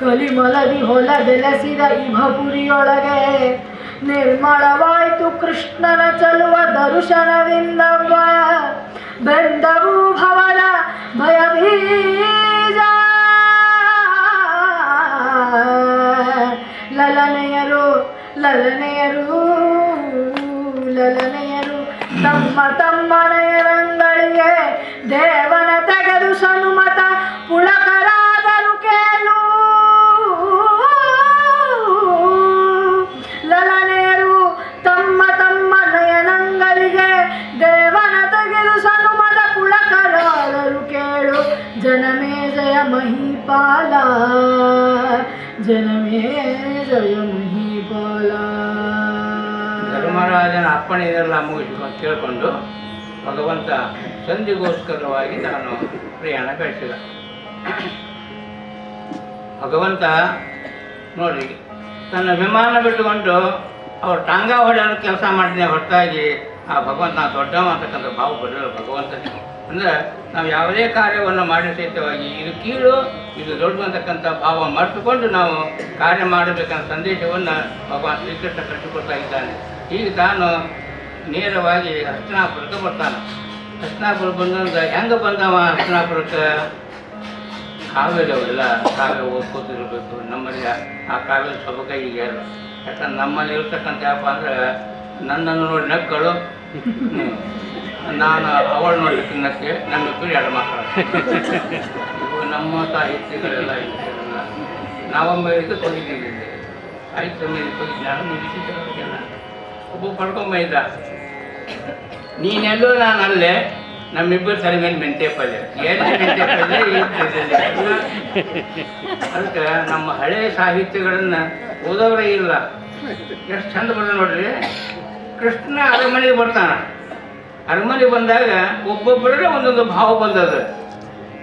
[SPEAKER 7] ಕಲಿಮಲದಿ ಹೊಲದೆಲೆಸಿದ ಇಭಪುರಿಯೊಳಗೆ ನಿರ್ಮಳವಾಯಿತು ಕೃಷ್ಣನ ಚಲುವ ದರ್ಶನದಿಂದ. ಬೆಂದವು ಭವನ ಭಯ ಬೀಜ, ಲಲನೆಯರು ಲಲನೆಯರು ಲಲನೆಯರು ತಮ್ಮ ತಮ್ಮನೆಯರಂಗಳಿಗೆ ದೇವನ ತೆಗೆದು ಸನುಮತ ಪುಳಕರಾದರು ಕೇಳು ಲಲನೆಯರು ತಮ್ಮ ತಮ್ಮ ನಯನಂಗಳಿಗೆ ದೇವನ ತೆಗೆದು ಸನುಮತ ಪುಳಕರಾದರು ಕೇಳು ಜನಮೇ ಜಯ ಮಹಿಪಾಲ ಜನಮೇ ಜಯ ಮಹಿಪಾಲ.
[SPEAKER 8] ಧರ್ಮರಾಜನ ಅಪ್ಪಣೆ ಇದೆಲ್ಲ ಮುಗಿಸ್ಕೊಂಡು ಕೇಳಿಕೊಂಡು ಭಗವಂತ ಸಂಧಿಗೋಸ್ಕರವಾಗಿ ನಾನು ಪ್ರಯಾಣ ಬೆಳೆಸಿದ. ಭಗವಂತ ನೋಡಿ ತನ್ನ ವಿಮಾನ ಬಿಟ್ಟುಕೊಂಡು ಅವ್ರು ಟಾಂಗ ಹೊಡೆಯೋದು ಕೆಲಸ ಮಾಡಿದೆ ಹೊರತಾಗಿ ಆ ಭಗವಂತ ನಾವು ದೊಡ್ಡವ ಅಂತಕ್ಕಂಥ ಭಾವ ಬರಲಿಲ್ಲ ಭಗವಂತನಿಗೆ. ಅಂದರೆ ನಾವು ಯಾವುದೇ ಕಾರ್ಯವನ್ನು ಮಾಡಿ ಸಹಿತವಾಗಿ ಇದು ಕೀಳು ಇದು ದೊಡ್ಡ ಅಂತಕ್ಕಂಥ ಭಾವ ಮರೆತುಕೊಂಡು ನಾವು ಕಾರ್ಯ ಮಾಡಬೇಕಂತ ಸಂದೇಶವನ್ನು ಭಗವಾನ್ ಶ್ರೀಕೃಷ್ಣ ಕಟ್ಟಿಕೊಡ್ತಾ ಇದ್ದಾನೆ. ಈಗ ತಾನು ನೇರವಾಗಿ ಹಸ್ತಿನಾಪುರಕ್ಕೆ ಬರ್ತಾನೆ. ಹಸ್ತಿನಾಪುರ ಬಂದಂತ ಹೆಂಗೆ ಬಂದವ ಹಸ್ತಿನಾಪುರಕ್ಕೆ? ಕಾವ್ಯದವರೆಲ್ಲ ಕಾವ್ಯ ಓದ್ಕೋತಿರ್ಬೇಕು. ನಮ್ಮಲ್ಲಿ ಆ ಕಾವ್ಯದ ಸೊಬಗ ಈಗ ಯಾರು? ಯಾಕಂದ್ರೆ ನಮ್ಮಲ್ಲಿ ಇರ್ತಕ್ಕಂಥ ಯಾಪ ಅಂದ್ರೆ ನನ್ನನ್ನು ನೋಡಿ ನಕ್ಕಳು, ನಾನು ಅವಳು ನೋಡ್ಲಿಕ್ಕೆ ನಕ್ಕೆ, ನನ್ನ ಇಬ್ಬರು ಎರಡು ಮಕ್ಕಳು. ಇವಾಗ ನಮ್ಮ ಸಾಹಿತ್ಯಗಳೆಲ್ಲ ಇರ್ತಿರಲ್ಲ. ನಾವೊಮ್ಮೆ ಇದಕ್ಕೆ ಹೋಗಿದ್ದೀವಿ, ಆಯ್ತು ಮೇಲೆ ಜ್ಞಾನ ನಿಲ್ಲಿಸಿದ್ದವರಿಗೆಲ್ಲ ಒಬ್ಬ ಪಡ್ಕೊಂಬ ನೀನೆಲ್ಲೋ ನಾನು ಅಲ್ಲೇ, ನಮ್ಮಿಬ್ಬರು ತಲೆ ಮೇಲೆ ಮೆಂತೆ ಪಲ್ಯ, ಏನು ಮೆಂತೆ ಪಲ್ಯ ಇರ್ತಿದ್ದಿಲ್ಲ. ಅದಕ್ಕೆ ನಮ್ಮ ಹಳೆ ಸಾಹಿತ್ಯಗಳನ್ನು ಓದೋರೇ ಇಲ್ಲ. ಎಷ್ಟು ಚಂದ ಬರ್ತದೆ ನೋಡ್ರಿ. ಕೃಷ್ಣ ಅರಮನೆಗೆ ಬರ್ತಾನೆ. ಅರಮನೆ ಬಂದಾಗ ಒಬ್ಬೊಬ್ಬರೇ ಒಂದೊಂದು ಭಾವ ಬಂದದ.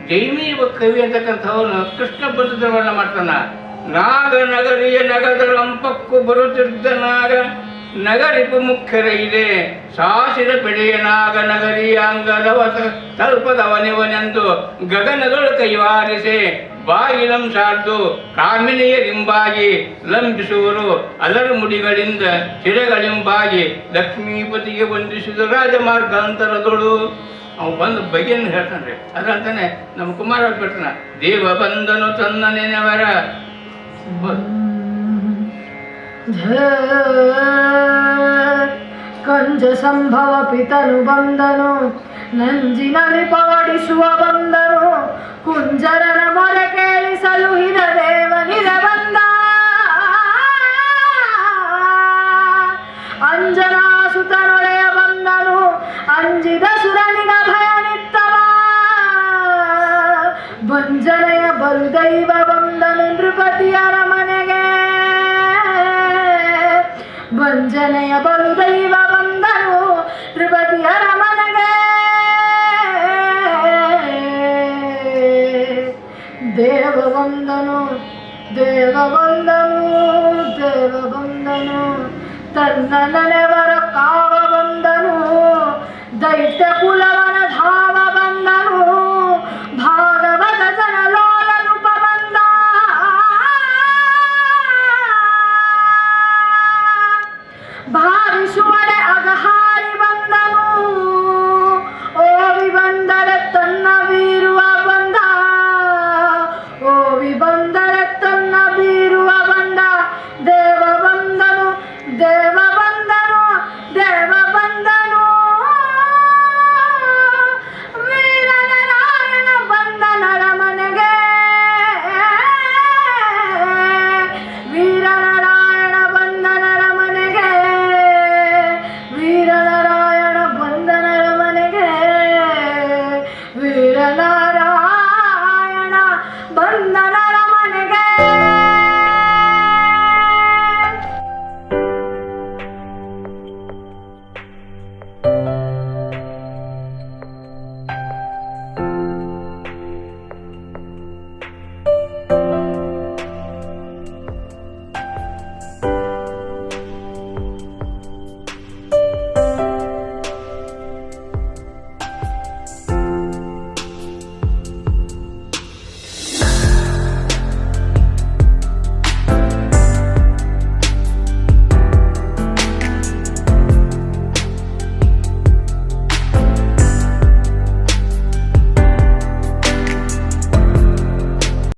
[SPEAKER 8] ಜೈಮಿ ಕವಿ ಅಂತಕ್ಕಂಥವನು ಕೃಷ್ಣ ಬಂಧುಗಳನ್ನ ಮಾಡ್ತಾನ. ನಾಗ ನಗರಿಯ ನಗದಳಂಪಕ್ಕು ಬರುತ್ತಿದ್ದ ನಾಗ ನಗರಿಪು ಮುಖ್ಯರ ಇದೆ ಸಾಸಿದ ಪೆಡೆಯ ನಾಗ ನಗರಿಯ ಅಂಗದವ ತಲ್ಪದವನಿವನೆಂದು ಗಗನದೊಳ ಕೈವಾರಿಸೆ ಬಾಗಿಲಂ ಸಾರ್ದು ಕಾಮಿನಿಯರಿಂಬಾಗಿ ಲಂಬಿಸುವರು ಅಲರು ಮುಡಿಗಳಿಂದ ಶಿರಗಳಿಂಬಾಗಿ ಲಕ್ಷ್ಮೀಪತಿಗೆ ವಂದಿಸಿದ ರಾಜಮಾರ್ಗಾಂತರದೊಳು. ಅವು ಬಂದು ಬಗೆಯನ್ನು ಹೇಳ್ತಾನೆ. ಅದಂತಾನೆ ನಮ್ಮ ಕುಮಾರ ಬರ್ತಾನ. ದೇವ ಬಂದನು ತನ್ನ ನೆನೆವರ
[SPEAKER 7] ಕಂಜ ಸಂಭವ ಪಿತನು ಬಂದನು ನಂಜಿನಲ್ಲಿ ಪವಡಿಸುವ ಬಂದನು ಕುಂಜರನ ಮೊರೆ ಕೇಳಿಸಲು ಹಿರ ದೇವನಿರ ಬಂದ ಅಂಜನಾಸುತನೊಳೆಯ ಬಂದನು ಅಂಜಿದ ಸುರನಿಗ ಭಯ ನಿತ್ತವ ಬಂಜನೆಯ ಬರುದೈವ ಬಂದನು ನೃಪತಿಯ ಅರಮನೆಗೆ ಬಂಜನೆಯ ಬರುದೈವ ಬಂದನು ನೃಪತಿಯ ಅರಮನೆಗೆ ದೇವ ಬಂದನು ದೇವ ಬಂದನು ದೇವ ಬಂದನು ತನ್ನ ನೆನೆವರ ಕಾವ ಬಂದನು ದೈತ್ಯ ಕುಲವ